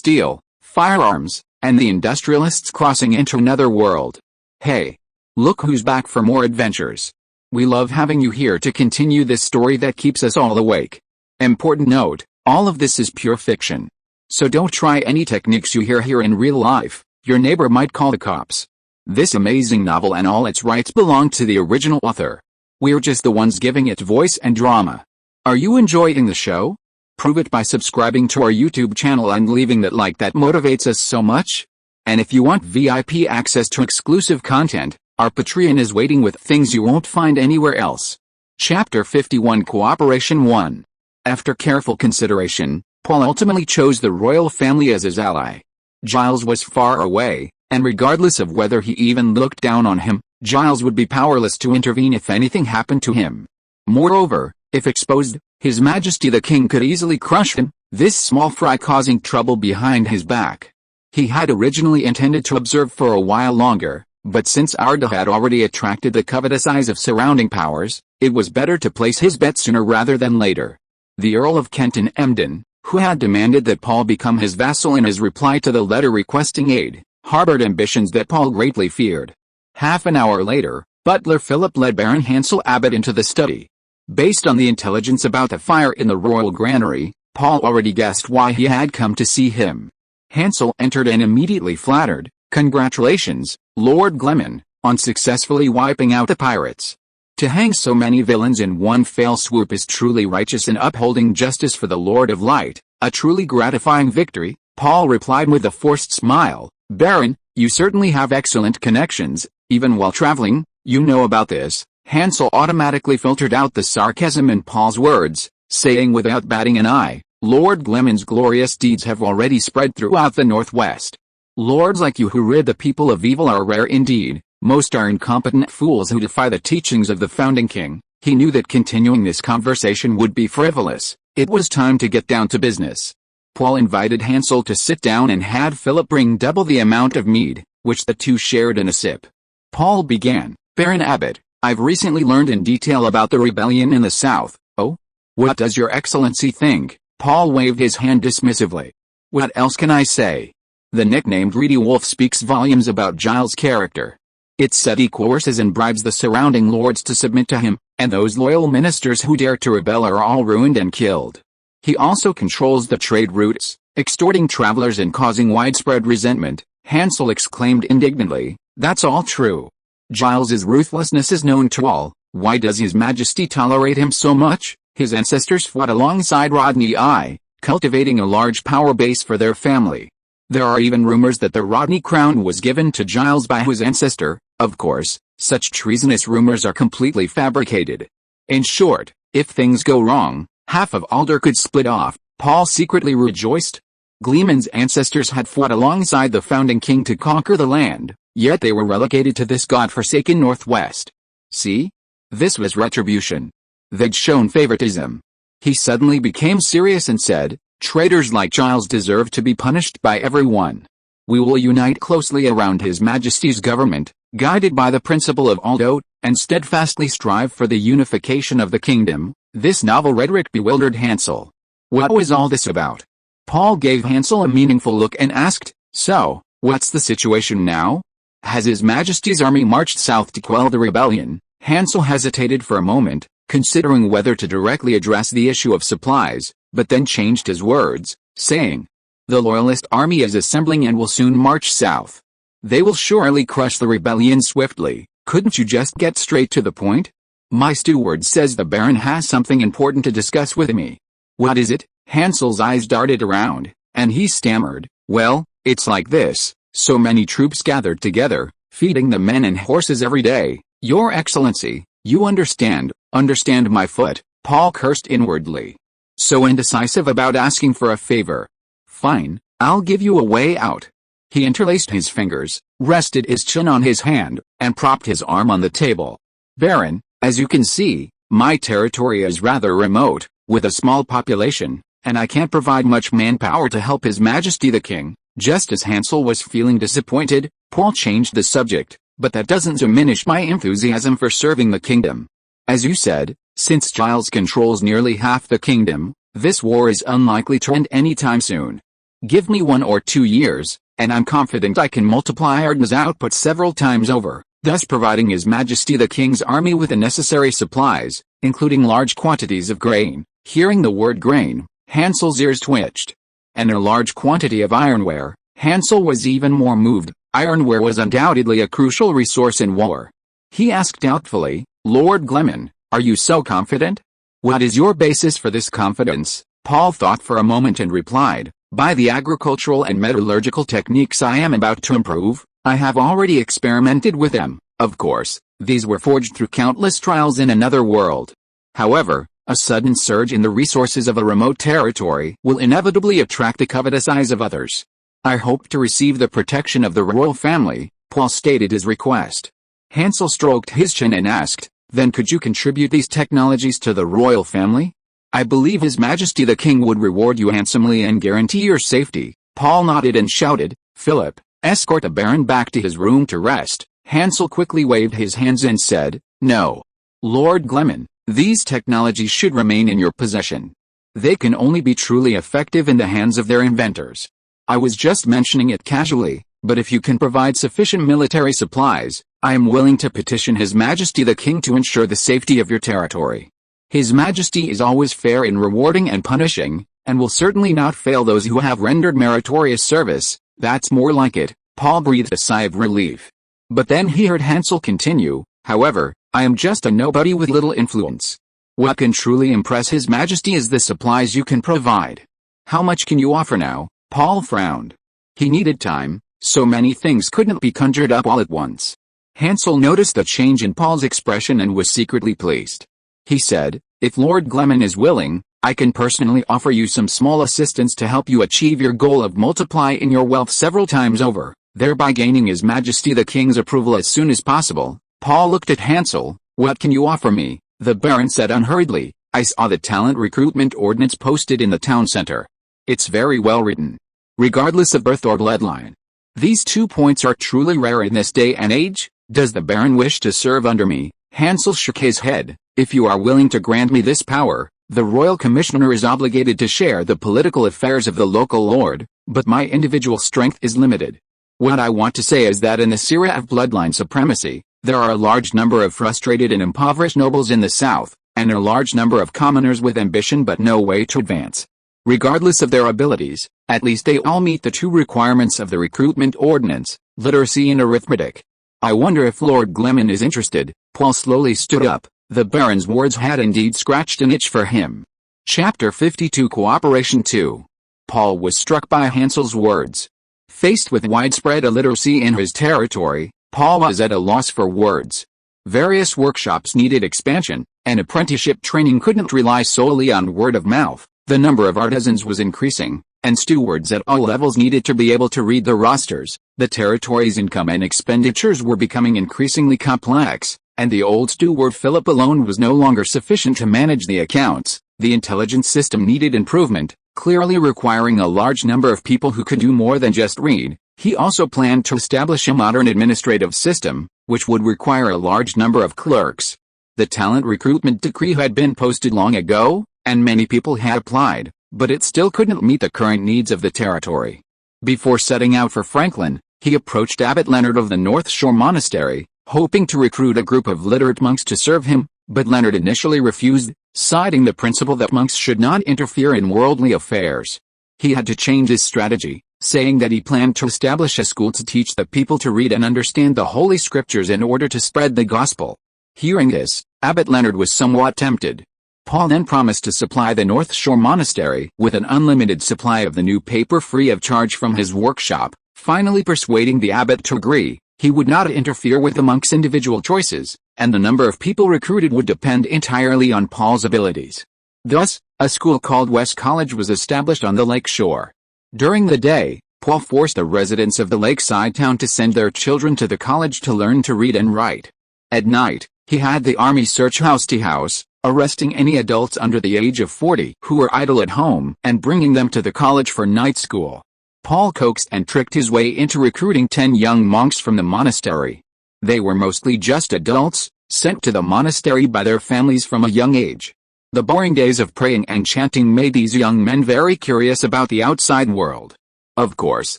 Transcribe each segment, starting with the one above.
steel, firearms, and the Industrialists crossing into another world. Hey! Look who's back for more adventures. We love having you here to continue this story that keeps us all awake. Important note, all of this is pure fiction. So don't try any techniques you hear here in real life, your neighbor might call the cops. This amazing novel and all its rights belong to the original author. We're just the ones giving it voice and drama. Are you enjoying the show? Prove it by subscribing to our YouTube channel and leaving that like that motivates us so much. And if you want VIP access to exclusive content, our Patreon is waiting with things you won't find anywhere else. Chapter 51 Cooperation 1. After careful consideration, Paul ultimately chose the royal family as his ally. Giles was far away, and regardless of whether he even looked down on him, Giles would be powerless to intervene if anything happened to him. Moreover, if exposed, His Majesty the King could easily crush him, this small fry causing trouble behind his back. He had originally intended to observe for a while longer, but since Arda had already attracted the covetous eyes of surrounding powers, it was better to place his bet sooner rather than later. The Earl of Kent and Emden, who had demanded that Paul become his vassal in his reply to the letter requesting aid, harbored ambitions that Paul greatly feared. Half an hour later, Butler Philip led Baron Hansel Abbott into the study. Based on the intelligence about the fire in the royal granary, Paul already guessed why he had come to see him. Hansel entered and immediately flattered, "Congratulations, Lord Gleman, on successfully wiping out the pirates. To hang so many villains in one fell swoop is truly righteous and upholding justice for the Lord of Light, a truly gratifying victory," Paul replied with a forced smile. "Baron, you certainly have excellent connections, even while traveling, you know about this." Hansel automatically filtered out the sarcasm in Paul's words, saying without batting an eye, "Lord Gleman's glorious deeds have already spread throughout the Northwest. Lords like you who rid the people of evil are rare indeed. Most are incompetent fools who defy the teachings of the founding king." He knew that continuing this conversation would be frivolous. It was time to get down to business. Paul invited Hansel to sit down and had Philip bring double the amount of mead, which the two shared in a sip. Paul began, "Baron Abbott, I've recently learned in detail about the rebellion in the south." "Oh? What does your excellency think?" Paul waved his hand dismissively. "What else can I say? The nicknamed Greedy Wolf speaks volumes about Giles' character. It's said he coerces and bribes the surrounding lords to submit to him, and those loyal ministers who dare to rebel are all ruined and killed. He also controls the trade routes, extorting travelers and causing widespread resentment." Hansel exclaimed indignantly, "That's all true. Giles's ruthlessness is known to all. Why does His Majesty tolerate him so much? His ancestors fought alongside Rodney I, cultivating a large power base for their family. There are even rumors that the Rodney crown was given to Giles by his ancestor. Of course, such treasonous rumors are completely fabricated. In short, if things go wrong, half of Alder could split off." Paul secretly rejoiced. Gleman's ancestors had fought alongside the founding king to conquer the land, yet they were relegated to this god-forsaken Northwest. See? This was retribution. They'd shown favoritism. He suddenly became serious and said, "Traitors like Giles deserve to be punished by everyone. We will unite closely around His Majesty's government, guided by the principle of Aldo, and steadfastly strive for the unification of the kingdom." This novel rhetoric bewildered Hansel. What was all this about? Paul gave Hansel a meaningful look and asked, "So, what's the situation now? Has His Majesty's army marched south to quell the rebellion?" Hansel hesitated for a moment, considering whether to directly address the issue of supplies, but then changed his words, saying, "The Loyalist army is assembling and will soon march south. They will surely crush the rebellion swiftly. Couldn't you just get straight to the point? My steward says the Baron has something important to discuss with me." "What is it?" Hansel's eyes darted around, and he stammered, "Well, it's like this. So many troops gathered together, feeding the men and horses every day. Your Excellency, you understand my foot." Paul cursed inwardly. So indecisive about asking for a favor. "Fine, I'll give you a way out." He interlaced his fingers, rested his chin on his hand, and propped his arm on the table. "Baron, as you can see, my territory is rather remote, with a small population, and I can't provide much manpower to help His Majesty the King." Just as Hansel was feeling disappointed, Paul changed the subject, "But that doesn't diminish my enthusiasm for serving the kingdom. As you said, since Giles controls nearly half the kingdom, this war is unlikely to end anytime soon. Give me 1 or 2 years, and I'm confident I can multiply Arden's output several times over, thus providing His Majesty the King's army with the necessary supplies, including large quantities of grain." Hearing the word grain, Hansel's ears twitched. "And a large quantity of ironware." Hansel was even more moved. Ironware was undoubtedly a crucial resource in war. He asked doubtfully, "Lord Gleman, are you so confident? What is your basis for this confidence?" Paul thought for a moment and replied, "By the agricultural and metallurgical techniques I am about to improve. I have already experimented with them. Of course, these were forged through countless trials in another world. However, a sudden surge in the resources of a remote territory will inevitably attract the covetous eyes of others. I hope to receive the protection of the royal family." Paul stated his request. Hansel stroked his chin and asked, "Then could you contribute these technologies to the royal family? I believe His Majesty the King would reward you handsomely and guarantee your safety." Paul nodded and shouted, "Philip, escort the Baron back to his room to rest." Hansel quickly waved his hands and said, "No. Lord Gleman, these technologies should remain in your possession. They can only be truly effective in the hands of their inventors. I was just mentioning it casually, but if you can provide sufficient military supplies, I am willing to petition His Majesty the King to ensure the safety of your territory. His Majesty is always fair in rewarding and punishing, and will certainly not fail those who have rendered meritorious service." "That's more like it." Paul breathed a sigh of relief. But then he heard Hansel continue, "However, I am just a nobody with little influence. What can truly impress His Majesty is the supplies you can provide. How much can you offer now?" Paul frowned. He needed time, so many things couldn't be conjured up all at once. Hansel noticed the change in Paul's expression and was secretly pleased. He said, "If Lord Gleman is willing, I can personally offer you some small assistance to help you achieve your goal of multiplying your wealth several times over, thereby gaining His Majesty the King's approval as soon as possible." Paul looked at Hansel. "What can you offer me?" The Baron said unhurriedly, "I saw the talent recruitment ordinance posted in the town center. It's very well written. Regardless of birth or bloodline. These 2 points are truly rare in this day and age. Does the Baron wish to serve under me?" Hansel shook his head. "If you are willing to grant me this power, the royal commissioner is obligated to share the political affairs of the local lord, but my individual strength is limited. What I want to say is that in this era of bloodline supremacy, there are a large number of frustrated and impoverished nobles in the south, and a large number of commoners with ambition but no way to advance. Regardless of their abilities, at least they all meet the 2 requirements of the recruitment ordinance, literacy and arithmetic. I wonder if Lord Gleman is interested." Paul slowly stood up. The Baron's words had indeed scratched an itch for him. Chapter 52 Cooperation 2. Paul was struck by Hansel's words. Faced with widespread illiteracy in his territory, Paul was at a loss for words. Various workshops needed expansion, and apprenticeship training couldn't rely solely on word of mouth. The number of artisans was increasing, and stewards at all levels needed to be able to read the rosters. The territory's income and expenditures were becoming increasingly complex, and the old steward Philip alone was no longer sufficient to manage the accounts. The intelligence system needed improvement, clearly requiring a large number of people who could do more than just read. He also planned to establish a modern administrative system, which would require a large number of clerks. The talent recruitment decree had been posted long ago, and many people had applied, but it still couldn't meet the current needs of the territory. Before setting out for Franklin, he approached Abbot Leonard of the North Shore Monastery, hoping to recruit a group of literate monks to serve him, but Leonard initially refused, citing the principle that monks should not interfere in worldly affairs. He had to change his strategy, saying that he planned to establish a school to teach the people to read and understand the Holy Scriptures in order to spread the gospel. Hearing this, Abbot Leonard was somewhat tempted. Paul then promised to supply the North Shore Monastery with an unlimited supply of the new paper free of charge from his workshop, finally persuading the abbot to agree. He would not interfere with the monks' individual choices, and the number of people recruited would depend entirely on Paul's abilities. Thus, a school called West College was established on the lake shore. During the day, Paul forced the residents of the lakeside town to send their children to the college to learn to read and write. At night, he had the army search house to house, arresting any adults under the age of 40 who were idle at home and bringing them to the college for night school. Paul coaxed and tricked his way into recruiting 10 young monks from the monastery. They were mostly just adults, sent to the monastery by their families from a young age. The boring days of praying and chanting made these young men very curious about the outside world. Of course,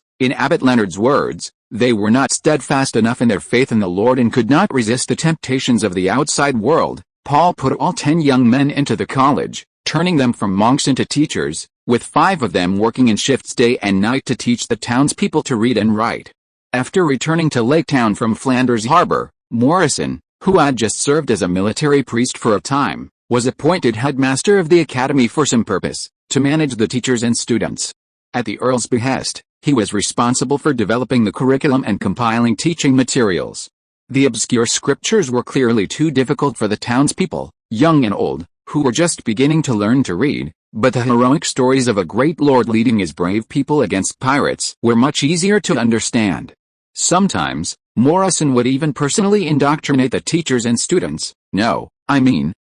in Abbot Leonard's words, they were not steadfast enough in their faith in the Lord and could not resist the temptations of the outside world. Paul put all 10 young men into the college, turning them from monks into teachers, with 5 of them working in shifts day and night to teach the townspeople to read and write. After returning to Lake Town from Flanders Harbor, Morrison, who had just served as a military priest for a time, was appointed headmaster of the academy for some purpose, to manage the teachers and students. At the Earl's behest, he was responsible for developing the curriculum and compiling teaching materials. The obscure scriptures were clearly too difficult for the townspeople, young and old, who were just beginning to learn to read, but the heroic stories of a great lord leading his brave people against pirates were much easier to understand. Sometimes, Morrison would even personally indoctrinate the teachers and students,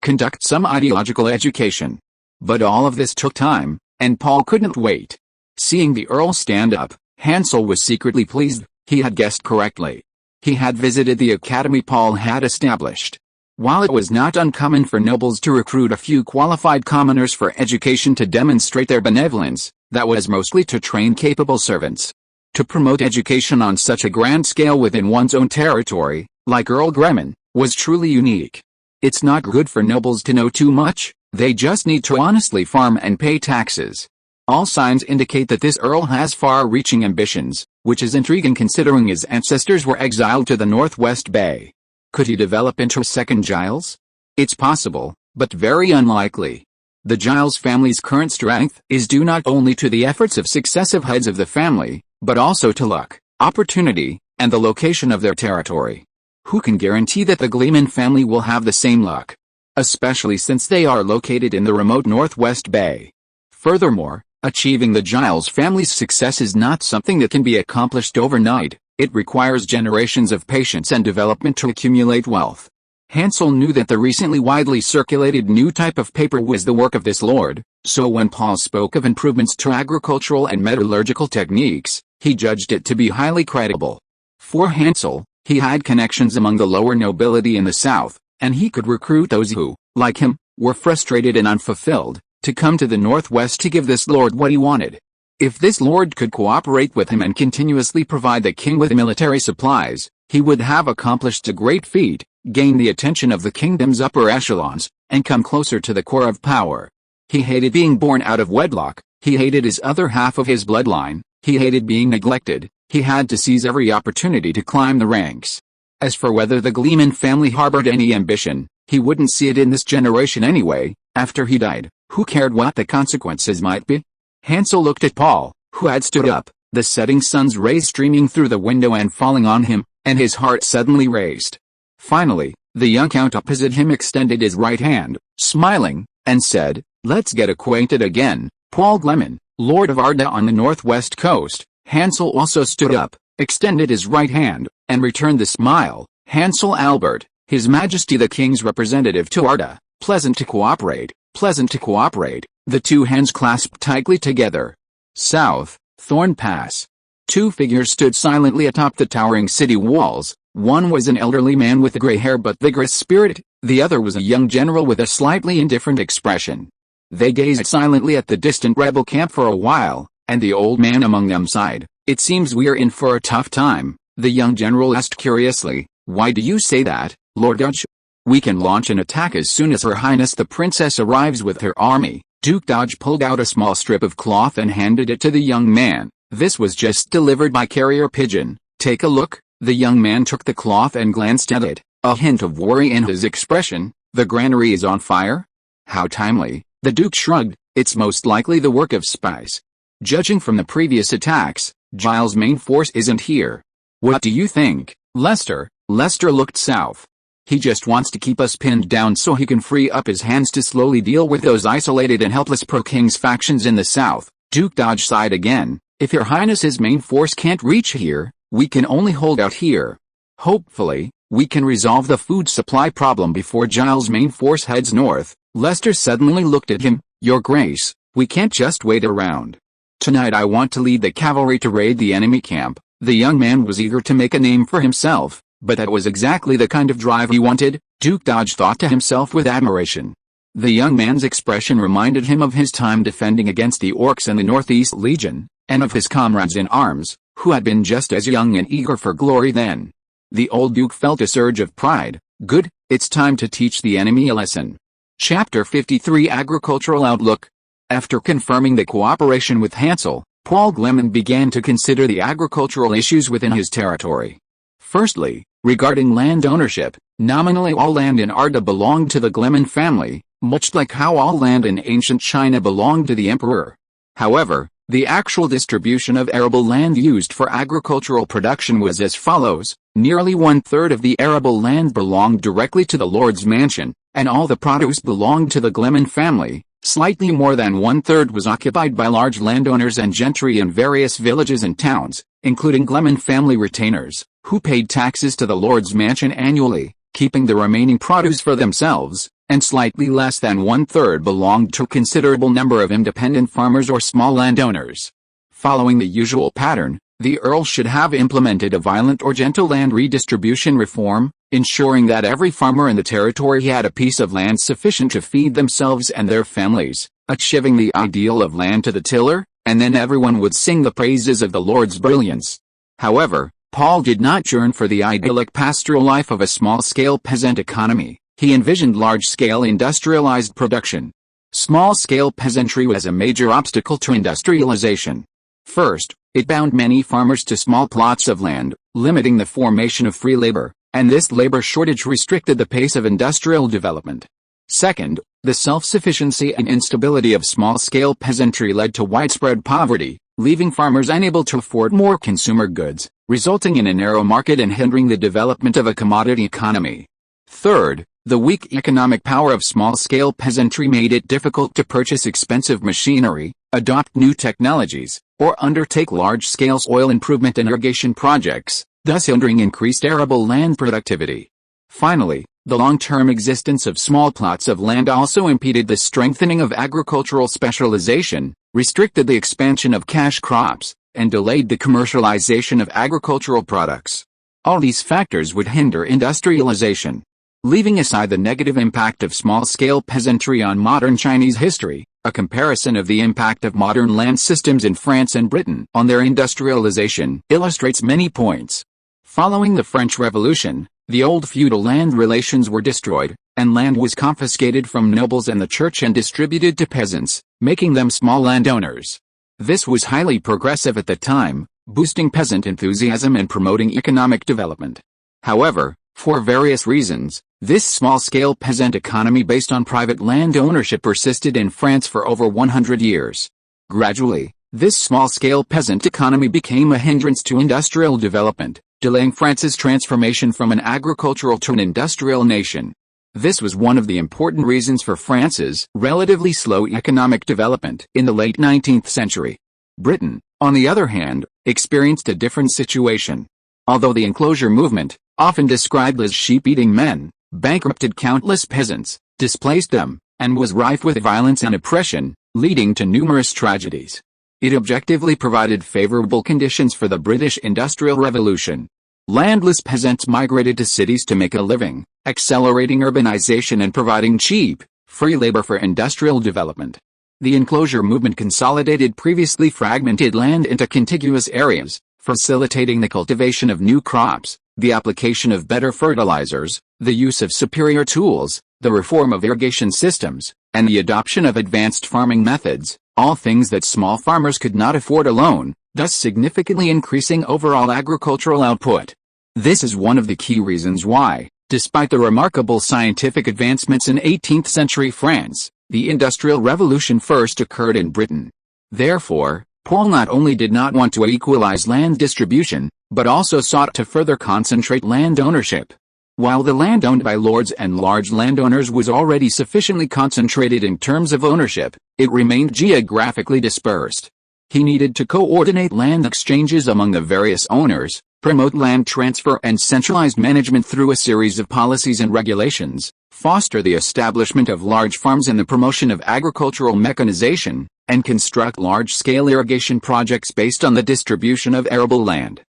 conduct some ideological education. But all of this took time, and Paul couldn't wait. Seeing the Earl stand up, Hansel was secretly pleased. He had guessed correctly. He had visited the academy Paul had established. While it was not uncommon for nobles to recruit a few qualified commoners for education to demonstrate their benevolence, that was mostly to train capable servants. To promote education on such a grand scale within one's own territory, like Earl Gleman, was truly unique. It's not good for nobles to know too much, they just need to honestly farm and pay taxes. All signs indicate that this Earl has far-reaching ambitions, which is intriguing considering his ancestors were exiled to the Northwest Bay. Could he develop into a second Giles? It's possible, but very unlikely. The Giles family's current strength is due not only to the efforts of successive heads of the family, but also to luck, opportunity, and the location of their territory. Who can guarantee that the Gleman family will have the same luck? Especially since they are located in the remote Northwest Bay. Furthermore, achieving the Giles family's success is not something that can be accomplished overnight. It requires generations of patience and development to accumulate wealth. Hansel knew that the recently widely circulated new type of paper was the work of this lord, so when Paul spoke of improvements to agricultural and metallurgical techniques, he judged it to be highly credible. For Hansel, he had connections among the lower nobility in the south, and he could recruit those who, like him, were frustrated and unfulfilled, to come to the northwest to give this lord what he wanted. If this lord could cooperate with him and continuously provide the king with military supplies, he would have accomplished a great feat, gain the attention of the kingdom's upper echelons, and come closer to the core of power. He hated being born out of wedlock, he hated his other half of his bloodline, he hated being neglected, he had to seize every opportunity to climb the ranks. As for whether the Gleman family harbored any ambition, he wouldn't see it in this generation anyway. After he died, who cared what the consequences might be? Hansel looked at Paul, who had stood up, the setting sun's rays streaming through the window and falling on him, and his heart suddenly raced. Finally, the young count opposite him extended his right hand, smiling, and said, "Let's get acquainted again, Paul Gleman, Lord of Arda on the northwest coast." Hansel also stood up, extended his right hand, and returned the smile. "Hansel Albert, His Majesty the King's representative to Arda, pleasant to cooperate, pleasant to cooperate." The two hands clasped tightly together. South, Thorn Pass. Two figures stood silently atop the towering city walls. One was an elderly man with gray hair but vigorous spirit, the other was a young general with a slightly indifferent expression. They gazed silently at the distant rebel camp for a while, and the old man among them sighed. "It seems we're in for a tough time," the young general asked curiously. "Why do you say that, Lord Dodge?" "We can launch an attack as soon as Her Highness the Princess arrives with her army." Duke Dodge pulled out a small strip of cloth and handed it to the young man. "This was just delivered by carrier pigeon. Take a look." The young man took the cloth and glanced at it, a hint of worry in his expression. "The granary is on fire?" "How timely." The Duke shrugged. "It's most likely the work of spies. Judging from the previous attacks, Giles' main force isn't here." "What do you think, Lester?" Lester looked south. "He just wants to keep us pinned down so he can free up his hands to slowly deal with those isolated and helpless pro-king's factions in the south." Duke Dodge sighed again. "If Your Highness's main force can't reach here, we can only hold out here. Hopefully, we can resolve the food supply problem before Giles' main force heads north." Lester suddenly looked at him. "Your Grace, we can't just wait around. Tonight I want to lead the cavalry to raid the enemy camp." The young man was eager to make a name for himself, but that was exactly the kind of drive he wanted, Duke Dodge thought to himself with admiration. The young man's expression reminded him of his time defending against the orcs and the Northeast Legion, and of his comrades in arms, who had been just as young and eager for glory then. The old duke felt a surge of pride. Good, it's time to teach the enemy a lesson. Chapter 53 Agricultural Outlook. After confirming the cooperation with Hansel, Paul Gleman began to consider the agricultural issues within his territory. Firstly, regarding land ownership, nominally all land in Arda belonged to the Gleman family, much like how all land in ancient China belonged to the emperor. However, the actual distribution of arable land used for agricultural production was as follows: nearly 1/3 of the arable land belonged directly to the lord's mansion, and all the produce belonged to the Gleman family. Slightly more than 1/3 was occupied by large landowners and gentry in various villages and towns, including Gleman family retainers, who paid taxes to the lord's mansion annually, keeping the remaining produce for themselves, and slightly less than 1/3 belonged to a considerable number of independent farmers or small landowners. Following the usual pattern, the Earl should have implemented a violent or gentle land redistribution reform, ensuring that every farmer in the territory had a piece of land sufficient to feed themselves and their families, achieving the ideal of land to the tiller, and then everyone would sing the praises of the Lord's brilliance. However, Paul did not yearn for the idyllic pastoral life of a small-scale peasant economy. He envisioned large-scale industrialized production. Small-scale peasantry was a major obstacle to industrialization. First, it bound many farmers to small plots of land, limiting the formation of free labor, and this labor shortage restricted the pace of industrial development. Second, the self-sufficiency and instability of small-scale peasantry led to widespread poverty, leaving farmers unable to afford more consumer goods, resulting in a narrow market and hindering the development of a commodity economy. Third, the weak economic power of small-scale peasantry made it difficult to purchase expensive machinery, adopt new technologies, or undertake large-scale soil improvement and irrigation projects, thus hindering increased arable land productivity. Finally, the long-term existence of small plots of land also impeded the strengthening of agricultural specialization, restricted the expansion of cash crops, and delayed the commercialization of agricultural products. All these factors would hinder industrialization. Leaving aside the negative impact of small-scale peasantry on modern Chinese history, a comparison of the impact of modern land systems in France and Britain on their industrialization illustrates many points. Following the French Revolution, the old feudal land relations were destroyed, and land was confiscated from nobles and the church and distributed to peasants, making them small landowners. This was highly progressive at the time, boosting peasant enthusiasm and promoting economic development. However, for various reasons, this small-scale peasant economy based on private land ownership persisted in France for over 100 years. Gradually, this small-scale peasant economy became a hindrance to industrial development, delaying France's transformation from an agricultural to an industrial nation. This was one of the important reasons for France's relatively slow economic development in the late 19th century. Britain, on the other hand, experienced a different situation. Although the enclosure movement, often described as sheep-eating men, bankrupted countless peasants, displaced them, and was rife with violence and oppression, leading to numerous tragedies. It objectively provided favorable conditions for the British Industrial Revolution. Landless peasants migrated to cities to make a living, accelerating urbanization and providing cheap, free labor for industrial development. The enclosure movement consolidated previously fragmented land into contiguous areas, facilitating the cultivation of new crops, the application of better fertilizers, the use of superior tools, the reform of irrigation systems, and the adoption of advanced farming methods, all things that small farmers could not afford alone, thus significantly increasing overall agricultural output. This is one of the key reasons why, despite the remarkable scientific advancements in 18th century France, the Industrial Revolution first occurred in Britain. Therefore, Paul not only did not want to equalize land distribution, but also sought to further concentrate land ownership. While the land owned by lords and large landowners was already sufficiently concentrated in terms of ownership, it remained geographically dispersed. He needed to coordinate land exchanges among the various owners, promote land transfer and centralized management through a series of policies and regulations, foster the establishment of large farms and the promotion of agricultural mechanization, and construct large-scale irrigation projects based on the distribution of arable land.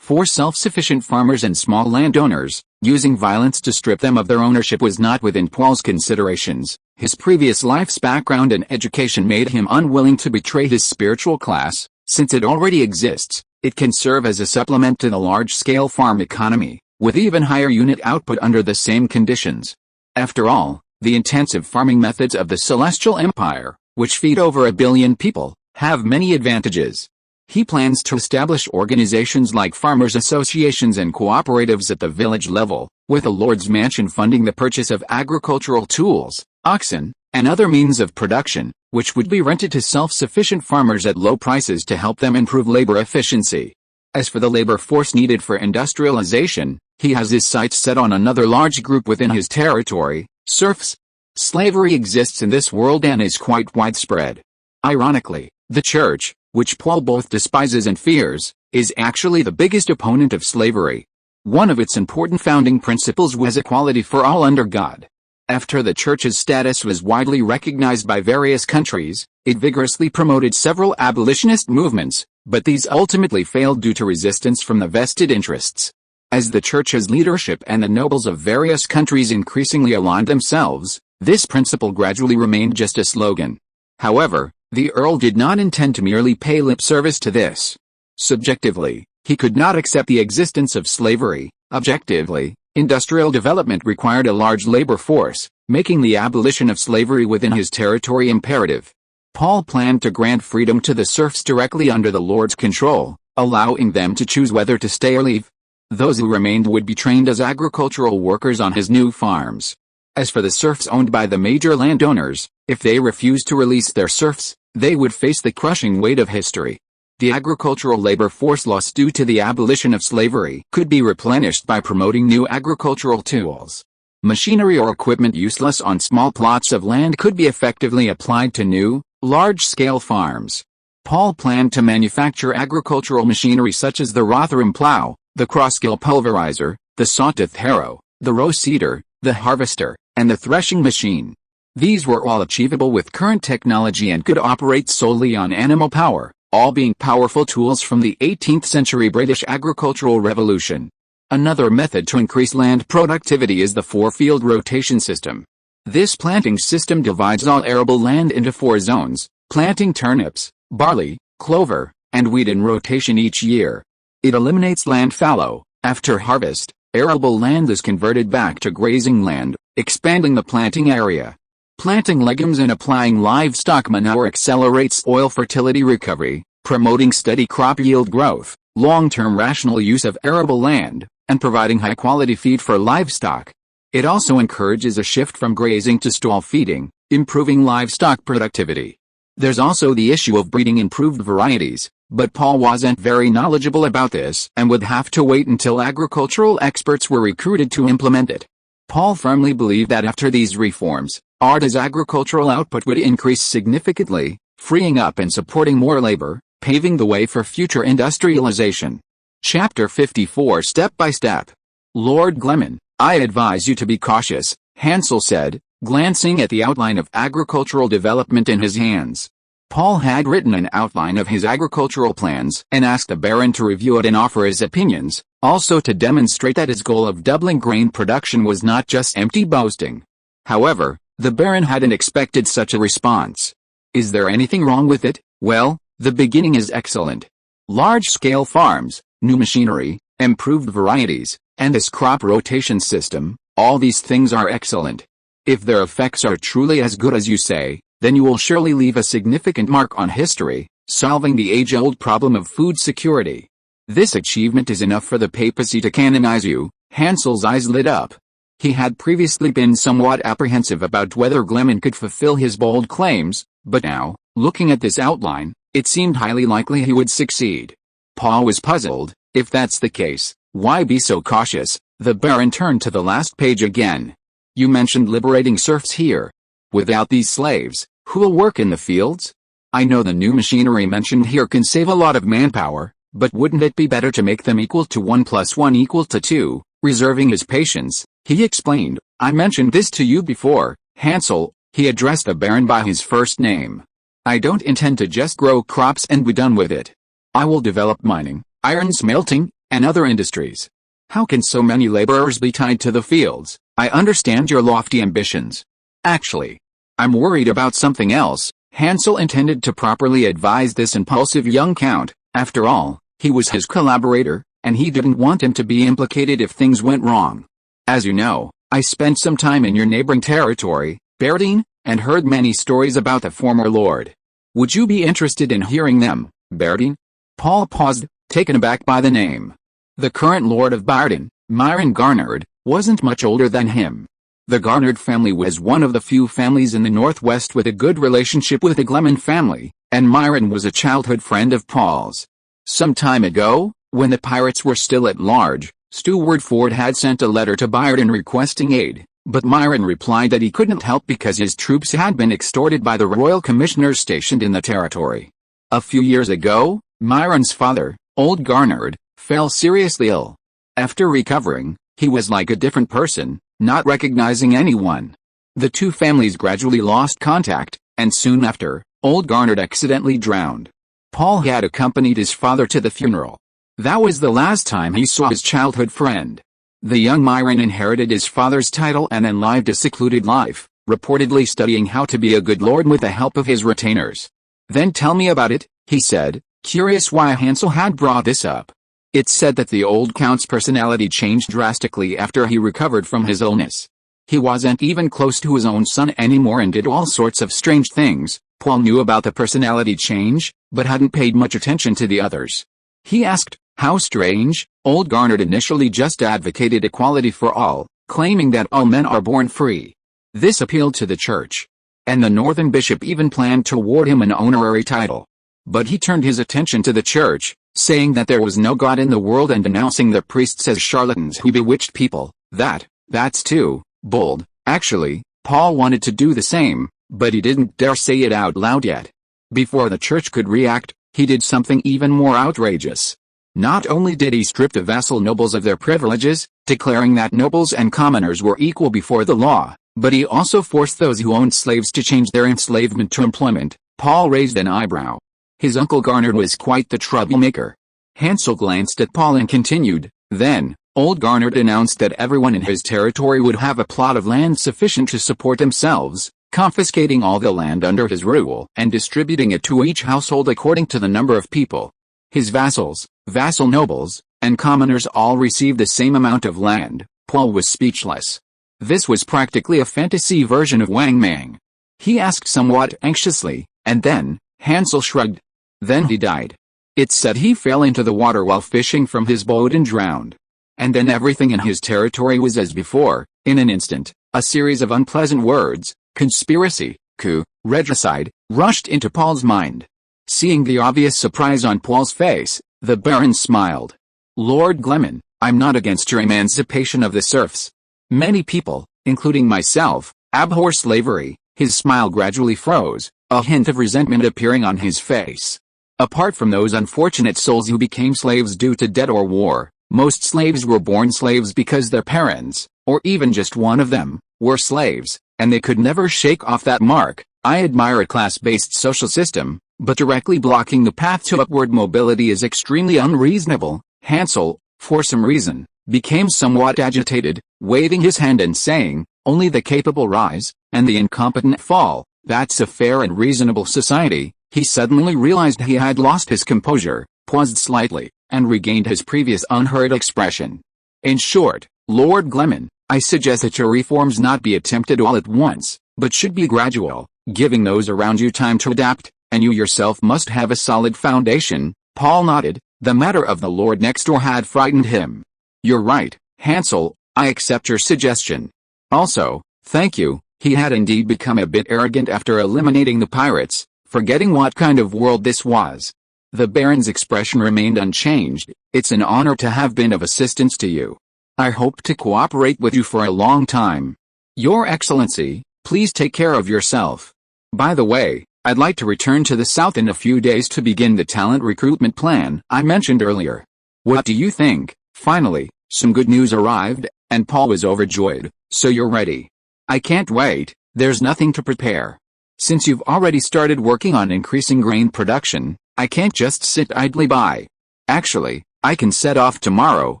For self-sufficient farmers and small landowners, using violence to strip them of their ownership was not within Paul's considerations. His previous life's background and education made him unwilling to betray his spiritual class. Since it already exists, it can serve as a supplement to the large-scale farm economy, with even higher unit output under the same conditions. After all, the intensive farming methods of the Celestial Empire, which feed over 1 billion people, have many advantages. He plans to establish organizations like farmers' associations and cooperatives at the village level, with a lord's mansion funding the purchase of agricultural tools, oxen, and other means of production, which would be rented to self-sufficient farmers at low prices to help them improve labor efficiency. As for the labor force needed for industrialization, he has his sights set on another large group within his territory, serfs. Slavery exists in this world and is quite widespread. Ironically, the Church, which Paul both despises and fears, is actually the biggest opponent of slavery. One of its important founding principles was equality for all under God. After the Church's status was widely recognized by various countries, it vigorously promoted several abolitionist movements, but these ultimately failed due to resistance from the vested interests. As the Church's leadership and the nobles of various countries increasingly aligned themselves, this principle gradually remained just a slogan. However, the Earl did not intend to merely pay lip service to this. Subjectively, he could not accept the existence of slavery. Objectively, industrial development required a large labor force, making the abolition of slavery within his territory imperative. Paul planned to grant freedom to the serfs directly under the Lord's control, allowing them to choose whether to stay or leave. Those who remained would be trained as agricultural workers on his new farms. As for the serfs owned by the major landowners, if they refused to release their serfs, they would face the crushing weight of history. The agricultural labor force lost due to the abolition of slavery could be replenished by promoting new agricultural tools. Machinery or equipment useless on small plots of land could be effectively applied to new, large-scale farms. Paul planned to manufacture agricultural machinery such as the Rotherham plow, the Crosskill pulverizer, the sawtooth harrow, the row seeder, the harvester, and the threshing machine. These were all achievable with current technology and could operate solely on animal power, all being powerful tools from the 18th century British agricultural revolution. Another method to increase land productivity is the 4-field rotation system. This planting system divides all arable land into 4 zones, planting turnips, barley, clover, and wheat in rotation each year. It eliminates land fallow. After harvest, arable land is converted back to grazing land, expanding the planting area. Planting legumes and applying livestock manure accelerates soil fertility recovery, promoting steady crop yield growth, long-term rational use of arable land, and providing high-quality feed for livestock. It also encourages a shift from grazing to stall feeding, improving livestock productivity. There's also the issue of breeding improved varieties, but Paul wasn't very knowledgeable about this and would have to wait until agricultural experts were recruited to implement it. Paul firmly believed that after these reforms, Arda's agricultural output would increase significantly, freeing up and supporting more labor, paving the way for future industrialization. Chapter 54 Step by Step. Lord Gleman, I advise you to be cautious, Hansel said, glancing at the outline of agricultural development in his hands. Paul had written an outline of his agricultural plans and asked the Baron to review it and offer his opinions, also to demonstrate that his goal of doubling grain production was not just empty boasting. However, the Baron hadn't expected such a response. Is there anything wrong with it? Well, the beginning is excellent. Large-scale farms, new machinery, improved varieties, and this crop rotation system, all these things are excellent. If their effects are truly as good as you say, then you will surely leave a significant mark on history, solving the age-old problem of food security. This achievement is enough for the papacy to canonize you. Hansel's eyes lit up. He had previously been somewhat apprehensive about whether Gleman could fulfill his bold claims, but now, looking at this outline, it seemed highly likely he would succeed. Paul was puzzled. If that's the case, why be so cautious? The Baron turned to the last page again. You mentioned liberating serfs here. Without these slaves, who will work in the fields? I know the new machinery mentioned here can save a lot of manpower, but wouldn't it be better to make them equal to 1 + 1 = 2, reserving his patience? He explained, I mentioned this to you before, Hansel. He addressed the Baron by his first name. I don't intend to just grow crops and be done with it. I will develop mining, iron smelting, and other industries. How can so many laborers be tied to the fields? I understand your lofty ambitions. Actually, I'm worried about something else. Hansel intended to properly advise this impulsive young count. After all, he was his collaborator, and he didn't want him to be implicated if things went wrong. As you know, I spent some time in your neighboring territory, Berdine, and heard many stories about the former lord. Would you be interested in hearing them, Berdine? Paul paused, taken aback by the name. The current lord of Berdine, Myron Garnard, wasn't much older than him. The Garnard family was one of the few families in the Northwest with a good relationship with the Gleman family, and Myron was a childhood friend of Paul's. Some time ago, when the pirates were still at large, Steward Ford had sent a letter to Berdine requesting aid, but Myron replied that he couldn't help because his troops had been extorted by the royal commissioners stationed in the territory. A few years ago, Myron's father, old Garnard, fell seriously ill. After recovering, he was like a different person, not recognizing anyone. The two families gradually lost contact, and soon after, old Garnard accidentally drowned. Paul had accompanied his father to the funeral. That was the last time he saw his childhood friend. The young Myron inherited his father's title and then lived a secluded life, reportedly studying how to be a good lord with the help of his retainers. Then tell me about it, he said, curious why Hansel had brought this up. It's said that the old count's personality changed drastically after he recovered from his illness. He wasn't even close to his own son anymore and did all sorts of strange things. Paul knew about the personality change, but hadn't paid much attention to the others. He asked, how strange? Old Garnard initially just advocated equality for all, claiming that all men are born free. This appealed to the church, and the northern bishop even planned to award him an honorary title. But he turned his attention to the church, saying that there was no God in the world and denouncing the priests as charlatans who bewitched people. That's too bold. Actually, Paul wanted to do the same, but he didn't dare say it out loud yet. Before the church could react, he did something even more outrageous. Not only did he strip the vassal nobles of their privileges, declaring that nobles and commoners were equal before the law, but he also forced those who owned slaves to change their enslavement to employment. Paul raised an eyebrow. His uncle Garnard was quite the troublemaker. Hansel glanced at Paul and continued, then, old Garnard announced that everyone in his territory would have a plot of land sufficient to support themselves, confiscating all the land under his rule and distributing it to each household according to the number of people. His vassals, vassal nobles, and commoners all received the same amount of land. Paul was speechless. This was practically a fantasy version of Wang Mang. He asked somewhat anxiously, and then, Hansel shrugged. Then he died. It's said he fell into the water while fishing from his boat and drowned. And then everything in his territory was as before. In an instant, a series of unpleasant words, conspiracy, coup, regicide, rushed into Paul's mind. Seeing the obvious surprise on Paul's face, the Baron smiled. Lord Gleman, I'm not against your emancipation of the serfs. Many people, including myself, abhor slavery. His smile gradually froze, a hint of resentment appearing on his face. Apart from those unfortunate souls who became slaves due to debt or war, most slaves were born slaves because their parents, or even just one of them, were slaves, and they could never shake off that mark. I admire a class-based social system, but directly blocking the path to upward mobility is extremely unreasonable. Hansel, for some reason, became somewhat agitated, waving his hand and saying, only the capable rise, and the incompetent fall. That's a fair and reasonable society. He suddenly realized he had lost his composure, paused slightly, and regained his previous unhurried expression. In short, Lord Gleman, I suggest that your reforms not be attempted all at once, but should be gradual, giving those around you time to adapt, and you yourself must have a solid foundation. Paul nodded. The matter of the lord next door had frightened him. You're right, Hansel, I accept your suggestion. Also, thank you. He had indeed become a bit arrogant after eliminating the pirates, forgetting what kind of world this was. The Baron's expression remained unchanged. It's an honor to have been of assistance to you. I hope to cooperate with you for a long time. Your Excellency, please take care of yourself. By the way, I'd like to return to the south in a few days to begin the talent recruitment plan I mentioned earlier. What do you think? Finally, some good news arrived, and Paul was overjoyed. So you're ready. I can't wait. There's nothing to prepare. Since you've already started working on increasing grain production, I can't just sit idly by. Actually, I can set off tomorrow,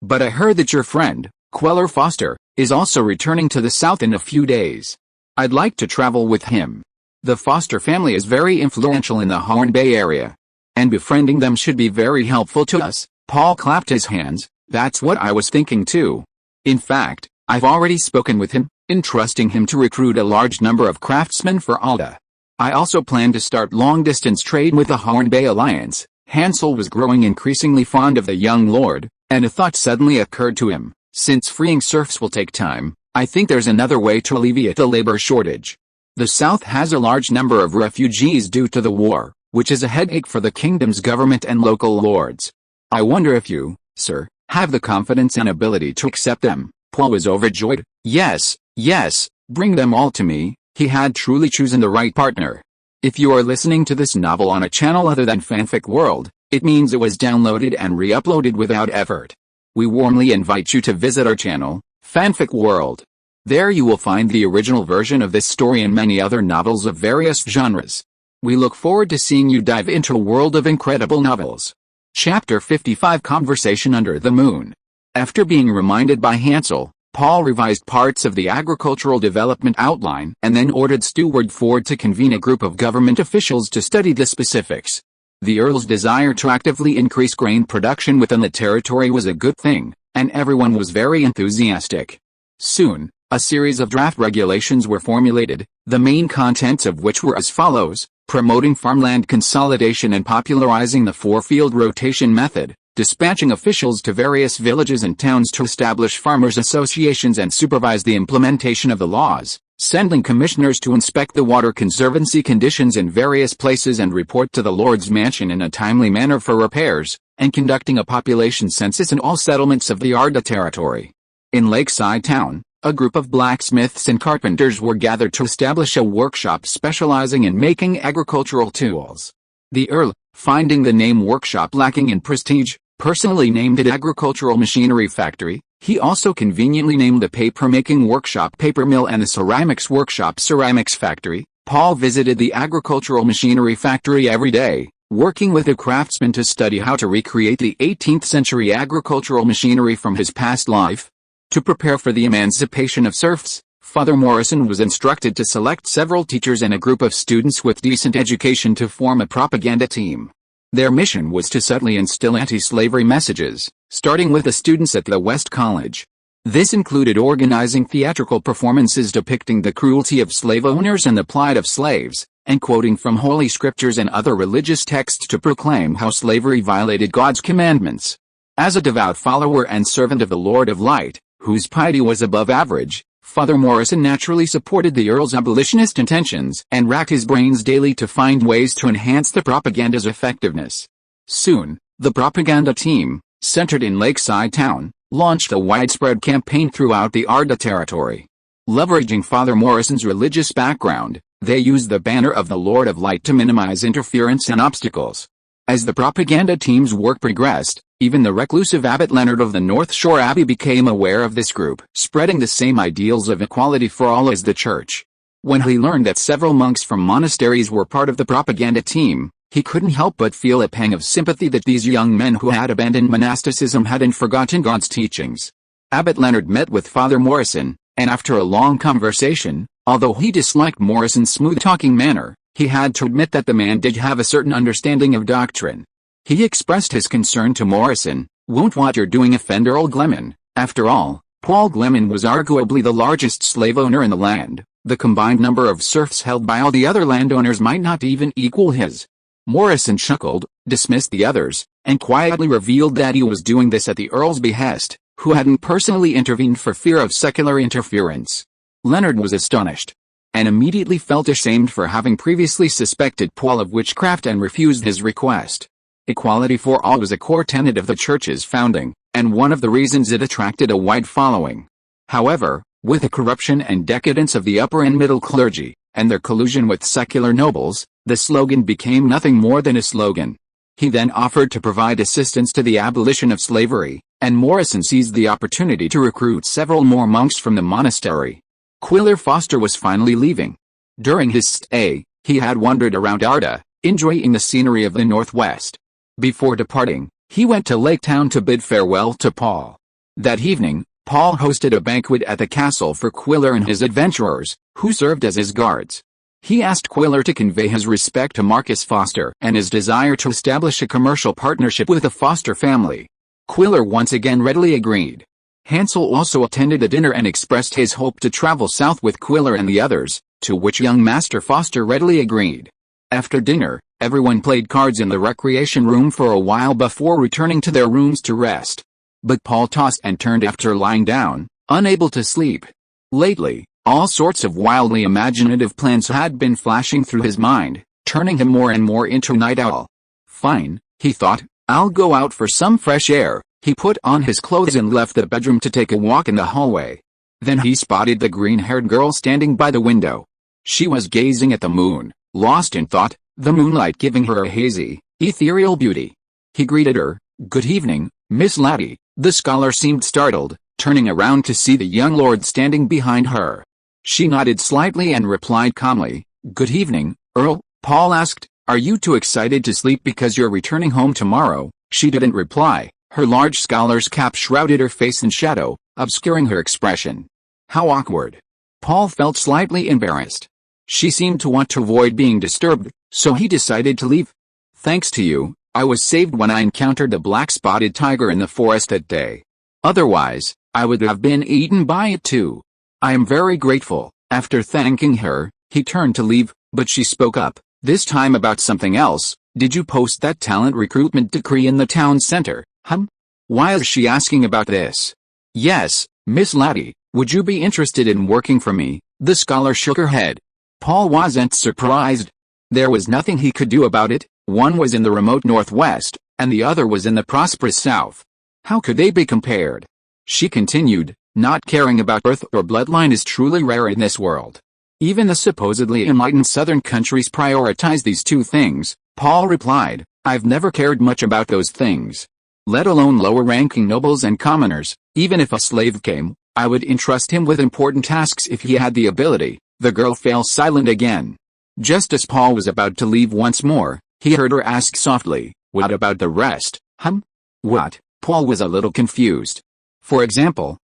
but I heard that your friend, Queller Foster, is also returning to the south in a few days. I'd like to travel with him. The Foster family is very influential in the Horn Bay area, and befriending them should be very helpful to us." Paul clapped his hands. "That's what I was thinking too. In fact, I've already spoken with him, entrusting him to recruit a large number of craftsmen for Alda. I also plan to start long-distance trade with the Horn Bay Alliance." Hansel was growing increasingly fond of the young lord, and a thought suddenly occurred to him. "Since freeing serfs will take time, I think there's another way to alleviate the labor shortage. The South has a large number of refugees due to the war, which is a headache for the kingdom's government and local lords. I wonder if you, sir, have the confidence and ability to accept them." Paul was overjoyed. Yes, bring them all to me." He had truly chosen the right partner. If you are listening to this novel on a channel other than Fanfic World, it means it was downloaded and re-uploaded without effort. We warmly invite you to visit our channel, Fanfic World. There you will find the original version of this story and many other novels of various genres. We look forward to seeing you dive into a world of incredible novels. Chapter 55 Conversation Under the Moon. After being reminded by Hansel, Paul revised parts of the agricultural development outline and then ordered Steward Ford to convene a group of government officials to study the specifics. The Earl's desire to actively increase grain production within the territory was a good thing, and everyone was very enthusiastic. Soon, a series of draft regulations were formulated, the main contents of which were as follows: promoting farmland consolidation and popularizing the four-field rotation method, dispatching officials to various villages and towns to establish farmers' associations and supervise the implementation of the laws, sending commissioners to inspect the water conservancy conditions in various places and report to the Lord's Mansion in a timely manner for repairs, and conducting a population census in all settlements of the Arda territory. In Lakeside Town, a group of blacksmiths and carpenters were gathered to establish a workshop specializing in making agricultural tools. The Earl, finding the name workshop lacking in prestige, personally named it Agricultural Machinery Factory. He also conveniently named the paper-making workshop Paper Mill and the ceramics workshop Ceramics Factory. Paul visited the Agricultural Machinery Factory every day, working with the craftsmen to study how to recreate the 18th century agricultural machinery from his past life. To prepare for the emancipation of serfs, Father Morrison was instructed to select several teachers and a group of students with decent education to form a propaganda team. Their mission was to subtly instill anti-slavery messages, starting with the students at the West College. This included organizing theatrical performances depicting the cruelty of slave owners and the plight of slaves, and quoting from holy scriptures and other religious texts to proclaim how slavery violated God's commandments. As a devout follower and servant of the Lord of Light, whose piety was above average, Father Morrison naturally supported the Earl's abolitionist intentions and racked his brains daily to find ways to enhance the propaganda's effectiveness. Soon, the propaganda team, centered in Lakeside Town, launched a widespread campaign throughout the Arda territory. Leveraging Father Morrison's religious background, they used the banner of the Lord of Light to minimize interference and obstacles. As the propaganda team's work progressed, even the reclusive Abbot Leonard of the North Shore Abbey became aware of this group, spreading the same ideals of equality for all as the Church. When he learned that several monks from monasteries were part of the propaganda team, he couldn't help but feel a pang of sympathy that these young men who had abandoned monasticism hadn't forgotten God's teachings. Abbot Leonard met with Father Morrison, and after a long conversation, although he disliked Morrison's smooth-talking manner, he had to admit that the man did have a certain understanding of doctrine. He expressed his concern to Morrison. "Won't what you're doing offend Earl Gleman? After all, Paul Gleman was arguably the largest slave owner in the land. The combined number of serfs held by all the other landowners might not even equal his." Morrison chuckled, dismissed the others, and quietly revealed that he was doing this at the Earl's behest, who hadn't personally intervened for fear of secular interference. Leonard was astonished, and immediately felt ashamed for having previously suspected Paul of witchcraft and refused his request. Equality for all was a core tenet of the Church's founding, and one of the reasons it attracted a wide following. However, with the corruption and decadence of the upper and middle clergy, and their collusion with secular nobles, the slogan became nothing more than a slogan. He then offered to provide assistance to the abolition of slavery, and Morrison seized the opportunity to recruit several more monks from the monastery. Queller Foster was finally leaving. During his stay, he had wandered around Arda, enjoying the scenery of the northwest. Before departing, He went to Lake Town to bid farewell to Paul. That evening, Paul hosted a banquet at the castle for Quiller and his adventurers, who served as his guards. He asked Quiller to convey his respect to Marcus Foster and his desire to establish a commercial partnership with the Foster family. Quiller once again readily agreed. Hansel also attended the dinner and expressed his hope to travel south with Quiller and the others, to which young Master Foster readily agreed. After dinner, everyone played cards in the recreation room for a while before returning to their rooms to rest. But Paul tossed and turned after lying down, unable to sleep. Lately, all sorts of wildly imaginative plans had been flashing through his mind, turning him more and more into a night owl. Fine, he thought, I'll go out for some fresh air. He put on his clothes and left the bedroom to take a walk in the hallway. Then he spotted the green-haired girl standing by the window. She was gazing at the moon, lost in thought, the moonlight giving her a hazy, ethereal beauty. He greeted her. Good evening, Miss Laddie. The scholar seemed startled, turning around to see the young lord standing behind her. She nodded slightly and replied calmly, Good evening, Earl. Paul asked, Are you too excited to sleep because you're returning home tomorrow? She didn't reply. Her large scholar's cap shrouded her face in shadow, obscuring her expression. How awkward. Paul felt slightly embarrassed. She seemed to want to avoid being disturbed, so he decided to leave. Thanks to you, I was saved when I encountered the black-spotted tiger in the forest that day. Otherwise, I would have been eaten by it too. I am very grateful. After thanking her, he turned to leave, but she spoke up, this time about something else. Did you post that talent recruitment decree in the town center? Why is she asking about this? Yes, Miss Laddie, would you be interested in working for me? The scholar shook her head. Paul wasn't surprised. There was nothing he could do about it. One was in the remote northwest, and the other was in the prosperous south. How could they be compared? She continued, not caring about birth or bloodline is truly rare in this world. Even the supposedly enlightened southern countries prioritize these two things. Paul replied, I've never cared much about those things. Let alone lower-ranking nobles and commoners. Even if a slave came, I would entrust him with important tasks if he had the ability. The girl fell silent again. Just as Paul was about to leave once more, he heard her ask softly, What about the rest? What? Paul was a little confused. For example,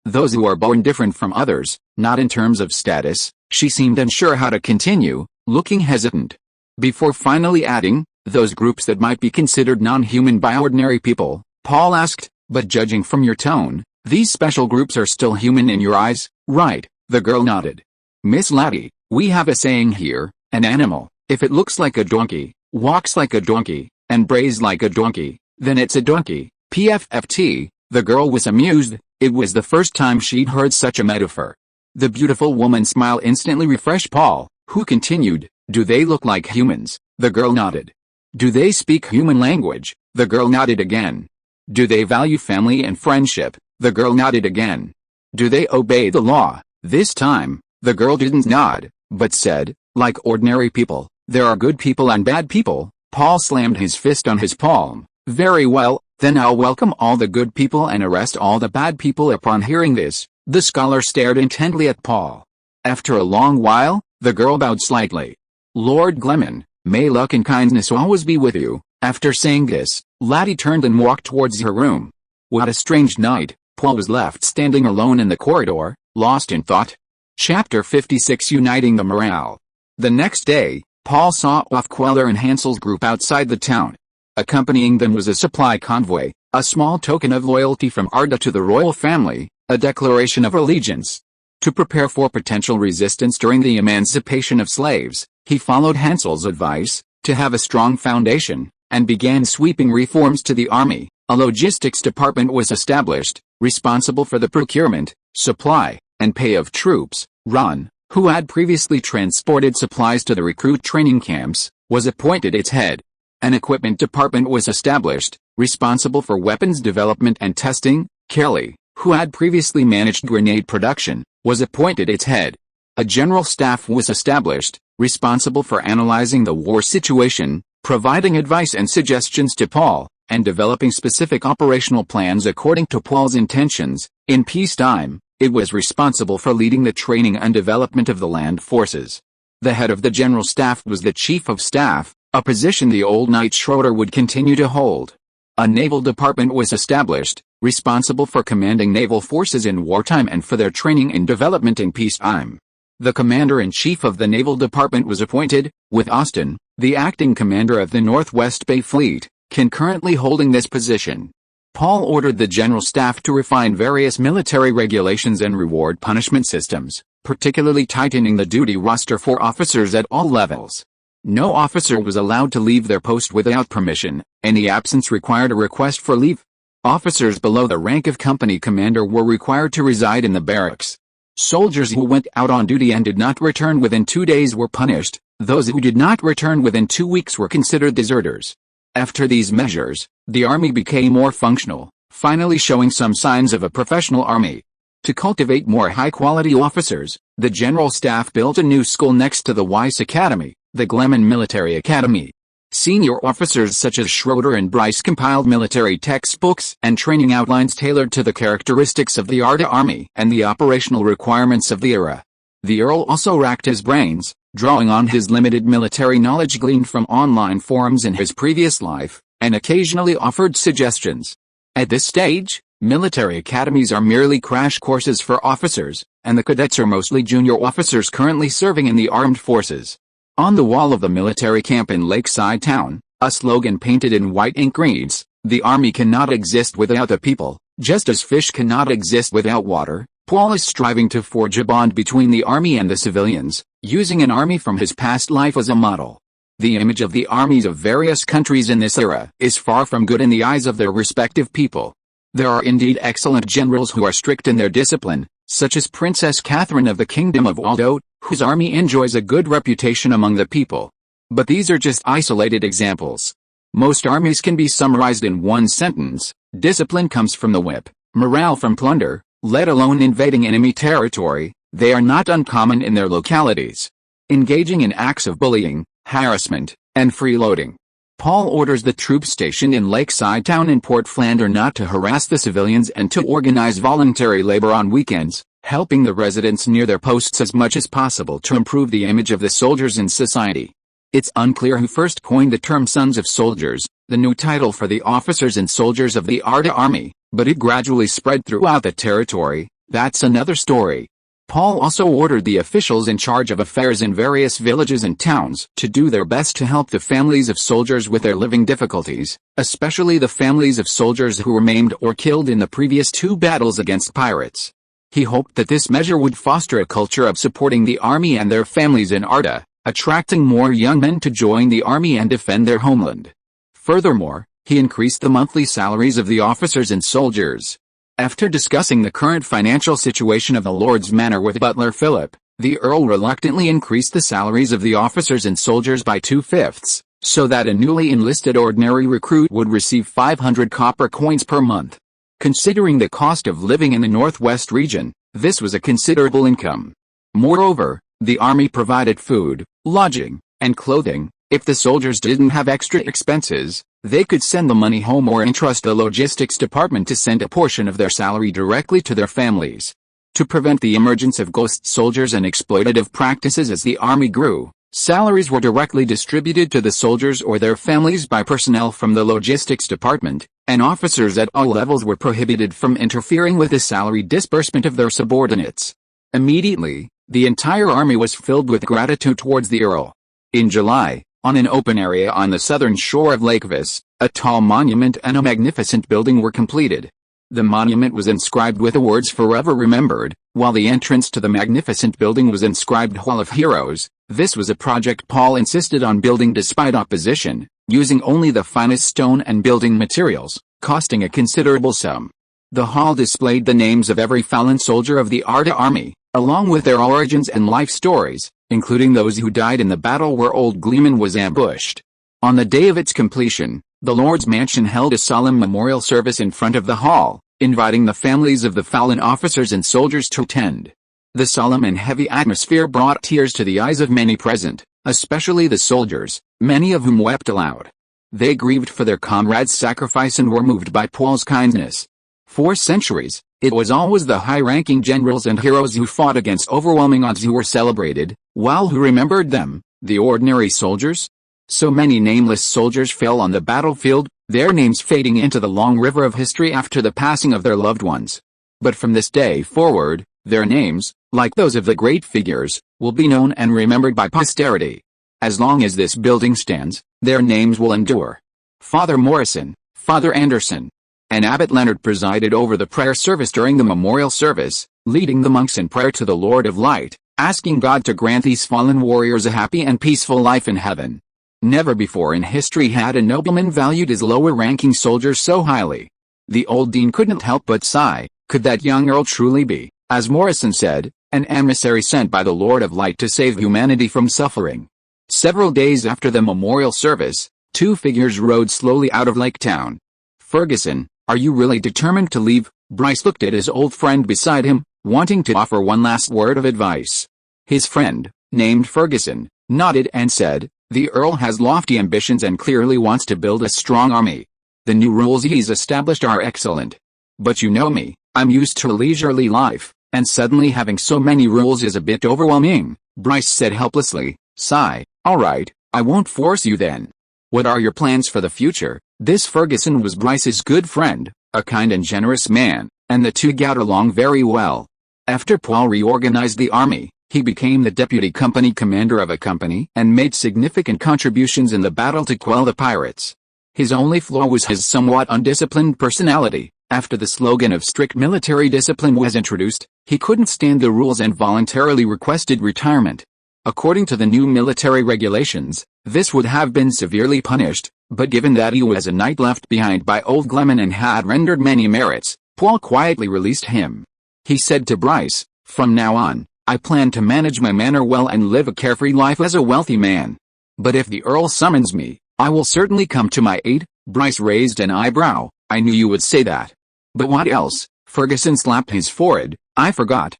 those who are born different from others, not in terms of status. She seemed unsure how to continue, looking hesitant. Before finally adding, those groups that might be considered non-human by ordinary people, Paul asked, but judging from your tone, these special groups are still human in your eyes, right? The girl nodded. Miss Laddie, we have a saying here, an animal, if it looks like a donkey, walks like a donkey, and brays like a donkey, then it's a donkey. PFFT, the girl was amused. It was the first time she'd heard such a metaphor. The beautiful woman's smile instantly refreshed Paul, who continued, Do they look like humans? The girl nodded. Do they speak human language? The girl nodded again. Do they value family and friendship? The girl nodded again. Do they obey the law? This time, the girl didn't nod, but said, Like ordinary people, there are good people and bad people. Paul slammed his fist on his palm. Very well, then I'll welcome all the good people and arrest all the bad people. Upon hearing this, the scholar stared intently at Paul. After a long while, the girl bowed slightly. Lord Gleman, may luck and kindness always be with you. After saying this, Laddie turned and walked towards her room. What a strange night. Paul was left standing alone in the corridor, lost in thought. Chapter 56 Uniting the Morale. The next day, Paul saw off Queller and Hansel's group outside the town. Accompanying them was a supply convoy, a small token of loyalty from Arda to the royal family, a declaration of allegiance. To prepare for potential resistance during the emancipation of slaves, he followed Hansel's advice, to have a strong foundation, and began sweeping reforms to the army. A logistics department was established, responsible for the procurement, supply, and pay of troops. Ron, who had previously transported supplies to the recruit training camps, was appointed its head. An equipment department was established, responsible for weapons development and testing. Kelly, who had previously managed grenade production, was appointed its head. A general staff was established, responsible for analyzing the war situation, providing advice and suggestions to Paul, and developing specific operational plans according to Paul's intentions. In peacetime, it was responsible for leading the training and development of the land forces. The head of the general staff was the chief of staff, a position the old Knight Schroeder would continue to hold. A naval department was established, responsible for commanding naval forces in wartime and for their training and development in peacetime. The commander-in-chief of the naval department was appointed, with Austin, the acting commander of the Northwest Bay Fleet, concurrently holding this position. Paul ordered the general staff to refine various military regulations and reward punishment systems, particularly tightening the duty roster for officers at all levels. No officer was allowed to leave their post without permission. Any absence required a request for leave. Officers below the rank of company commander were required to reside in the barracks. Soldiers who went out on duty and did not return within 2 days were punished. Those who did not return within 2 weeks were considered deserters. After these measures, the army became more functional, finally showing some signs of a professional army. To cultivate more high-quality officers, the general staff built a new school next to the Weiss Academy, the Gleman Military Academy. Senior officers such as Schroeder and Bryce compiled military textbooks and training outlines tailored to the characteristics of the Arda army and the operational requirements of the era. The Earl also racked his brains, drawing on his limited military knowledge gleaned from online forums in his previous life, and occasionally offered suggestions. At this stage, military academies are merely crash courses for officers, and the cadets are mostly junior officers currently serving in the armed forces. On the wall of the military camp in Lakeside Town, a slogan painted in white ink reads, "The army cannot exist without the people, just as fish cannot exist without water." Paul is striving to forge a bond between the army and the civilians, using an army from his past life as a model. The image of the armies of various countries in this era is far from good in the eyes of their respective people. There are indeed excellent generals who are strict in their discipline, such as Princess Catherine of the Kingdom of Waldo, whose army enjoys a good reputation among the people. But these are just isolated examples. Most armies can be summarized in one sentence: discipline comes from the whip, morale from plunder, let alone invading enemy territory. They are not uncommon in their localities, engaging in acts of bullying, harassment, and freeloading. Paul orders the troops stationed in Lakeside Town in Port Flander not to harass the civilians and to organize voluntary labor on weekends, helping the residents near their posts as much as possible to improve the image of the soldiers in society. It's unclear who first coined the term Sons of Soldiers, the new title for the officers and soldiers of the Arda Army, but it gradually spread throughout the territory. That's another story. Paul also ordered the officials in charge of affairs in various villages and towns to do their best to help the families of soldiers with their living difficulties, especially the families of soldiers who were maimed or killed in the previous 2 battles against pirates. He hoped that this measure would foster a culture of supporting the army and their families in Arda, attracting more young men to join the army and defend their homeland. Furthermore, he increased the monthly salaries of the officers and soldiers. After discussing the current financial situation of the Lord's Manor with Butler Philip, the Earl reluctantly increased the salaries of the officers and soldiers by 2/5, so that a newly enlisted ordinary recruit would receive 500 copper coins per month. Considering the cost of living in the Northwest region, this was a considerable income. Moreover, the army provided food, lodging, and clothing. If the soldiers didn't have extra expenses, they could send the money home or entrust the logistics department to send a portion of their salary directly to their families. To prevent the emergence of ghost soldiers and exploitative practices as the army grew, salaries were directly distributed to the soldiers or their families by personnel from the logistics department, and officers at all levels were prohibited from interfering with the salary disbursement of their subordinates. Immediately, the entire army was filled with gratitude towards the Earl. In July, on an open area on the southern shore of Lake Vis, a tall monument and a magnificent building were completed. The monument was inscribed with the words "Forever Remembered," while the entrance to the magnificent building was inscribed "Hall of Heroes." This was a project Paul insisted on building despite opposition, using only the finest stone and building materials, costing a considerable sum. The hall displayed the names of every fallen soldier of the Arda army, along with their origins and life stories, including those who died in the battle where Old Gleman was ambushed. On the day of its completion, the Lord's Mansion held a solemn memorial service in front of the hall, inviting the families of the fallen officers and soldiers to attend. The solemn and heavy atmosphere brought tears to the eyes of many present, especially the soldiers, many of whom wept aloud. They grieved for their comrades' sacrifice and were moved by Paul's kindness. For centuries, it was always the high-ranking generals and heroes who fought against overwhelming odds who were celebrated, while who remembered them, the ordinary soldiers? So many nameless soldiers fell on the battlefield, their names fading into the long river of history after the passing of their loved ones. But from this day forward, their names, like those of the great figures, will be known and remembered by posterity. As long as this building stands, their names will endure. Father Morrison, Father Anderson, and Abbot Leonard presided over the prayer service during the memorial service, leading the monks in prayer to the Lord of Light, asking God to grant these fallen warriors a happy and peaceful life in heaven. Never before in history had a nobleman valued his lower-ranking soldiers so highly. The old dean couldn't help but sigh. Could that young earl truly be, as Morrison said, an emissary sent by the Lord of Light to save humanity from suffering? Several days after the memorial service, two figures rode slowly out of Lake Town. Ferguson, are you really determined to leave? Bryce looked at his old friend beside him, wanting to offer one last word of advice. His friend, named Ferguson, nodded and said, the Earl has lofty ambitions and clearly wants to build a strong army. The new rules he's established are excellent. But you know me, I'm used to a leisurely life, and suddenly having so many rules is a bit overwhelming, Bryce said helplessly. Sigh, alright, I won't force you then. What are your plans for the future? This Ferguson was Bryce's good friend, a kind and generous man, and the two got along very well. After Paul reorganized the army, he became the deputy company commander of a company and made significant contributions in the battle to quell the pirates. His only flaw was his somewhat undisciplined personality. After the slogan of strict military discipline was introduced, he couldn't stand the rules and voluntarily requested retirement. According to the new military regulations, this would have been severely punished, but given that he was a knight left behind by old Gleman and had rendered many merits, Paul quietly released him. He said to Bryce, from now on, I plan to manage my manor well and live a carefree life as a wealthy man. But if the Earl summons me, I will certainly come to my aid. Bryce raised an eyebrow. I knew you would say that. But what else? Ferguson slapped his forehead. I forgot.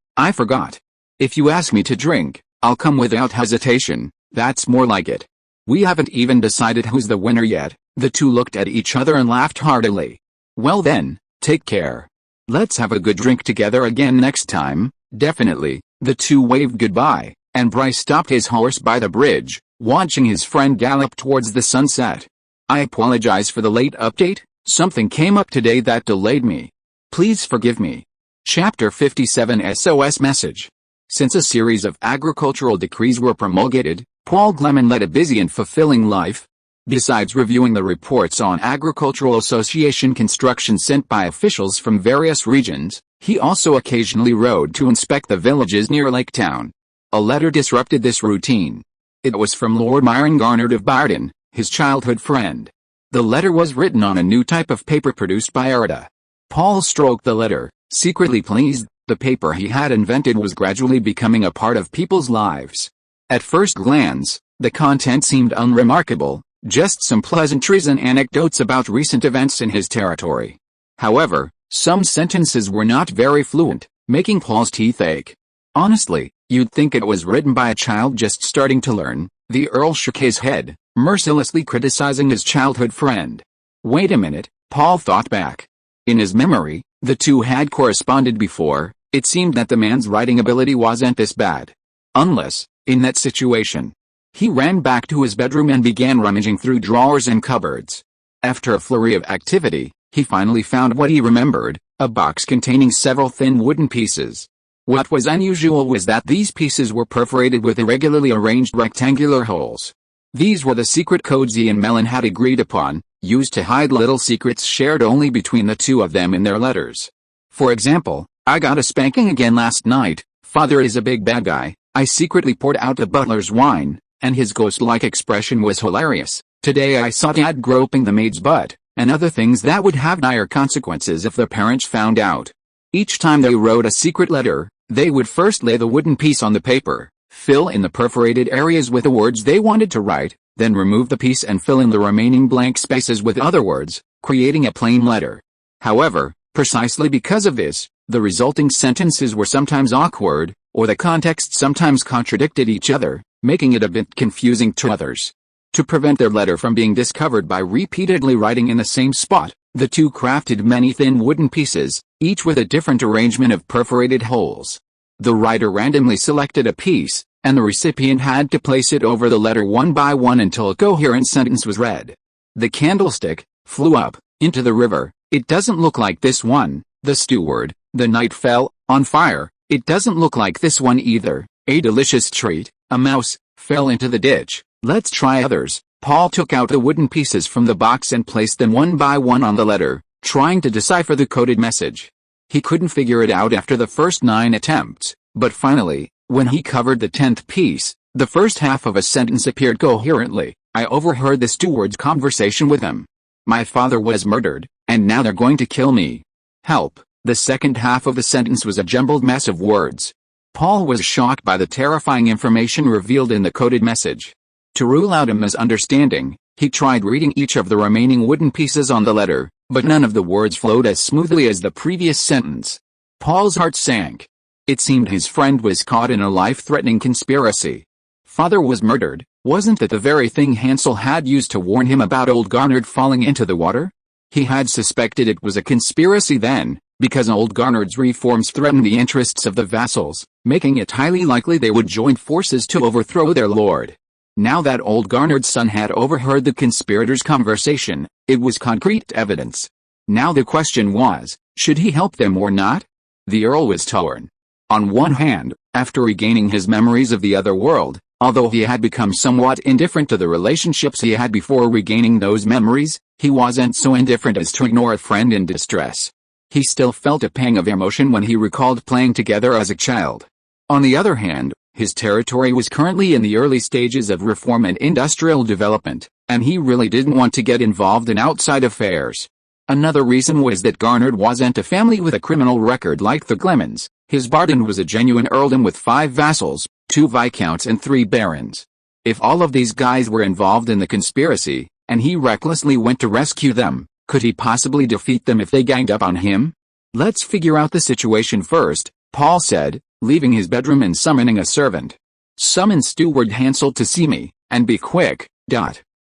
If you ask me to drink, I'll come without hesitation. That's more like it. We haven't even decided who's the winner yet. The two looked at each other and laughed heartily. Well then, take care. Let's have a good drink together again next time. Definitely. The two waved goodbye, and Bryce stopped his horse by the bridge, watching his friend gallop towards the sunset. I apologize for the late update. Something came up today that delayed me. Please forgive me. Chapter 57 SOS Message. Since a series of agricultural decrees were promulgated, Paul Gleman led a busy and fulfilling life. Besides reviewing the reports on agricultural association construction sent by officials from various regions, he also occasionally rode to inspect the villages near Lake Town. A letter disrupted this routine. It was from Lord Myron Garnard of Barden, his childhood friend. The letter was written on a new type of paper produced by Erida. Paul stroked the letter, secretly pleased. The paper he had invented was gradually becoming a part of people's lives. At first glance, the content seemed unremarkable, just some pleasantries and anecdotes about recent events in his territory. However, some sentences were not very fluent, making Paul's teeth ache. Honestly, you'd think it was written by a child just starting to learn. The Earl shook his head, mercilessly criticizing his childhood friend. Wait a minute, Paul thought back. In his memory, the two had corresponded before. It seemed that the man's writing ability wasn't this bad. Unless, in that situation. He ran back to his bedroom and began rummaging through drawers and cupboards. After a flurry of activity, he finally found what he remembered, a box containing several thin wooden pieces. What was unusual was that these pieces were perforated with irregularly arranged rectangular holes. These were the secret codes he and Mellon had agreed upon, used to hide little secrets shared only between the two of them in their letters. For example, I got a spanking again last night. Father is a big bad guy. I secretly poured out the butler's wine, and his ghost-like expression was hilarious. Today I saw Dad groping the maid's butt, and other things that would have dire consequences if the parents found out. Each time they wrote a secret letter, they would first lay the wooden piece on the paper, fill in the perforated areas with the words they wanted to write, then remove the piece and fill in the remaining blank spaces with other words, creating a plain letter. However, precisely because of this, the resulting sentences were sometimes awkward, or the context sometimes contradicted each other, making it a bit confusing to others. To prevent their letter from being discovered by repeatedly writing in the same spot, the two crafted many thin wooden pieces, each with a different arrangement of perforated holes. The writer randomly selected a piece, and the recipient had to place it over the letter one by one until a coherent sentence was read. The candlestick, flew up, into the river. It doesn't look like this one, the steward. The knight fell, on fire. It doesn't look like this one either. A delicious treat, a mouse, fell into the ditch. Let's try others. Paul took out the wooden pieces from the box and placed them one by one on the letter, trying to decipher the coded message. He couldn't figure it out after the first 9 attempts, but finally, when he covered the 10th piece, the first half of a sentence appeared coherently. I overheard the steward's conversation with him. My father was murdered, and now they're going to kill me. Help. The second half of the sentence was a jumbled mess of words. Paul was shocked by the terrifying information revealed in the coded message. To rule out a misunderstanding, he tried reading each of the remaining wooden pieces on the letter, but none of the words flowed as smoothly as the previous sentence. Paul's heart sank. It seemed his friend was caught in a life-threatening conspiracy. Father was murdered. Wasn't that the very thing Hansel had used to warn him about old Garnard falling into the water? He had suspected it was a conspiracy then, because old Garnard's reforms threatened the interests of the vassals, making it highly likely they would join forces to overthrow their lord. Now that old Garnard's son had overheard the conspirators' conversation, it was concrete evidence. Now the question was, should he help them or not? The Earl was torn. On one hand, after regaining his memories of the other world, although he had become somewhat indifferent to the relationships he had before regaining those memories, he wasn't so indifferent as to ignore a friend in distress. He still felt a pang of emotion when he recalled playing together as a child. On the other hand, his territory was currently in the early stages of reform and industrial development, and he really didn't want to get involved in outside affairs. Another reason was that Garnard wasn't a family with a criminal record like the Glemans. His Barden was a genuine earldom with 5 vassals, 2 viscounts and 3 barons. If all of these guys were involved in the conspiracy, and he recklessly went to rescue them, could he possibly defeat them if they ganged up on him? Let's figure out the situation first, Paul said, leaving his bedroom and summoning a servant. Summon steward Hansel to see me, and be quick.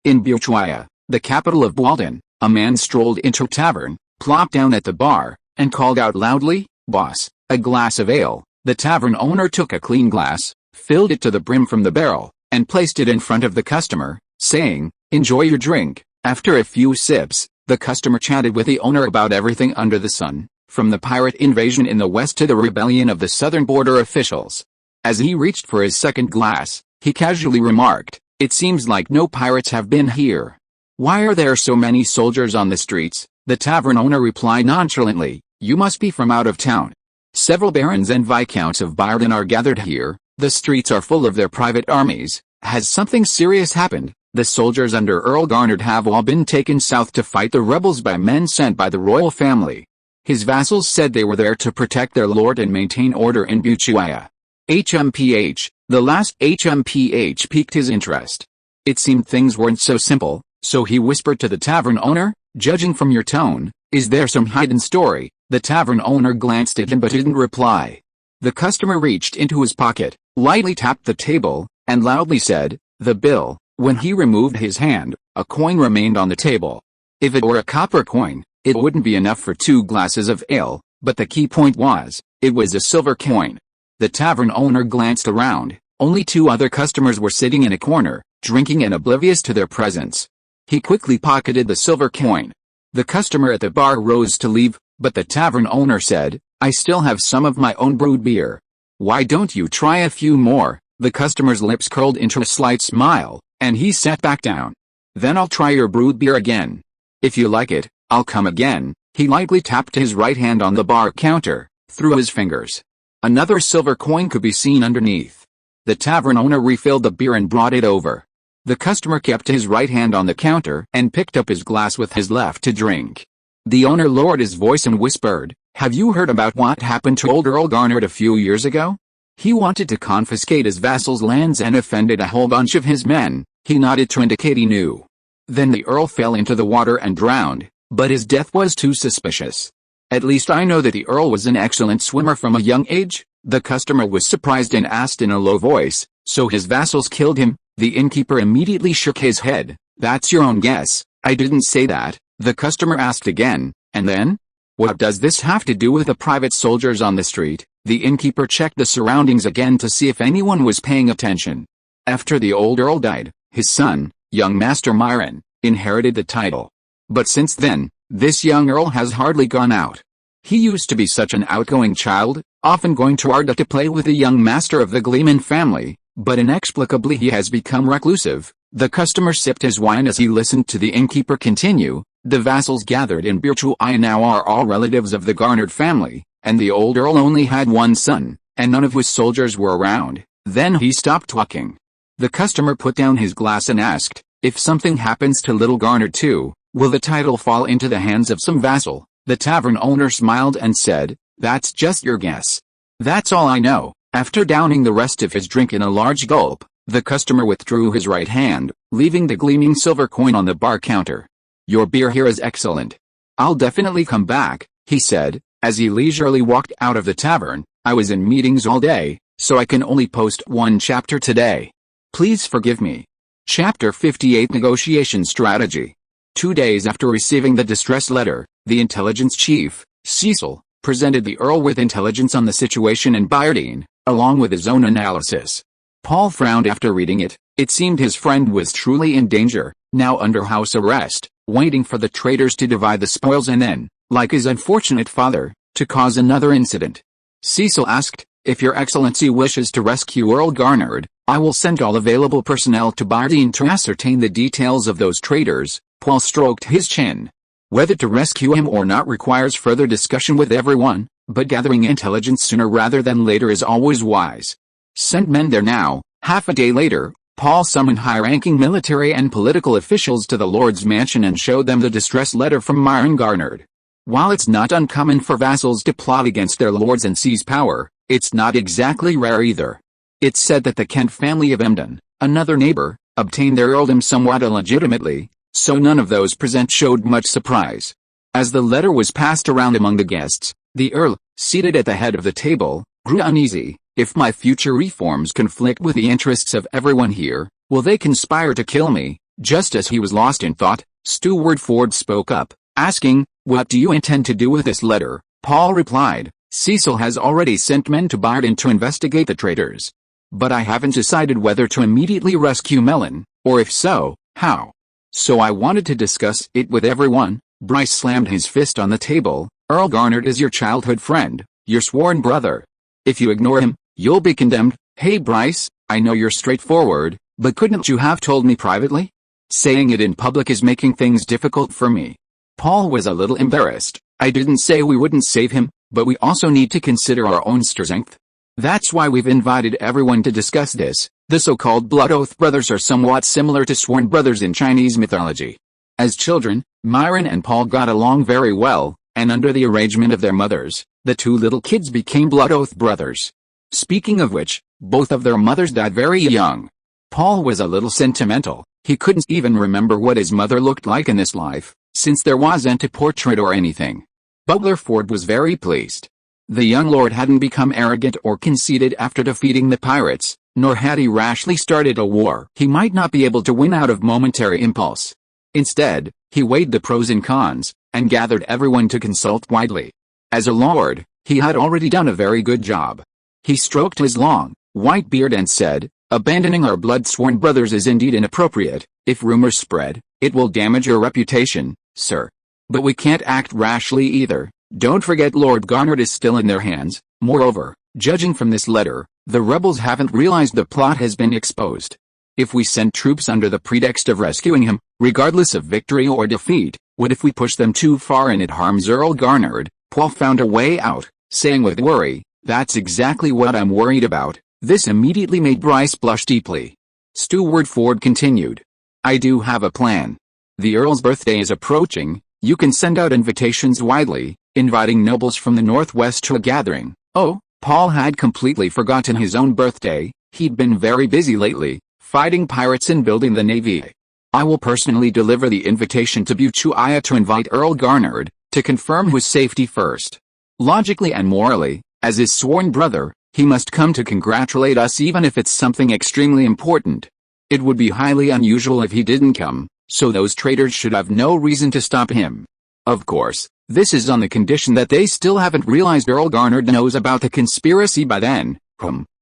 In Buchwaya, the capital of Walden, a man strolled into a tavern, plopped down at the bar, and called out loudly, "Boss, a glass of ale." The tavern owner took a clean glass, filled it to the brim from the barrel, and placed it in front of the customer, saying, "Enjoy your drink." After a few sips, the customer chatted with the owner about everything under the sun, from the pirate invasion in the west to the rebellion of the southern border officials. As he reached for his second glass, he casually remarked, "It seems like no pirates have been here. Why are there so many soldiers on the streets?" The tavern owner replied nonchalantly, "You must be from out of town. Several barons and viscounts of Bayern are gathered here. The streets are full of their private armies. Has something serious happened? The soldiers under Earl Garnard have all been taken south to fight the rebels by men sent by the royal family." His vassals said they were there to protect their lord and maintain order in Buchwaya. The last HMPH piqued his interest. It seemed things weren't so simple, so he whispered to the tavern owner, "Judging from your tone, is there some hidden story?" The tavern owner glanced at him but didn't reply. The customer reached into his pocket, lightly tapped the table, and loudly said, "The bill." When he removed his hand, a coin remained on the table. If it were a copper coin, it wouldn't be enough for 2 glasses of ale, but the key point was, it was a silver coin. The tavern owner glanced around. Only 2 other customers were sitting in a corner, drinking and oblivious to their presence. He quickly pocketed the silver coin. The customer at the bar rose to leave, but the tavern owner said, "I still have some of my own brewed beer. Why don't you try a few more?" The customer's lips curled into a slight smile, and he sat back down. "Then I'll try your brewed beer again. If you like it, I'll come again." He lightly tapped his right hand on the bar counter, through his fingers. Another silver coin could be seen underneath. The tavern owner refilled the beer and brought it over. The customer kept his right hand on the counter and picked up his glass with his left to drink. The owner lowered his voice and whispered, "Have you heard about what happened to old Earl Garnard a few years ago? He wanted to confiscate his vassals' lands and offended a whole bunch of his men." He nodded to indicate he knew. "Then the Earl fell into the water and drowned, but his death was too suspicious. At least I know that the Earl was an excellent swimmer from a young age." The customer was surprised and asked in a low voice, "So his vassals killed him?" The innkeeper immediately shook his head. "That's your own guess. I didn't say that." The customer asked again, "And then? What does this have to do with the private soldiers on the street?" The innkeeper checked the surroundings again to see if anyone was paying attention. After the old Earl died, his son, young Master Myron, inherited the title. but since then, this young earl has hardly gone out. He used to be such an outgoing child, often going to Arda to play with the young master of the Gleman family, but inexplicably he has become reclusive. The customer sipped his wine as he listened to the innkeeper continue. The vassals gathered in Birchuai now are all relatives of the garnered family, and the old earl only had one son, and none of his soldiers were around. Then he stopped talking. The customer put down his glass and asked, if something happens to little Garnered too, will the title fall into the hands of some vassal? The tavern owner smiled and said, that's just your guess. That's all I know. After downing the rest of his drink in a large gulp, the customer withdrew his right hand, leaving the gleaming silver coin on the bar counter. Your beer here is excellent. I'll definitely come back, he said, as he leisurely walked out of the tavern. I was in meetings all day, so I can only post one chapter today. Please forgive me. Chapter 58 Negotiation Strategy. 2 days after receiving the distress letter, the intelligence chief, Cecil, presented the Earl with intelligence on the situation in Bayhorn, along with his own analysis. Paul frowned after reading it. It seemed his friend was truly in danger, now under house arrest, waiting for the traitors to divide the spoils and then, like his unfortunate father, to cause another incident. Cecil asked, if your excellency wishes to rescue Earl Garnered, I will send all available personnel to Bayhorn to ascertain the details of those traitors. Paul stroked his chin. Whether to rescue him or not requires further discussion with everyone, but gathering intelligence sooner rather than later is always wise. Send men there now. Half a day later, Paul summoned high-ranking military and political officials to the Lord's mansion and showed them the distress letter from Myron Garnered. While it's not uncommon for vassals to plot against their lords and seize power, it's not exactly rare either. It's said that the Kent family of Emden, another neighbor, obtained their earldom somewhat illegitimately, so none of those present showed much surprise. As the letter was passed around among the guests, the Earl, seated at the head of the table, grew uneasy. If my future reforms conflict with the interests of everyone here, will they conspire to kill me? Just as he was lost in thought, Steward Ford spoke up, asking, what do you intend to do with this letter? Paul replied, Cecil has already sent men to Bayhorn to investigate the traitors. But I haven't decided whether to immediately rescue Melon, or if so, how. So I wanted to discuss it with everyone. Bryce slammed his fist on the table. Earl Garnered is your childhood friend, your sworn brother. If you ignore him, you'll be condemned. Hey Bryce, I know you're straightforward, but couldn't you have told me privately? Saying it in public is making things difficult for me. Paul was a little embarrassed. I didn't say we wouldn't save him, but we also need to consider our own strength. That's why we've invited everyone to discuss this. The so-called Blood Oath brothers are somewhat similar to sworn brothers in Chinese mythology. As children, Myron and Paul got along very well, and under the arrangement of their mothers, the two little kids became Blood Oath brothers. Speaking of which, both of their mothers died very young. Paul was a little sentimental. He couldn't even remember what his mother looked like in this life, since there wasn't a portrait or anything. Butler Ford was very pleased. The young lord hadn't become arrogant or conceited after defeating the pirates, nor had he rashly started a war he might not be able to win out of momentary impulse. Instead, he weighed the pros and cons, and gathered everyone to consult widely. As a lord, he had already done a very good job. He stroked his long, white beard and said, abandoning our blood-sworn brothers is indeed inappropriate. If rumors spread, it will damage your reputation, sir. But we can't act rashly either. Don't forget Lord Garnered is still in their hands. Moreover, judging from this letter, the rebels haven't realized the plot has been exposed. If we send troops under the pretext of rescuing him, regardless of victory or defeat, what if we push them too far and it harms Earl Garnered? Paul found a way out, saying with worry, that's exactly what I'm worried about. This immediately made Bryce blush deeply. Steward Ford continued. I do have a plan. The Earl's birthday is approaching. You can send out invitations widely, inviting nobles from the northwest to a gathering. Oh, Paul had completely forgotten his own birthday. He'd been very busy lately, fighting pirates and building the navy. I will personally deliver the invitation to Buchuaya to invite Earl Garnered, to confirm his safety first. Logically and morally, as his sworn brother, he must come to congratulate us even if it's something extremely important. It would be highly unusual if he didn't come, so those traitors should have no reason to stop him. Of course, this is on the condition that they still haven't realized Earl Garnered knows about the conspiracy by then.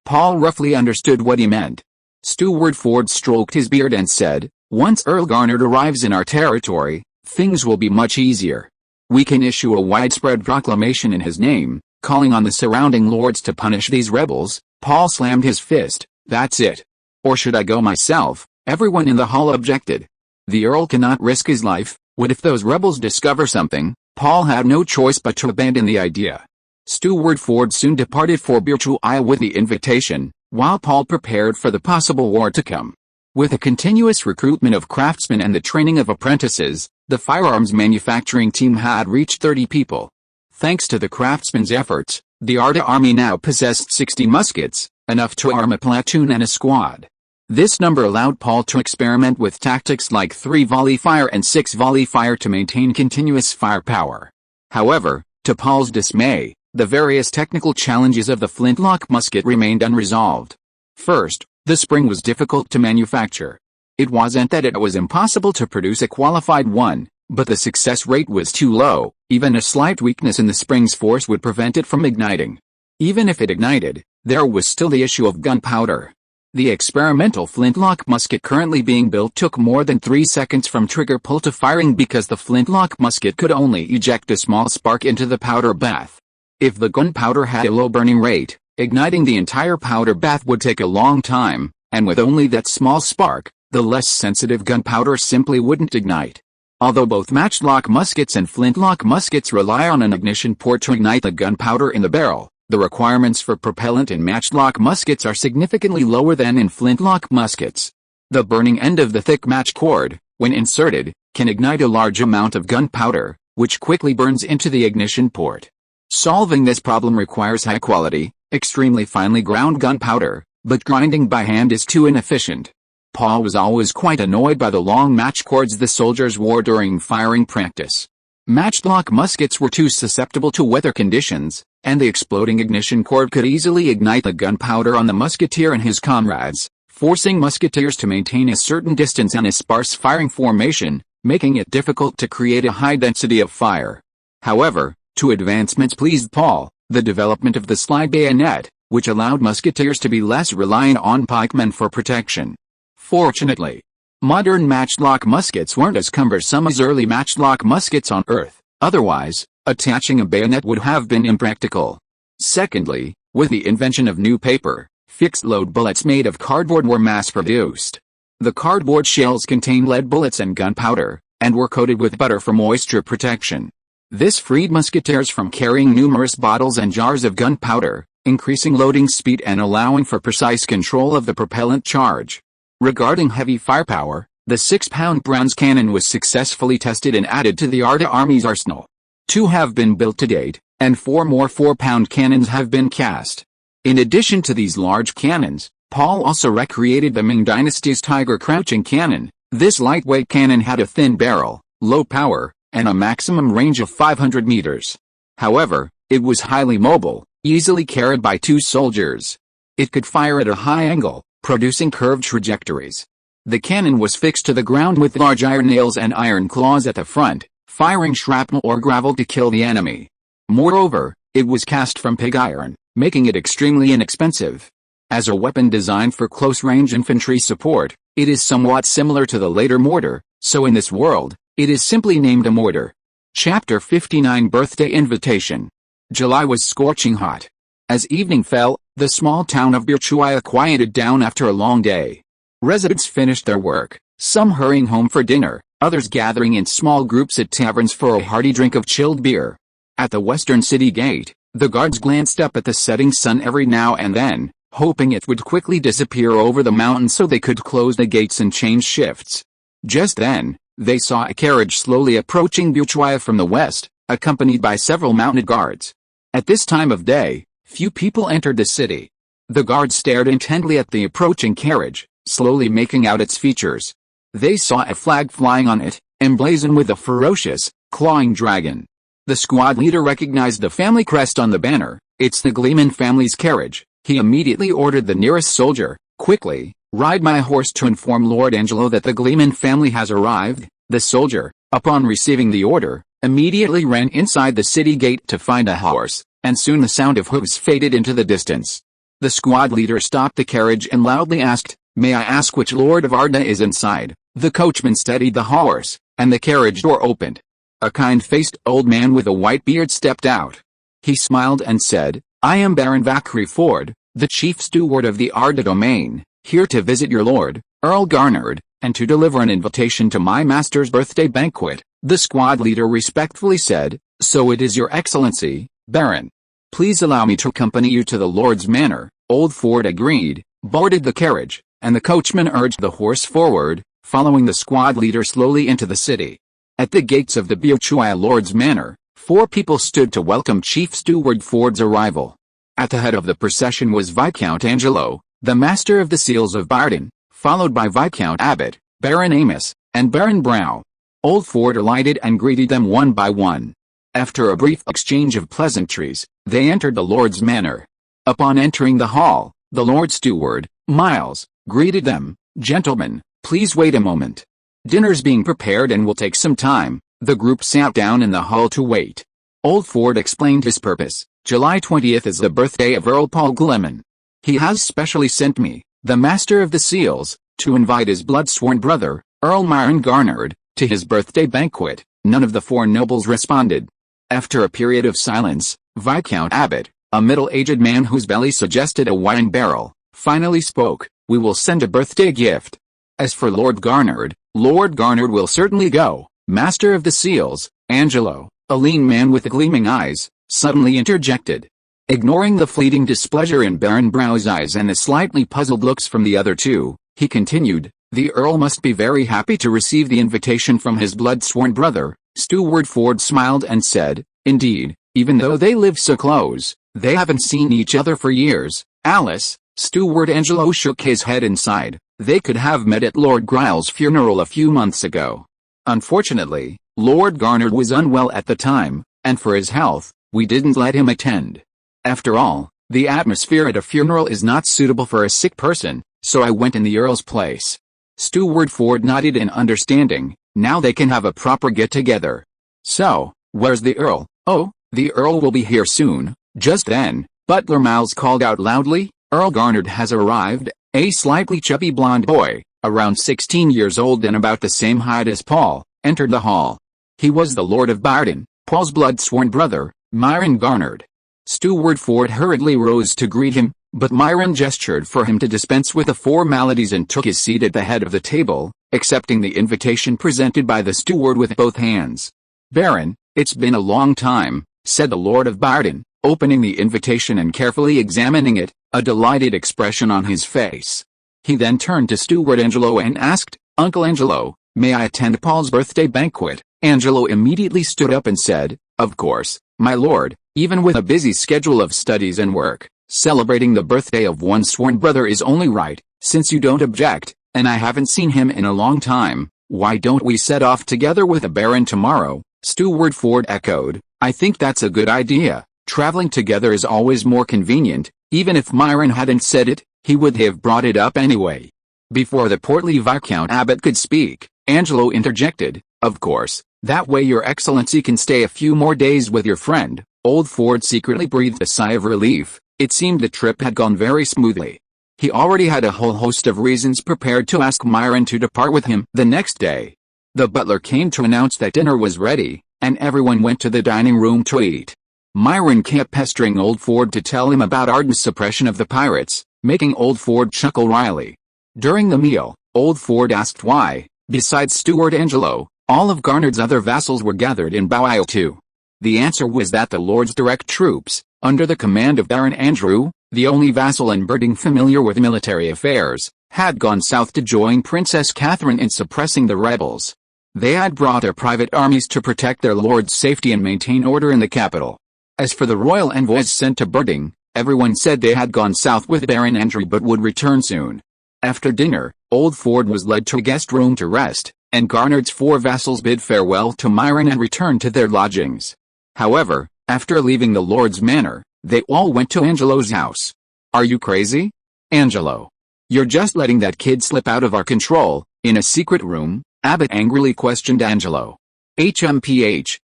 Paul roughly understood what he meant. Steward Ford stroked his beard and said, once Earl Garnered arrives in our territory, Things will be much easier. We can issue a widespread proclamation in his name, calling on the surrounding lords to punish these rebels." Paul slammed his fist. "That's it. Or should I go myself?" Everyone in the hall objected. The Earl cannot risk his life. What if those rebels discover something? Paul had no choice but to abandon the idea. Steward Ford soon departed for Birchuaya with the invitation, while Paul prepared for the possible war to come. With a continuous recruitment of craftsmen and the training of apprentices, the firearms manufacturing team had reached 30 people. Thanks to the craftsmen's efforts, the Arda army now possessed 60 muskets, enough to arm a platoon and a squad. This number allowed Paul to experiment with tactics like 3-volley fire and 6-volley fire to maintain continuous firepower. However, to Paul's dismay, the various technical challenges of the flintlock musket remained unresolved. First, the spring was difficult to manufacture. It wasn't that it was impossible to produce a qualified one, but the success rate was too low. Even a slight weakness in the spring's force would prevent it from igniting. Even if it ignited, there was still the issue of gunpowder. The experimental flintlock musket currently being built took more than 3 seconds from trigger pull to firing because the flintlock musket could only eject a small spark into the powder bath. If the gunpowder had a low burning rate, igniting the entire powder bath would take a long time, and with only that small spark, the less sensitive gunpowder simply wouldn't ignite. Although both matchlock muskets and flintlock muskets rely on an ignition port to ignite the gunpowder in the barrel, the requirements for propellant in matchlock muskets are significantly lower than in flintlock muskets. The burning end of the thick match cord, when inserted, can ignite a large amount of gunpowder, which quickly burns into the ignition port. Solving this problem requires high-quality, extremely finely ground gunpowder, but grinding by hand is too inefficient. Paul was always quite annoyed by the long match cords the soldiers wore during firing practice. Matchlock muskets were too susceptible to weather conditions, and the exploding ignition cord could easily ignite the gunpowder on the musketeer and his comrades, forcing musketeers to maintain a certain distance and a sparse firing formation, making it difficult to create a high density of fire. However, two advancements pleased Paul: the development of the slide bayonet, which allowed musketeers to be less reliant on pikemen for protection. Fortunately, modern matchlock muskets weren't as cumbersome as early matchlock muskets on Earth, otherwise, attaching a bayonet would have been impractical. Secondly, with the invention of new paper, fixed-load bullets made of cardboard were mass-produced. The cardboard shells contained lead bullets and gunpowder, and were coated with butter for moisture protection. This freed musketeers from carrying numerous bottles and jars of gunpowder, increasing loading speed and allowing for precise control of the propellant charge. Regarding heavy firepower, the 6-pound bronze cannon was successfully tested and added to the Arda army's arsenal. 2 have been built to date, and 4 more 4-pound cannons have been cast. In addition to these large cannons, Paul also recreated the Ming Dynasty's Tiger crouching cannon. This lightweight cannon had a thin barrel, low power, and a maximum range of 500 meters. However, it was highly mobile, easily carried by 2 soldiers. It could fire at a high angle, producing curved trajectories. The cannon was fixed to the ground with large iron nails and iron claws at the front, firing shrapnel or gravel to kill the enemy. Moreover, it was cast from pig iron, making it extremely inexpensive. As a weapon designed for close-range infantry support, it is somewhat similar to the later mortar, so in this world, it is simply named a mortar. Chapter 59 Birthday Invitation. July was scorching hot. As evening fell, the small town of Birchuaya quieted down after a long day. Residents finished their work, some hurrying home for dinner, others gathering in small groups at taverns for a hearty drink of chilled beer. At the western city gate, the guards glanced up at the setting sun every now and then, hoping it would quickly disappear over the mountain so they could close the gates and change shifts. Just then, they saw a carriage slowly approaching Birchuaya from the west, accompanied by several mounted guards. At this time of day, few people entered the city. The guards stared intently at the approaching carriage, slowly making out its features. They saw a flag flying on it, emblazoned with a ferocious, clawing dragon. The squad leader recognized the family crest on the banner. It's the Gleman family's carriage. He immediately ordered the nearest soldier, "Quickly, ride my horse to inform Lord Angelo that the Gleman family has arrived." The soldier, upon receiving the order, immediately ran inside the city gate to find a horse, and soon the sound of hooves faded into the distance. The squad leader stopped the carriage and loudly asked, "May I ask which Lord of Arda is inside?" The coachman steadied the horse, and the carriage door opened. A kind-faced old man with a white beard stepped out. He smiled and said, "I am Baron Vakri Ford, the chief steward of the Arda domain, here to visit your lord, Earl Garnard, and to deliver an invitation to my master's birthday banquet." The squad leader respectfully said, "So it is your excellency, Baron. Please allow me to accompany you to the lord's manor." Old Ford agreed, boarded the carriage, and the coachman urged the horse forward, following the squad leader slowly into the city. At the gates of the Biochua lord's manor, 4 people stood to welcome Chief Steward Ford's arrival. At the head of the procession was Viscount Angelo, the Master of the Seals of Barden, followed by Viscount Abbott, Baron Amos, and Baron Brow. Old Ford alighted and greeted them one by one. After a brief exchange of pleasantries, they entered the Lord's manor. Upon entering the hall, the Lord Steward, Miles, greeted them. "Gentlemen, please wait a moment. Dinner's being prepared and will take some time." The group sat down in the hall to wait. Old Ford explained his purpose. "July 20th is the birthday of Earl Paul Gleman. He has specially sent me, the Master of the Seals, to invite his blood-sworn brother, Earl Myron Garnard, to his birthday banquet." None of the 4 nobles responded. After a period of silence, Viscount Abbott, a middle-aged man whose belly suggested a wine barrel, finally spoke. "We will send a birthday gift. As for Lord Garnard will certainly go." Master of the Seals, Angelo, a lean man with gleaming eyes, suddenly interjected. Ignoring the fleeting displeasure in Baron Brow's eyes and the slightly puzzled looks from the other 2, he continued, "The Earl must be very happy to receive the invitation from his blood-sworn brother." Steward Ford smiled and said, "Indeed, even though they live so close, they haven't seen each other for years." "Alice," Steward Angelo shook his head and sighed, "they could have met at Lord Grile's funeral a few months ago. Unfortunately, Lord Garnard was unwell at the time, and for his health, we didn't let him attend. After all, the atmosphere at a funeral is not suitable for a sick person, so I went in the Earl's place." Steward Ford nodded in understanding. "Now they can have a proper get-together. So, where's the Earl?" "Oh, the Earl will be here soon." Just then, Butler Miles called out loudly, "Earl Garnard has arrived." A slightly chubby blond boy, around 16 years old and about the same height as Paul, entered the hall. He was the Lord of Barden, Paul's blood-sworn brother, Myron Garnard. Steward Ford hurriedly rose to greet him, but Myron gestured for him to dispense with the formalities and took his seat at the head of the table, accepting the invitation presented by the steward with both hands. "Baron, it's been a long time," said the Lord of Barden, opening the invitation and carefully examining it, a delighted expression on his face. He then turned to Steward Angelo and asked, "Uncle Angelo, may I attend Paul's birthday banquet?" Angelo immediately stood up and said, "Of course, my lord, even with a busy schedule of studies and work, celebrating the birthday of one's sworn brother is only right. Since you don't object, and I haven't seen him in a long time, why don't we set off together with the Baron tomorrow?" Steward Ford echoed, "I think that's a good idea. Traveling together is always more convenient." Even if Myron hadn't said it, he would have brought it up anyway. Before the portly Viscount Abbott could speak, Angelo interjected, "Of course, that way your excellency can stay a few more days with your friend." Old Ford secretly breathed a sigh of relief. It seemed the trip had gone very smoothly. He already had a whole host of reasons prepared to ask Myron to depart with him. The next day, the butler came to announce that dinner was ready, and everyone went to the dining room to eat. Myron kept pestering Old Ford to tell him about Arden's suppression of the pirates, making Old Ford chuckle wryly. During the meal, Old Ford asked why, besides Steward Angelo, all of Garnard's other vassals were gathered in Bayhorn too. The answer was that the Lord's direct troops, under the command of Baron Andrew, the only vassal in Birding familiar with military affairs, had gone south to join Princess Catherine in suppressing the rebels. They had brought their private armies to protect their lord's safety and maintain order in the capital. As for the royal envoys sent to Birding, everyone said they had gone south with Baron Andrew but would return soon. After dinner, Old Ford was led to a guest room to rest, and Garnard's 4 vassals bid farewell to Myron and returned to their lodgings. However, after leaving the Lord's manor, they all went to Angelo's house. "Are you crazy? Angelo? You're just letting that kid slip out of our control." In a secret room, Abbott angrily questioned Angelo.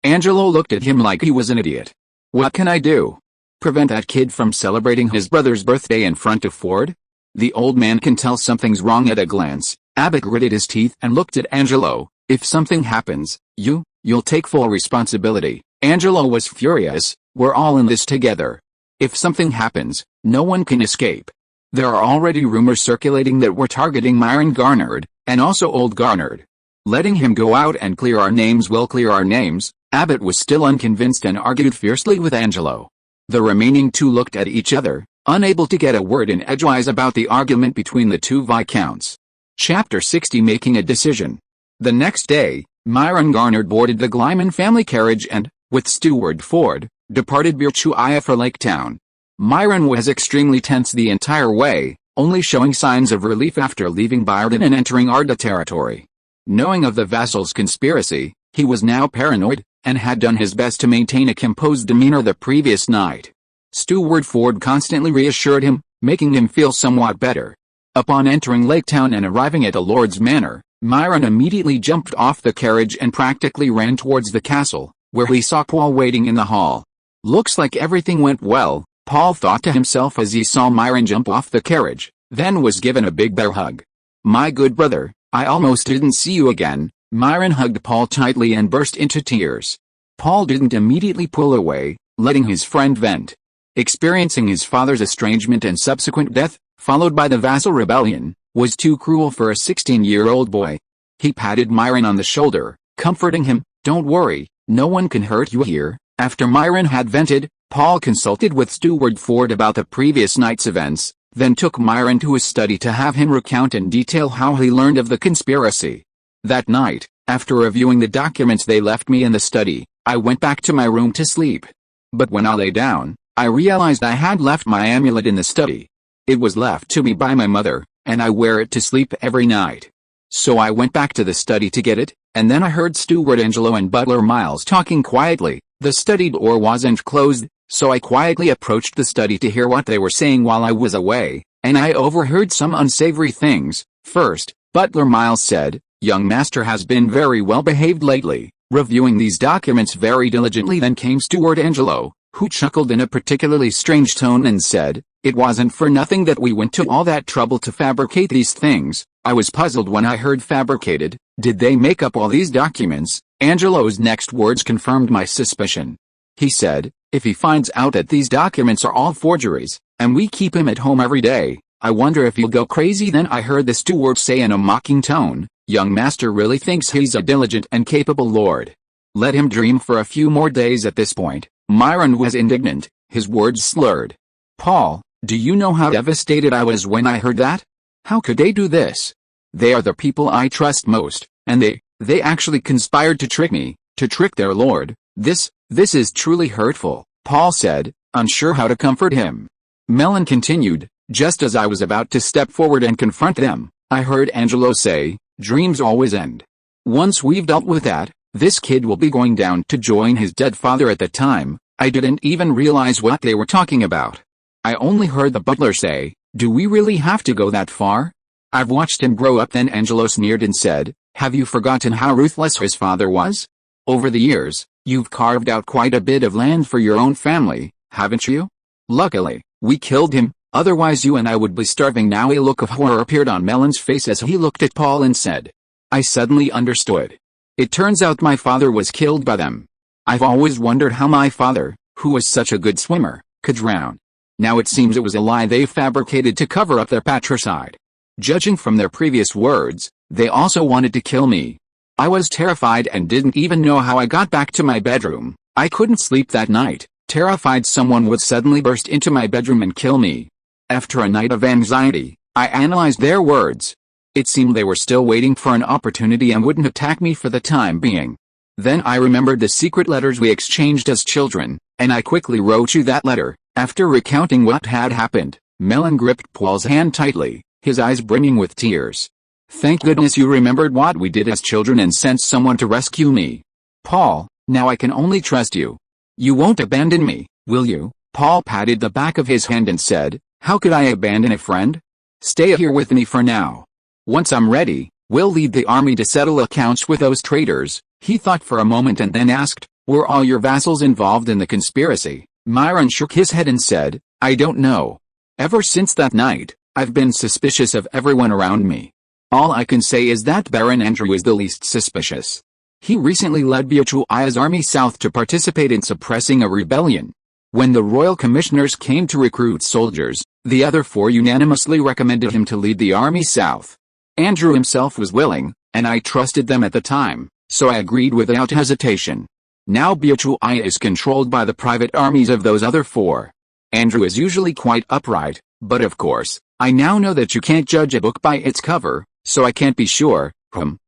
Angelo looked at him like he was an idiot. "What can I do? Prevent that kid from celebrating his brother's birthday in front of Ford? The old man can tell something's wrong at a glance." Abbott gritted his teeth and looked at Angelo. If something happens, you'll take full responsibility. Angelo was furious. We're all in this together. If something happens, no one can escape. There are already rumors circulating that we're targeting Myron Garnard, and also Old Garnard. Letting him go out and clear our names will clear our names. Abbott was still unconvinced and argued fiercely with Angelo. The remaining two looked at each other, unable to get a word in edgewise about the argument between the two viscounts. Chapter 60, Making a Decision. The next day, Myron Garnard boarded the Gleman family carriage and, with Steward Ford, departed Birchuaya for Lake Town. Myron was extremely tense the entire way, only showing signs of relief after leaving Byron and entering Arda territory. Knowing of the vassals' conspiracy, he was now paranoid, and had done his best to maintain a composed demeanor the previous night. Steward Ford constantly reassured him, making him feel somewhat better. Upon entering Lake Town and arriving at the Lord's Manor, Myron immediately jumped off the carriage and practically ran towards the castle, where he saw Paul waiting in the hall. Looks like everything went well, Paul thought to himself as he saw Myron jump off the carriage, then was given a big bear hug. My good brother, I almost didn't see you again. Myron hugged Paul tightly and burst into tears. Paul didn't immediately pull away, letting his friend vent. Experiencing his father's estrangement and subsequent death, followed by the vassal rebellion, was too cruel for a 16-year-old boy. He patted Myron on the shoulder, comforting him, "Don't worry, no one can hurt you here." After Myron had vented, Paul consulted with Steward Ford about the previous night's events, then took Myron to his study to have him recount in detail how he learned of the conspiracy. That night, after reviewing the documents they left me in the study, I went back to my room to sleep. But when I lay down, I realized I had left my amulet in the study. It was left to me by my mother, and I wear it to sleep every night. So I went back to the study to get it, and then I heard Steward Angelo and Butler Miles talking quietly. The study door wasn't closed, so I quietly approached the study to hear what they were saying while I was away, and I overheard some unsavory things. First, Butler Miles said, "Young master has been very well behaved lately, reviewing these documents very diligently." Then came Steward Angelo, who chuckled in a particularly strange tone and said, "It wasn't for nothing that we went to all that trouble to fabricate these things. I was puzzled when I heard fabricated. Did they make up all these documents?" Angelo's next words confirmed my suspicion. He said, "If he finds out that these documents are all forgeries, and we keep him at home every day, I wonder if he'll go crazy." Then I heard the steward say in a mocking tone, "Young master really thinks he's a diligent and capable lord. Let him dream for a few more days." At this point, Myron was indignant, his words slurred. "Paul, do you know how devastated I was when I heard that? How could they do this? They are the people I trust most, and they actually conspired to trick me, to trick their lord. This is truly hurtful," Paul said, unsure how to comfort him. Mellon continued, "Just as I was about to step forward and confront them, I heard Angelo say, 'Dreams always end. Once we've dealt with that, this kid will be going down to join his dead father.' At the time, I didn't even realize what they were talking about. I only heard the butler say, 'Do we really have to go that far? I've watched him grow up.'" Then Angelo sneered and said, "Have you forgotten how ruthless his father was? Over the years, you've carved out quite a bit of land for your own family, haven't you? Luckily, we killed him, otherwise you and I would be starving now." A look of horror appeared on Mellon's face as he looked at Paul and said, "I suddenly understood. It turns out my father was killed by them. I've always wondered how my father, who was such a good swimmer, could drown. Now it seems it was a lie they fabricated to cover up their patricide. Judging from their previous words, they also wanted to kill me. I was terrified and didn't even know how I got back to my bedroom. I couldn't sleep that night, terrified someone would suddenly burst into my bedroom and kill me. After a night of anxiety, I analyzed their words. It seemed they were still waiting for an opportunity and wouldn't attack me for the time being. Then I remembered the secret letters we exchanged as children, and I quickly wrote you that letter." After recounting what had happened, Mellon gripped Paul's hand tightly, his eyes brimming with tears. "Thank goodness you remembered what we did as children and sent someone to rescue me. Paul, now I can only trust you. You won't abandon me, will you?" Paul patted the back of his hand and said, "How could I abandon a friend? Stay here with me for now. Once I'm ready, we'll lead the army to settle accounts with those traitors." He thought for a moment and then asked, "Were all your vassals involved in the conspiracy?" Myron shook his head and said, "I don't know. Ever since that night, I've been suspicious of everyone around me. All I can say is that Baron Andrew is the least suspicious. He recently led Byachuia's army south to participate in suppressing a rebellion. When the royal commissioners came to recruit soldiers, the other four unanimously recommended him to lead the army south. Andrew himself was willing, and I trusted them at the time, so I agreed without hesitation. Now Byachuia is controlled by the private armies of those other four. Andrew is usually quite upright, but of course, I now know that you can't judge a book by its cover, so I can't be sure.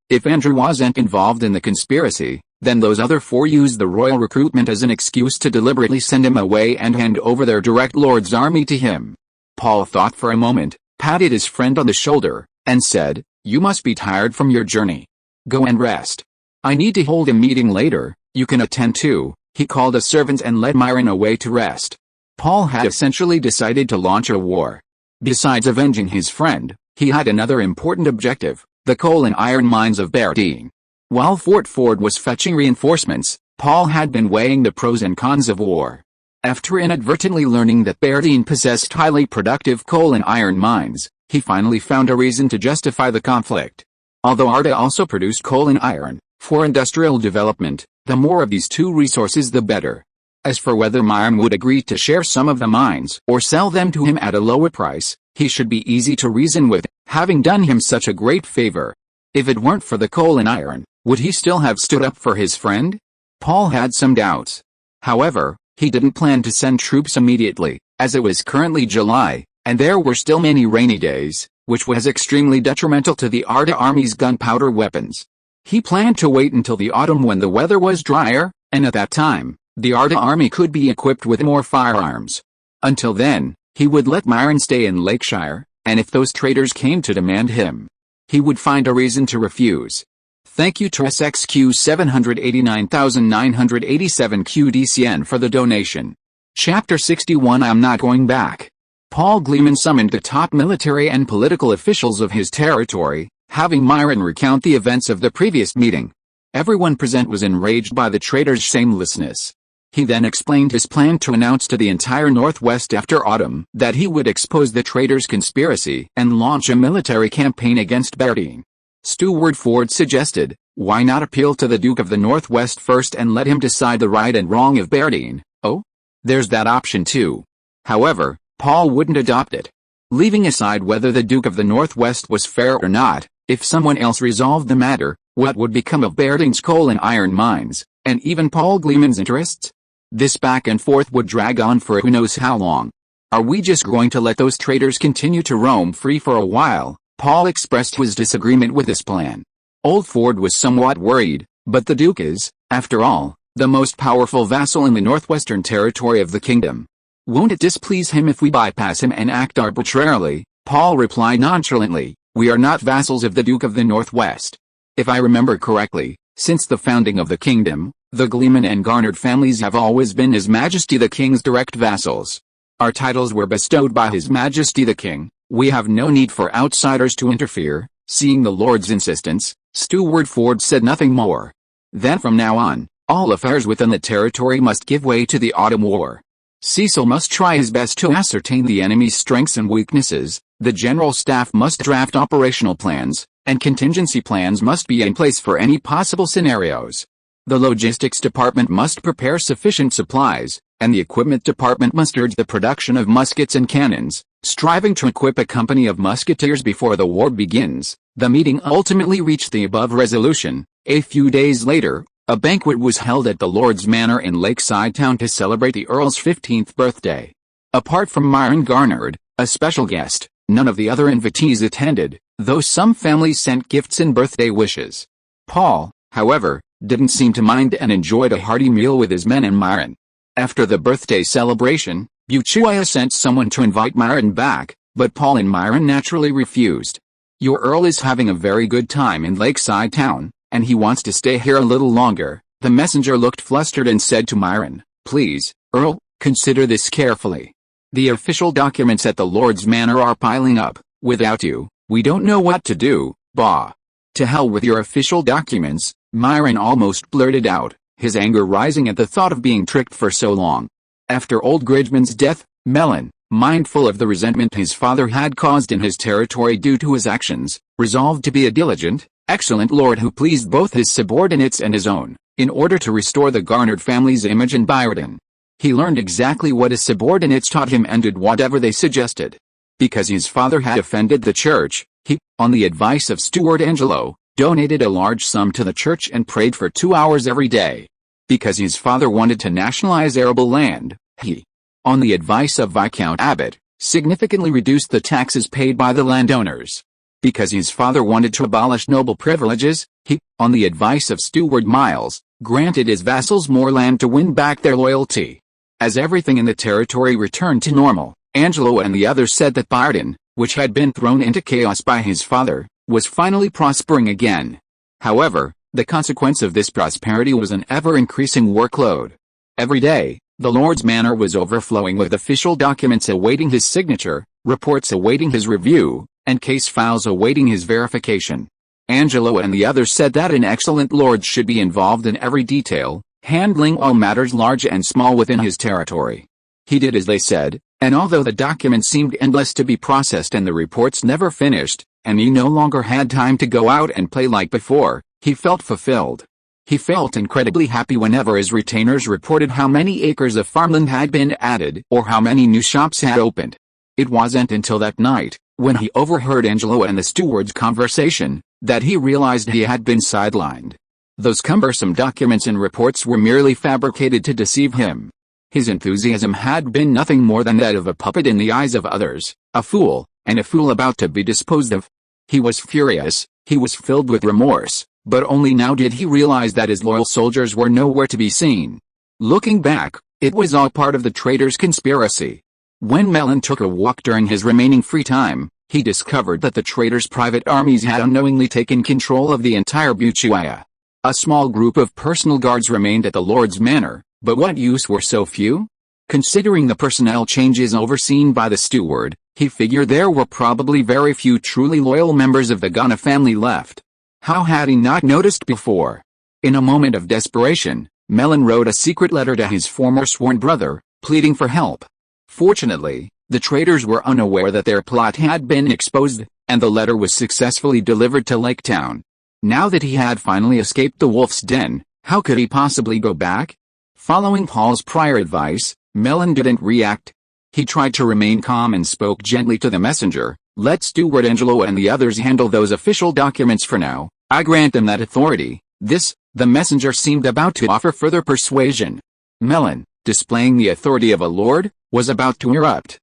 If Andrew wasn't involved in the conspiracy, then those other four used the royal recruitment as an excuse to deliberately send him away and hand over their direct lord's army to him. Paul thought for a moment, patted his friend on the shoulder, and said, "You must be tired from your journey. Go and rest. I need to hold a meeting later, you can attend to." He called a servant and led Myron away to rest. Paul had essentially decided to launch a war. Besides avenging his friend, he had another important objective, the coal and iron mines of Berdine. While Fort Ford was fetching reinforcements, Paul had been weighing the pros and cons of war. After inadvertently learning that Berdine possessed highly productive coal and iron mines, he finally found a reason to justify the conflict. Although Arda also produced coal and iron, for industrial development, the more of these two resources the better. As for whether Myron would agree to share some of the mines or sell them to him at a lower price, he should be easy to reason with, having done him such a great favor. If it weren't for the coal and iron, would he still have stood up for his friend? Paul had some doubts. However, he didn't plan to send troops immediately, as it was currently July, and there were still many rainy days, which was extremely detrimental to the Arda army's gunpowder weapons. He planned to wait until the autumn when the weather was drier, and at that time, the Arda army could be equipped with more firearms. Until then, he would let Myron stay in Lakeshire, and if those traders came to demand him, he would find a reason to refuse. Thank you to SXQ 789,987 QDCN for the donation. Chapter 61 I'm not going back. Paul Gleman summoned the top military and political officials of his territory, having Myron recount the events of the previous meeting. Everyone present was enraged by the traitor's shamelessness. He then explained his plan to announce to the entire Northwest after autumn that he would expose the traitor's conspiracy and launch a military campaign against Berdine. Steward Ford suggested, why not appeal to the Duke of the Northwest first and let him decide the right and wrong of Berdine? Oh, there's that option too. However, Paul wouldn't adopt it. Leaving aside whether the Duke of the Northwest was fair or not, if someone else resolved the matter, what would become of Berdine's coal and iron mines, and even Paul Gleman's interests? This back and forth would drag on for who knows how long. Are we just going to let those traitors continue to roam free for a while? Paul expressed his disagreement with this plan. Old Ford was somewhat worried, but the Duke is, after all, the most powerful vassal in the northwestern territory of the kingdom. Won't it displease him if we bypass him and act arbitrarily? Paul replied nonchalantly, we are not vassals of the Duke of the Northwest. If I remember correctly, since the founding of the kingdom, the Gleman and Garnered families have always been His Majesty the King's direct vassals. Our titles were bestowed by His Majesty the King. We have no need for outsiders to interfere. Seeing the Lord's insistence, Steward Ford said nothing more. Then from now on, all affairs within the territory must give way to the Autumn War. Cecil must try his best to ascertain the enemy's strengths and weaknesses, the General Staff must draft operational plans, and contingency plans must be in place for any possible scenarios. The Logistics Department must prepare sufficient supplies, and the Equipment Department must urge the production of muskets and cannons, striving to equip a company of musketeers before the war begins. The meeting ultimately reached the above resolution. A few days later, a banquet was held at the Lord's Manor in Lakeside Town to celebrate the Earl's 15th birthday. Apart from Myron Garnered, a special guest, none of the other invitees attended, though some families sent gifts and birthday wishes. Paul, however, didn't seem to mind and enjoyed a hearty meal with his men and Myron. After the birthday celebration, Byachuia sent someone to invite Myron back, but Paul and Myron naturally refused. Your Earl is having a very good time in Lakeside Town, and he wants to stay here a little longer. The messenger looked flustered and said to Myron, please, Earl, consider this carefully. The official documents at the Lord's Manor are piling up. Without you, we don't know what to do. Bah. To hell with your official documents, Myron almost blurted out, his anger rising at the thought of being tricked for so long. After old Gridman's death, Mellon, mindful of the resentment his father had caused in his territory due to his actions, resolved to be a diligent, excellent lord who pleased both his subordinates and his own, in order to restore the garnered family's image in Bayhorn. He learned exactly what his subordinates taught him and did whatever they suggested. Because his father had offended the church, he, on the advice of Steward Angelo, donated a large sum to the church and prayed for 2 hours every day. Because his father wanted to nationalize arable land, he, on the advice of Viscount Abbot, significantly reduced the taxes paid by the landowners. Because his father wanted to abolish noble privileges, he, on the advice of Steward Miles, granted his vassals more land to win back their loyalty. As everything in the territory returned to normal, Angelo and the others said that Bayhorn, which had been thrown into chaos by his father, was finally prospering again. However, the consequence of this prosperity was an ever-increasing workload. Every day, the Lord's manor was overflowing with official documents awaiting his signature, reports awaiting his review, and case files awaiting his verification. Angelo and the others said that an excellent lord should be involved in every detail, handling all matters large and small within his territory. He did as they said, and although the documents seemed endless to be processed and the reports never finished, and he no longer had time to go out and play like before, he felt fulfilled. He felt incredibly happy whenever his retainers reported how many acres of farmland had been added or how many new shops had opened. It wasn't until that night, when he overheard Angelo and the steward's conversation, that he realized he had been sidelined. Those cumbersome documents and reports were merely fabricated to deceive him. His enthusiasm had been nothing more than that of a puppet in the eyes of others, a fool, and a fool about to be disposed of. He was furious, he was filled with remorse, but only now did he realize that his loyal soldiers were nowhere to be seen. Looking back, it was all part of the traitors' conspiracy. When Melon took a walk during his remaining free time, he discovered that the traitors' private armies had unknowingly taken control of the entire Buchuaya. A small group of personal guards remained at the Lord's manor, but what use were so few? Considering the personnel changes overseen by the steward, he figured there were probably very few truly loyal members of the Gunna family left. How had he not noticed before? In a moment of desperation, Melon wrote a secret letter to his former sworn brother, pleading for help. Fortunately, the traitors were unaware that their plot had been exposed, and the letter was successfully delivered to Lake Town. Now that he had finally escaped the wolf's den, how could he possibly go back? Following Paul's prior advice, Melon didn't react. He tried to remain calm and spoke gently to the messenger, "Let Steward Angelo and the others handle those official documents for now, I grant them that authority." The messenger seemed about to offer further persuasion. Melon, displaying the authority of a lord, was about to erupt.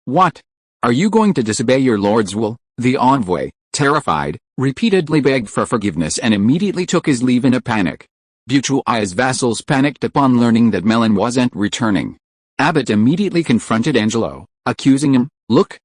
What? Are you going to disobey your lord's will? The envoy, terrified, repeatedly begged for forgiveness and immediately took his leave in a panic. Buchuaya's vassals panicked upon learning that Melon wasn't returning. Abbot immediately confronted Angelo, accusing him, Look,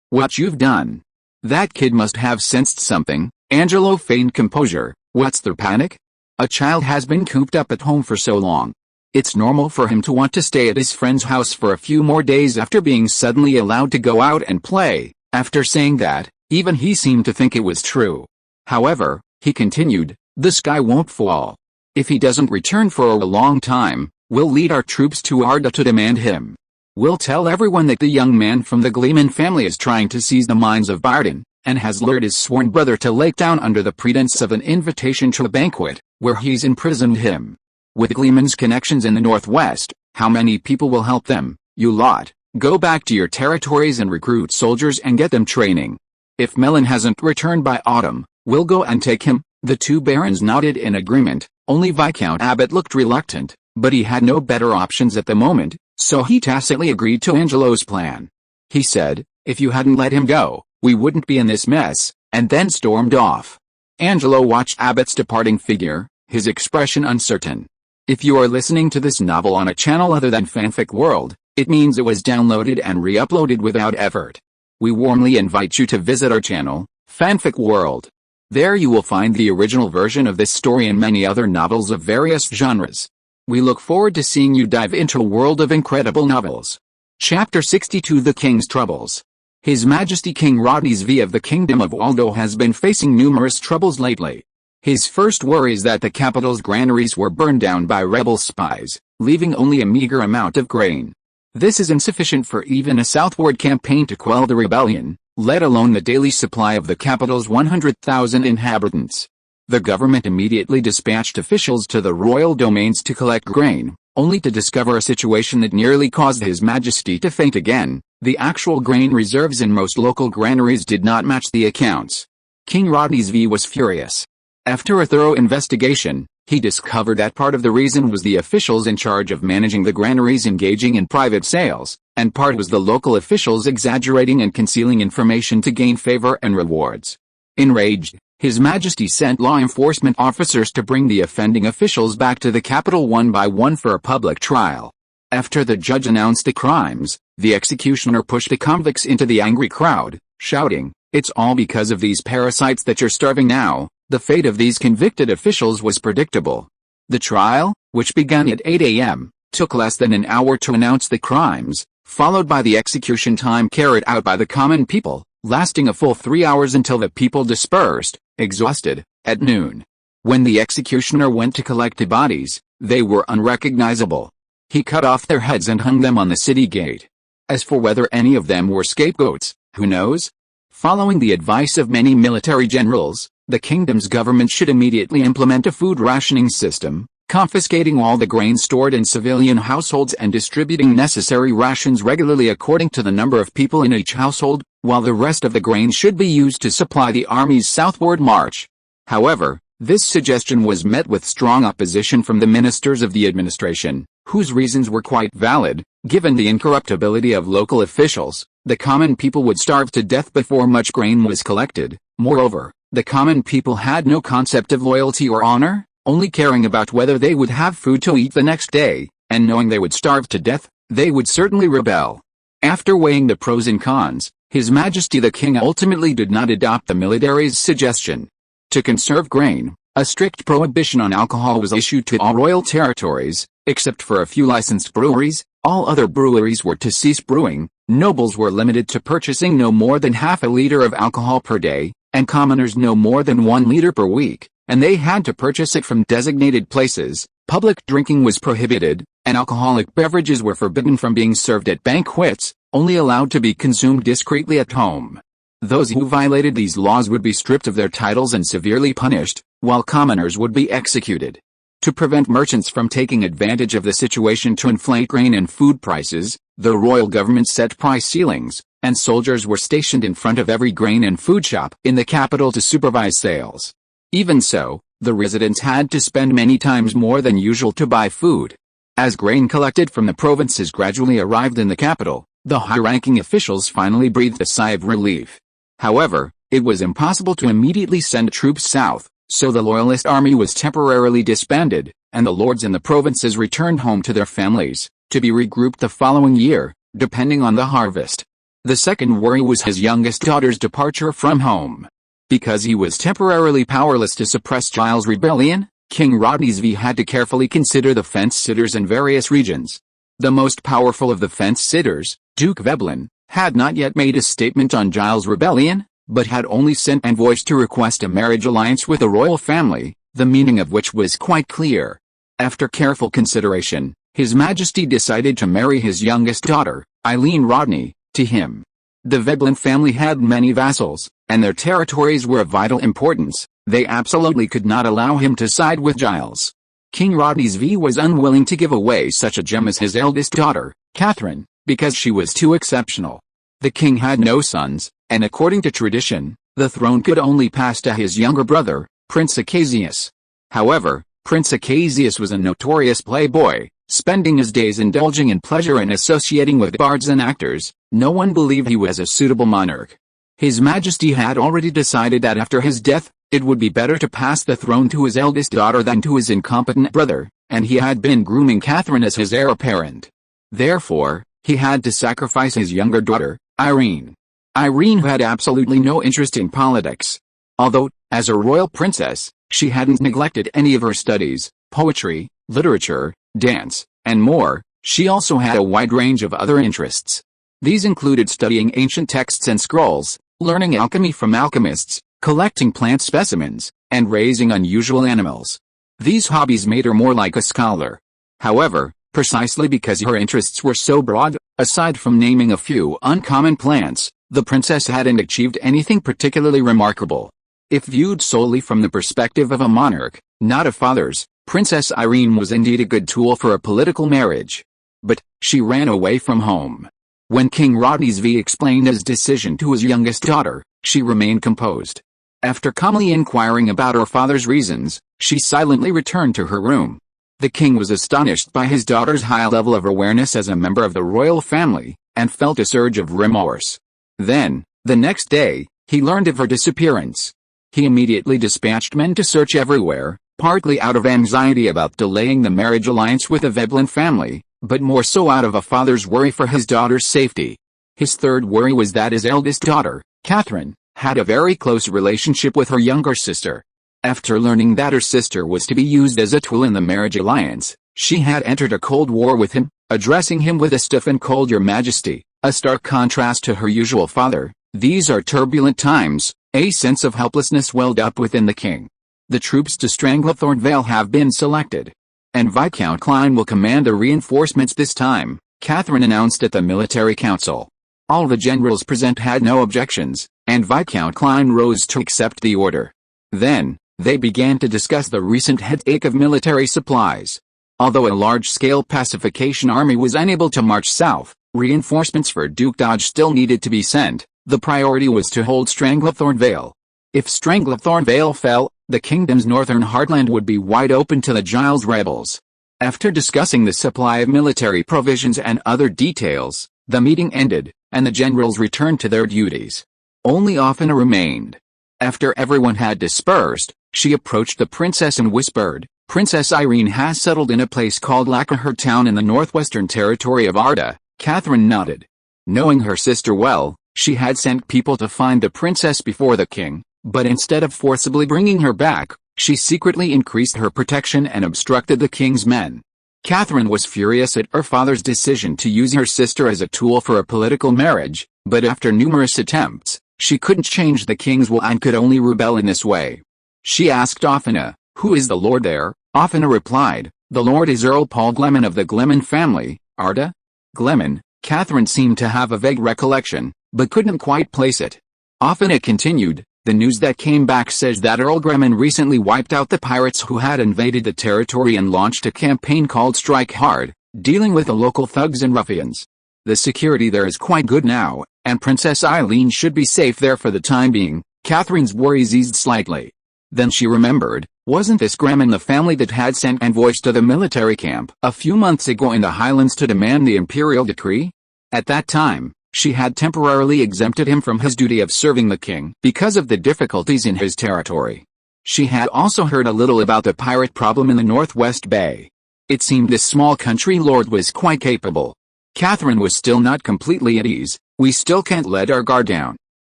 what you've done. That kid must have sensed something." Angelo feigned composure. "What's the panic? A child has been cooped up at home for so long. It's normal for him to want to stay at his friend's house for a few more days after being suddenly allowed to go out and play." After saying that, even he seemed to think it was true. However, he continued, "The sky won't fall. If he doesn't return for a long time, we'll lead our troops to Arda to demand him. We'll tell everyone that the young man from the Gleman family is trying to seize the mines of Bayhorn, and has lured his sworn brother to Lake Town under the pretense of an invitation to a banquet, where he's imprisoned him. With Gleman's connections in the northwest, how many people will help them? You lot, go back to your territories and recruit soldiers and get them training. If Melon hasn't returned by autumn, we'll go and take him." The two barons nodded in agreement. Only Viscount Abbot looked reluctant, but he had no better options at the moment, so he tacitly agreed to Angelo's plan. He said, "If you hadn't let him go, we wouldn't be in this mess," and then stormed off. Angelo watched Abbot's departing figure, his expression uncertain. If you are listening to this novel on a channel other than Fanfic World, it means it was downloaded and re-uploaded without effort. We warmly invite you to visit our channel, Fanfic World. There you will find the original version of this story and many other novels of various genres. We look forward to seeing you dive into a world of incredible novels. Chapter 62: The King's Troubles. His Majesty King Rodney's V of the Kingdom of Waldo has been facing numerous troubles lately. His first worry is that the capital's granaries were burned down by rebel spies, leaving only a meager amount of grain. This is insufficient for even a southward campaign to quell the rebellion, let alone the daily supply of the capital's 100,000 inhabitants. The government immediately dispatched officials to the royal domains to collect grain, only to discover a situation that nearly caused His Majesty to faint again. The actual grain reserves in most local granaries did not match the accounts. King Rodney's V was furious. After a thorough investigation, he discovered that part of the reason was the officials in charge of managing the granaries engaging in private sales, and part was the local officials exaggerating and concealing information to gain favor and rewards. Enraged, His Majesty sent law enforcement officers to bring the offending officials back to the capital one by one for a public trial. After the judge announced the crimes, the executioner pushed the convicts into the angry crowd, shouting, "It's all because of these parasites that you're starving now." The fate of these convicted officials was predictable. The trial, which began at 8 a.m., took less than an hour to announce the crimes, followed by the execution time carried out by the common people, lasting a full 3 hours until the people dispersed, exhausted, at noon. When the executioner went to collect the bodies, they were unrecognizable. He cut off their heads and hung them on the city gate. As for whether any of them were scapegoats, who knows? Following the advice of many military generals, the kingdom's government should immediately implement a food rationing system, confiscating all the grain stored in civilian households and distributing necessary rations regularly according to the number of people in each household, while the rest of the grain should be used to supply the army's southward march. However, this suggestion was met with strong opposition from the ministers of the administration, whose reasons were quite valid. Given the incorruptibility of local officials, the common people would starve to death before much grain was collected. Moreover, the common people had no concept of loyalty or honor, only caring about whether they would have food to eat the next day, and knowing they would starve to death, they would certainly rebel. After weighing the pros and cons, His Majesty the King ultimately did not adopt the military's suggestion. To conserve grain, a strict prohibition on alcohol was issued to all royal territories, except for a few licensed breweries. All other breweries were to cease brewing, nobles were limited to purchasing no more than half a liter of alcohol per day, and commoners no more than 1 liter per week, and they had to purchase it from designated places. Public drinking was prohibited, and alcoholic beverages were forbidden from being served at banquets, only allowed to be consumed discreetly at home. Those who violated these laws would be stripped of their titles and severely punished, while commoners would be executed. To prevent merchants from taking advantage of the situation to inflate grain and food prices, the royal government set price ceilings, and soldiers were stationed in front of every grain and food shop in the capital to supervise sales. Even so, the residents had to spend many times more than usual to buy food. As grain collected from the provinces gradually arrived in the capital, the high-ranking officials finally breathed a sigh of relief. However, it was impossible to immediately send troops south, so the loyalist army was temporarily disbanded, and the lords in the provinces returned home to their families, to be regrouped the following year, depending on the harvest. The second worry was his youngest daughter's departure from home. Because he was temporarily powerless to suppress Giles' rebellion, King Rodney's V had to carefully consider the fence-sitters in various regions. The most powerful of the fence-sitters, Duke Veblen, had not yet made a statement on Giles' rebellion, but had only sent envoys to request a marriage alliance with the royal family, the meaning of which was quite clear. After careful consideration, His Majesty decided to marry his youngest daughter, Eileen Rodney, to him. The Veblen family had many vassals, and their territories were of vital importance. They absolutely could not allow him to side with Giles. King Rodney's V was unwilling to give away such a gem as his eldest daughter, Catherine, because she was too exceptional. The king had no sons, and according to tradition, the throne could only pass to his younger brother, Prince Acazius. However, Prince Acazius was a notorious playboy, spending his days indulging in pleasure and associating with bards and actors. No one believed he was a suitable monarch. His Majesty had already decided that after his death, it would be better to pass the throne to his eldest daughter than to his incompetent brother, and he had been grooming Catherine as his heir apparent. Therefore, he had to sacrifice his younger daughter, Irene. Irene had absolutely no interest in politics. Although, as a royal princess, she hadn't neglected any of her studies, poetry, literature, dance, and more. She also had a wide range of other interests. These included studying ancient texts and scrolls, learning alchemy from alchemists, collecting plant specimens, and raising unusual animals. These hobbies made her more like a scholar. However, precisely because her interests were so broad, Aside from naming a few uncommon plants, the princess hadn't achieved anything particularly remarkable. If viewed solely from the perspective of a monarch, not a father's, Princess Irene was indeed a good tool for a political marriage. But she ran away from home. When King Rodney explained his decision to his youngest daughter, she remained composed. After calmly inquiring about her father's reasons, she silently returned to her room. The king was astonished by his daughter's high level of awareness as a member of the royal family, and felt a surge of remorse. Then, the next day, he learned of her disappearance. He immediately dispatched men to search everywhere, partly out of anxiety about delaying the marriage alliance with the Veblen family, but more so out of a father's worry for his daughter's safety. His third worry was that his eldest daughter, Catherine, had a very close relationship with her younger sister. After learning that her sister was to be used as a tool in the marriage alliance, she had entered a cold war with him, addressing him with a stiff and cold "Your Majesty," a stark contrast to her usual father. These are turbulent times. A sense of helplessness welled up within the king. The troops to strangle Thornvale have been selected, and Viscount Klein will command the reinforcements this time, Catherine announced at the military council. All the generals present had no objections, and Viscount Klein rose to accept the order. Then, they began to discuss the recent headache of military supplies. Although a large-scale pacification army was unable to march south, reinforcements for Duke Dodge still needed to be sent. The priority was to hold Stranglethorn Vale. If Stranglethorn Vale fell, the kingdom's northern heartland would be wide open to the Giles rebels. After discussing the supply of military provisions and other details, the meeting ended, and the generals returned to their duties. Only Offina remained. After everyone had dispersed, she approached the princess and whispered, "Princess Irene has settled in a place called Lacquer town in the northwestern territory of Arda." Catherine nodded. Knowing her sister well, she had sent people to find the princess before the king, but instead of forcibly bringing her back, she secretly increased her protection and obstructed the king's men. Catherine was furious at her father's decision to use her sister as a tool for a political marriage, but after numerous attempts, she couldn't change the king's will and could only rebel in this way. She asked Offina, "Who is the lord there?" Offina replied, "The lord is Earl Paul Gleman of the Gleman family, Arda." Gleman, Catherine seemed to have a vague recollection, but couldn't quite place it. Offina continued, "The news that came back says that Earl Gleman recently wiped out the pirates who had invaded the territory and launched a campaign called Strike Hard, dealing with the local thugs and ruffians. The security there is quite good now, and Princess Eileen should be safe there for the time being." Catherine's worries eased slightly. Then she remembered, wasn't this Gleman the family that had sent envoys to the military camp a few months ago in the Highlands to demand the imperial decree? At that time, she had temporarily exempted him from his duty of serving the king because of the difficulties in his territory. She had also heard a little about the pirate problem in the Northwest Bay. It seemed this small country lord was quite capable. Catherine was still not completely at ease. "We still can't let our guard down.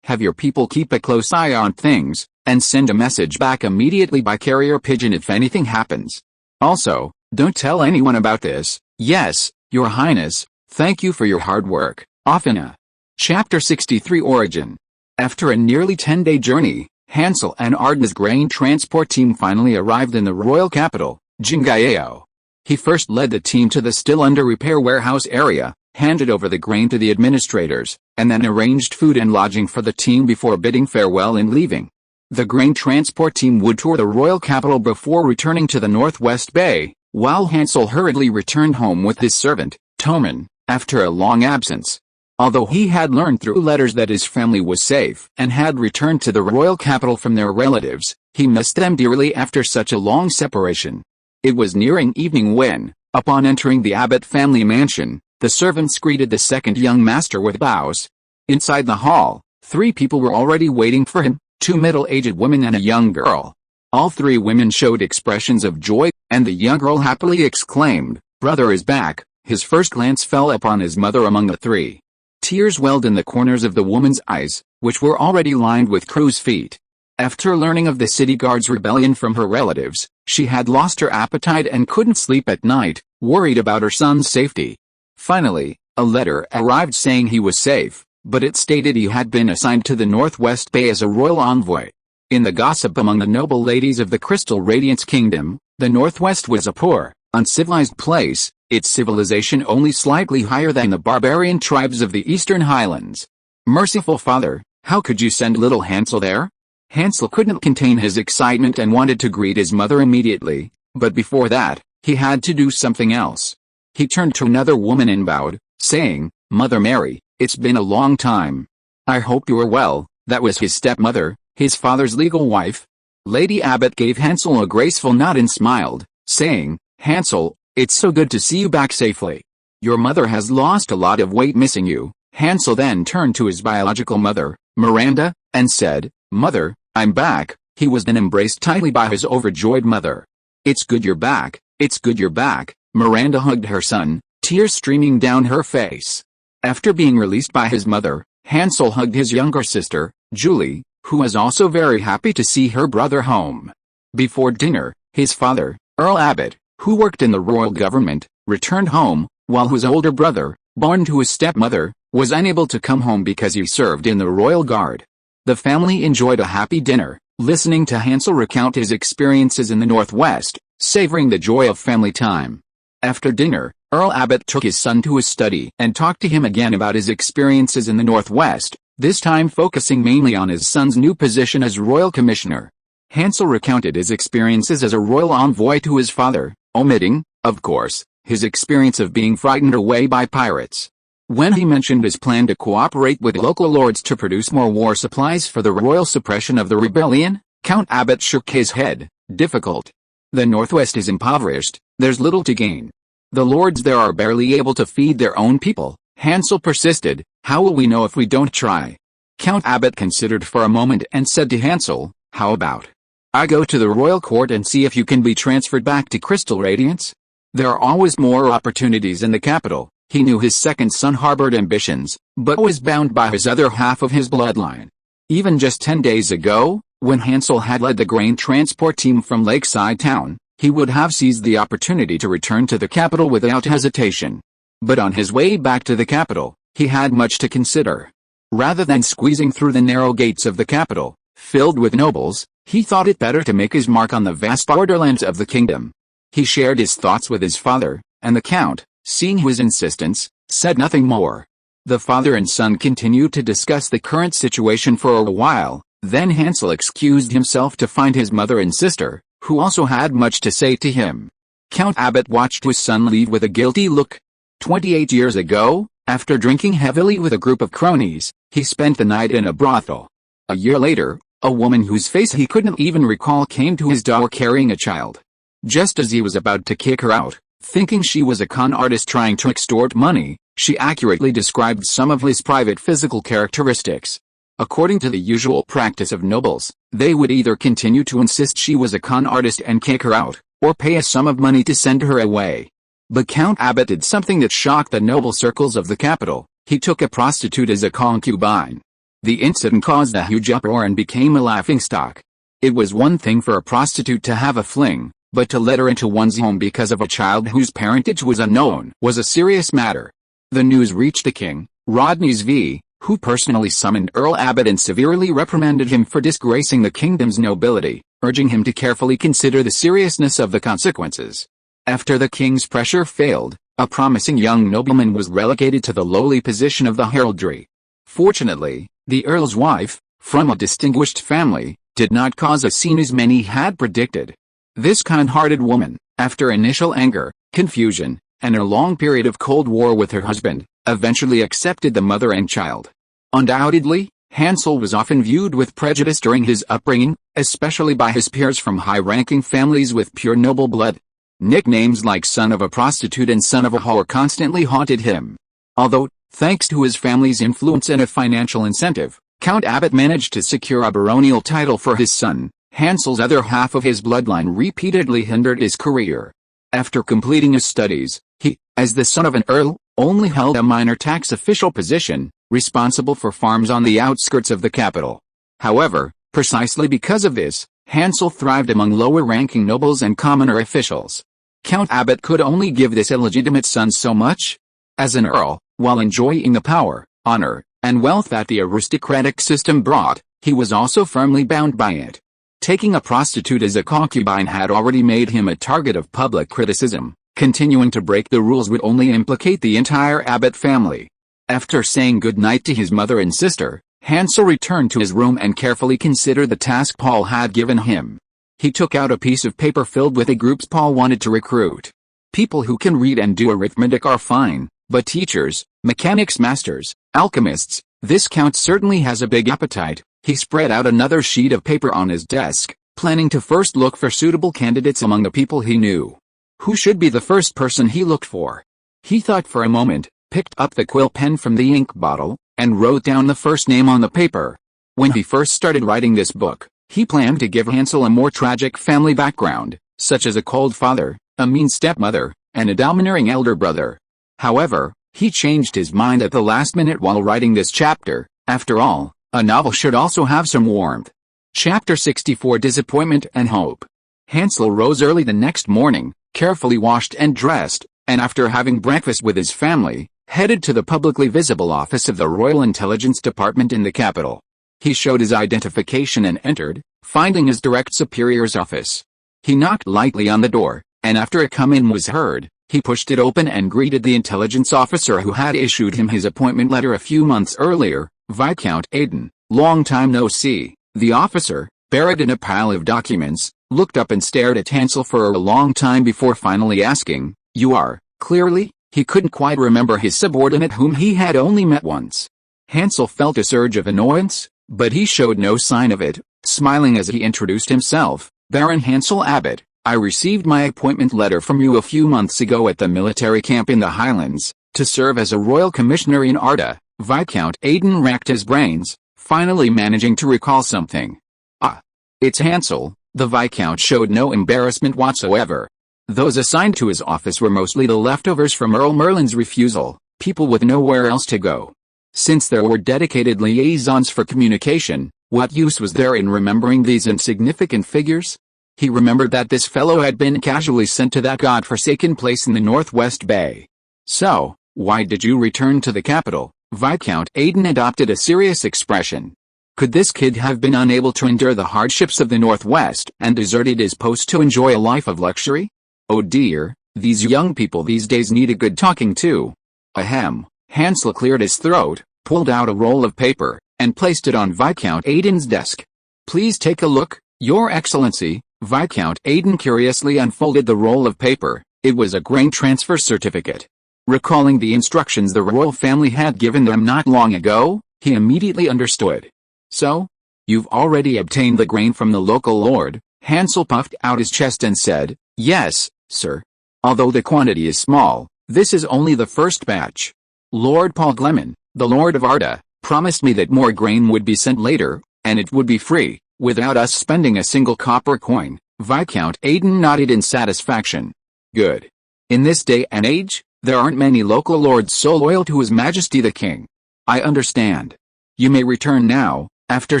Have your people keep a close eye on things, and send a message back immediately by carrier pigeon if anything happens. Also, don't tell anyone about this." "Yes, Your Highness, thank you for your hard work." Offina. Chapter 63 Origin. After a nearly 10-day journey, Hansel and Arden's grain transport team finally arrived in the royal capital, Jingaeo. He first led the team to the still under repair warehouse area, handed over the grain to the administrators, and then arranged food and lodging for the team before bidding farewell and leaving. The grain transport team would tour the royal capital before returning to the Northwest Bay, while Hansel hurriedly returned home with his servant, Toman, after a long absence. Although he had learned through letters that his family was safe and had returned to the royal capital from their relatives, he missed them dearly after such a long separation. It was nearing evening when, upon entering the Abbott family mansion, the servants greeted the second young master with bows. Inside the hall, 3 people were already waiting for him, 2 middle-aged women and a young girl. All 3 women showed expressions of joy, and the young girl happily exclaimed, "Brother is back." His first glance fell upon his mother among the 3. Tears welled in the corners of the woman's eyes, which were already lined with crow's feet. After learning of the city guard's rebellion from her relatives, she had lost her appetite and couldn't sleep at night, worried about her son's safety. Finally, a letter arrived saying he was safe, but it stated he had been assigned to the Northwest Bay as a royal envoy. In the gossip among the noble ladies of the Crystal Radiance Kingdom, the Northwest was a poor, uncivilized place. its civilization only slightly higher than the barbarian tribes of the Eastern Highlands. Merciful Father, how could you send little Hansel there? Hansel couldn't contain his excitement and wanted to greet his mother immediately, but before that, he had to do something else. He turned to another woman and bowed, saying, "Mother Mary, it's been a long time. I hope you are well." That was his stepmother, his father's legal wife. Lady Abbot gave Hansel a graceful nod and smiled, saying, "Hansel, it's so good to see you back safely. Your mother has lost a lot of weight missing you." Hansel then turned to his biological mother, Miranda, and said, "Mother, I'm back." He was then embraced tightly by his overjoyed mother. "It's good you're back, it's good you're back." Miranda hugged her son, tears streaming down her face. After being released by his mother, Hansel hugged his younger sister, Julie, who was also very happy to see her brother home. Before dinner, his father, Earl Abbot, who worked in the royal government, returned home, while his older brother, born to his stepmother, was unable to come home because he served in the royal guard. The family enjoyed a happy dinner, listening to Hansel recount his experiences in the Northwest, savoring the joy of family time. After dinner, Earl Abbot took his son to his study and talked to him again about his experiences in the Northwest, this time focusing mainly on his son's new position as royal commissioner. Hansel recounted his experiences as a royal envoy to his father, omitting, of course, his experience of being frightened away by pirates. When he mentioned his plan to cooperate with local lords to produce more war supplies for the royal suppression of the rebellion, Count Abbot shook his head. "Difficult. The Northwest is impoverished, there's little to gain. The lords there are barely able to feed their own people." Hansel persisted, "How will we know if we don't try?" Count Abbot considered for a moment and said to Hansel, "How about I go to the royal court and see if you can be transferred back to Crystal Radiance? There are always more opportunities in the capital." He knew his second son harbored ambitions, but was bound by his other half of his bloodline. Even just 10 days ago, when Hansel had led the grain transport team from Lakeside Town, he would have seized the opportunity to return to the capital without hesitation. But on his way back to the capital, he had much to consider. Rather than squeezing through the narrow gates of the capital, filled with nobles, he thought it better to make his mark on the vast borderlands of the kingdom. He shared his thoughts with his father, and the count, seeing his insistence, said nothing more. The father and son continued to discuss the current situation for a while, then Hansel excused himself to find his mother and sister, who also had much to say to him. Count Abbot watched his son leave with a guilty look. 28 years ago, after drinking heavily with a group of cronies, he spent the night in a brothel. A year later, a woman whose face he couldn't even recall came to his door carrying a child. Just as he was about to kick her out, thinking she was a con artist trying to extort money, she accurately described some of his private physical characteristics. According to the usual practice of nobles, they would either continue to insist she was a con artist and kick her out, or pay a sum of money to send her away. But Count Abbot did something that shocked the noble circles of the capital. He took a prostitute as a concubine. The incident caused a huge uproar and became a laughingstock. It was one thing for a prostitute to have a fling, but to let her into one's home because of a child whose parentage was unknown was a serious matter. The news reached the king, Rodney's V, who personally summoned Earl Abbot and severely reprimanded him for disgracing the kingdom's nobility, urging him to carefully consider the seriousness of the consequences. After the king's pressure failed, a promising young nobleman was relegated to the lowly position of the heraldry. Fortunately, the earl's wife, from a distinguished family, did not cause a scene as many had predicted. This kind-hearted woman, after initial anger, confusion, and a long period of cold war with her husband, eventually accepted the mother and child. Undoubtedly, Hansel was often viewed with prejudice during his upbringing, especially by his peers from high-ranking families with pure noble blood. Nicknames like son of a prostitute and son of a whore constantly haunted him. Although, thanks to his family's influence and a financial incentive, Count Abbot managed to secure a baronial title for his son, Hansel's other half of his bloodline repeatedly hindered his career. After completing his studies, he, as the son of an earl, only held a minor tax official position, responsible for farms on the outskirts of the capital. However, precisely because of this, Hansel thrived among lower-ranking nobles and commoner officials. Count Abbot could only give this illegitimate son so much. As an earl, while enjoying the power, honor, and wealth that the aristocratic system brought, he was also firmly bound by it. Taking a prostitute as a concubine had already made him a target of public criticism, Continuing to break the rules would only implicate the entire Abbott family. After saying goodnight to his mother and sister, Hansel returned to his room and carefully considered the task Paul had given him. He took out a piece of paper filled with the groups Paul wanted to recruit. People who can read and do arithmetic are fine, but teachers, mechanics masters, alchemists, this count certainly has a big appetite. He spread out another sheet of paper on his desk, planning to first look for suitable candidates among the people he knew. Who should be the first person he looked for? He thought for a moment, picked up the quill pen from the ink bottle, and wrote down the first name on the paper. When he first started writing this book, he planned to give Hansel a more tragic family background, such as a cold father, a mean stepmother, and a domineering elder brother. However, he changed his mind at the last minute while writing this chapter. After all, a novel should also have some warmth. Chapter 64: Disappointment and Hope. Hansel rose early the next morning, carefully washed and dressed, and after having breakfast with his family, headed to the publicly visible office of the Royal Intelligence Department in the capital. He showed his identification and entered, finding his direct superior's office. He knocked lightly on the door, and after a come-in was heard, he pushed it open and greeted the intelligence officer who had issued him his appointment letter a few months earlier, Viscount Aiden. Long time no see. The officer, buried in a pile of documents, looked up and stared at Hansel for a long time before finally asking, "You are, clearly?" He couldn't quite remember his subordinate whom he had only met once. Hansel felt a surge of annoyance, but he showed no sign of it, smiling as he introduced himself. "Baron Hansel Abbott, I received my appointment letter from you a few months ago at the military camp in the Highlands, to serve as a royal commissioner in Arda." Viscount Aiden racked his brains, finally managing to recall something. "Ah, it's Hansel." The Viscount showed no embarrassment whatsoever. Those assigned to his office were mostly the leftovers from Earl Merlin's refusal, people with nowhere else to go. Since there were dedicated liaisons for communication, what use was there in remembering these insignificant figures? He remembered that this fellow had been casually sent to that god-forsaken place in the Northwest Bay. "So, why did you return to the capital?" Viscount Aiden adopted a serious expression. Could this kid have been unable to endure the hardships of the Northwest and deserted his post to enjoy a life of luxury? Oh dear, these young people these days need a good talking to. Ahem. Hansel cleared his throat, pulled out a roll of paper, and placed it on Viscount Aiden's desk. "Please take a look, Your Excellency." Viscount Aiden curiously unfolded the roll of paper. It was a grain transfer certificate. Recalling the instructions the royal family had given them not long ago, he immediately understood. "So? You've already obtained the grain from the local lord?" Hansel puffed out his chest and said, "Yes, sir. Although the quantity is small, this is only the first batch. Lord Paul Gleman, the Lord of Arda, promised me that more grain would be sent later, and it would be free, without us spending a single copper coin." Viscount Aiden nodded in satisfaction. "Good. In this day and age, there aren't many local lords so loyal to His Majesty the King. I understand. You may return now." After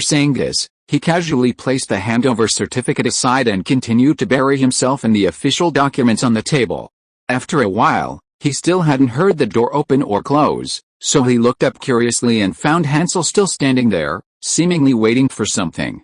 saying this, he casually placed the handover certificate aside and continued to bury himself in the official documents on the table. After a while, he still hadn't heard the door open or close, so he looked up curiously and found Hansel still standing there, seemingly waiting for something.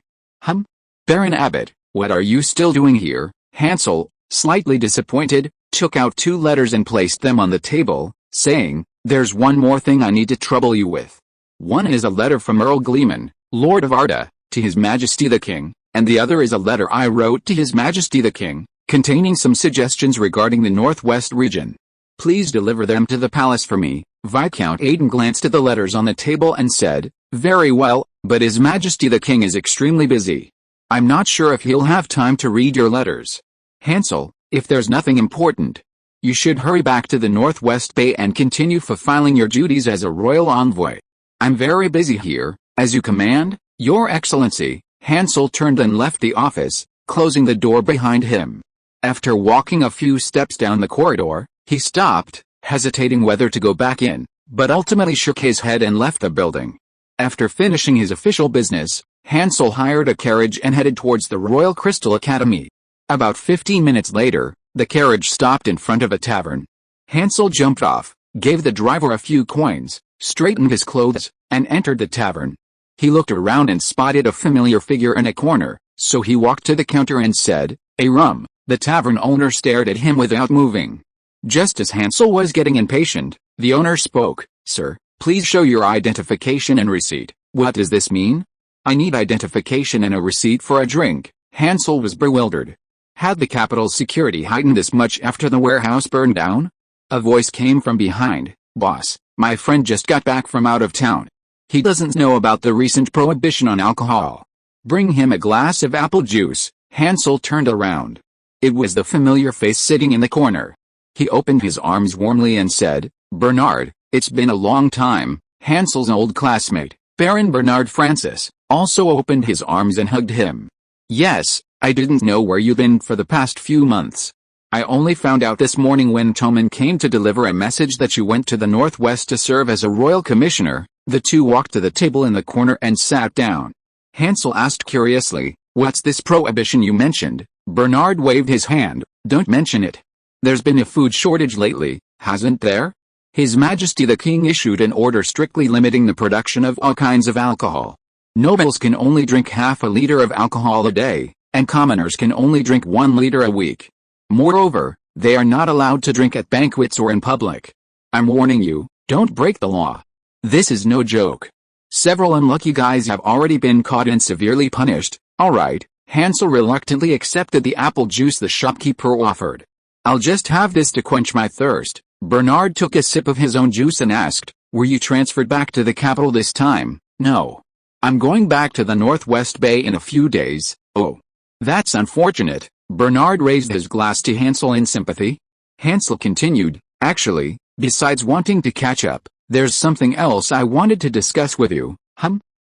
Baron Abbott, what are you still doing here?" Hansel, slightly disappointed, took out 2 letters and placed them on the table, saying, "There's one more thing I need to trouble you with. One is a letter from Earl Gleman, Lord of Arda, to His Majesty the King, and the other is a letter I wrote to His Majesty the King, containing some suggestions regarding the Northwest region. Please deliver them to the palace for me." Viscount Aiden glanced at the letters on the table and said, "Very well, but His Majesty the King is extremely busy. I'm not sure if he'll have time to read your letters. Hansel, if there's nothing important, you should hurry back to the Northwest Bay and continue fulfilling your duties as a royal envoy. I'm very busy here." "As you command, Your Excellency." Hansel turned and left the office, closing the door behind him. After walking a few steps down the corridor, he stopped, hesitating whether to go back in, but ultimately shook his head and left the building. After finishing his official business, Hansel hired a carriage and headed towards the Royal Crystal Academy. About 15 minutes later, the carriage stopped in front of a tavern. Hansel jumped off, gave the driver a few coins, straightened his clothes, and entered the tavern. He looked around and spotted a familiar figure in a corner, so he walked to the counter and said, "A rum." The tavern owner stared at him without moving. Just as Hansel was getting impatient, the owner spoke. "Sir, please show your identification and receipt." "What does this mean?" "I need identification and a receipt for a drink." Hansel was bewildered. Had the capital's security heightened this much after the warehouse burned down? A voice came from behind. "Boss, my friend just got back from out of town. He doesn't know about the recent prohibition on alcohol. Bring him a glass of apple juice." Hansel turned around. It was the familiar face sitting in the corner. He opened his arms warmly and said, "Bernard, it's been a long time." Hansel's old classmate, Baron Bernard Francis, also opened his arms and hugged him. "Yes, I didn't know where you've been for the past few months. I only found out this morning when Toman came to deliver a message that you went to the northwest to serve as a royal commissioner." The two walked to the table in the corner and sat down. Hansel asked curiously, "What's this prohibition you mentioned?" Bernard waved his hand. "Don't mention it. There's been a food shortage lately, hasn't there? His Majesty the King issued an order strictly limiting the production of all kinds of alcohol. Nobles can only drink half a liter of alcohol a day, and commoners can only drink 1 liter a week. Moreover, they are not allowed to drink at banquets or in public. I'm warning you, don't break the law. This is no joke. Several unlucky guys have already been caught and severely punished." "All right." Hansel reluctantly accepted the apple juice the shopkeeper offered. "I'll just have this to quench my thirst." Bernard took a sip of his own juice and asked, "Were you transferred back to the capital this time?" "No. I'm going back to the Northwest Bay in a few days." "Oh. That's unfortunate." Bernard raised his glass to Hansel in sympathy. Hansel continued, "Actually, besides wanting to catch up, there's something else I wanted to discuss with you."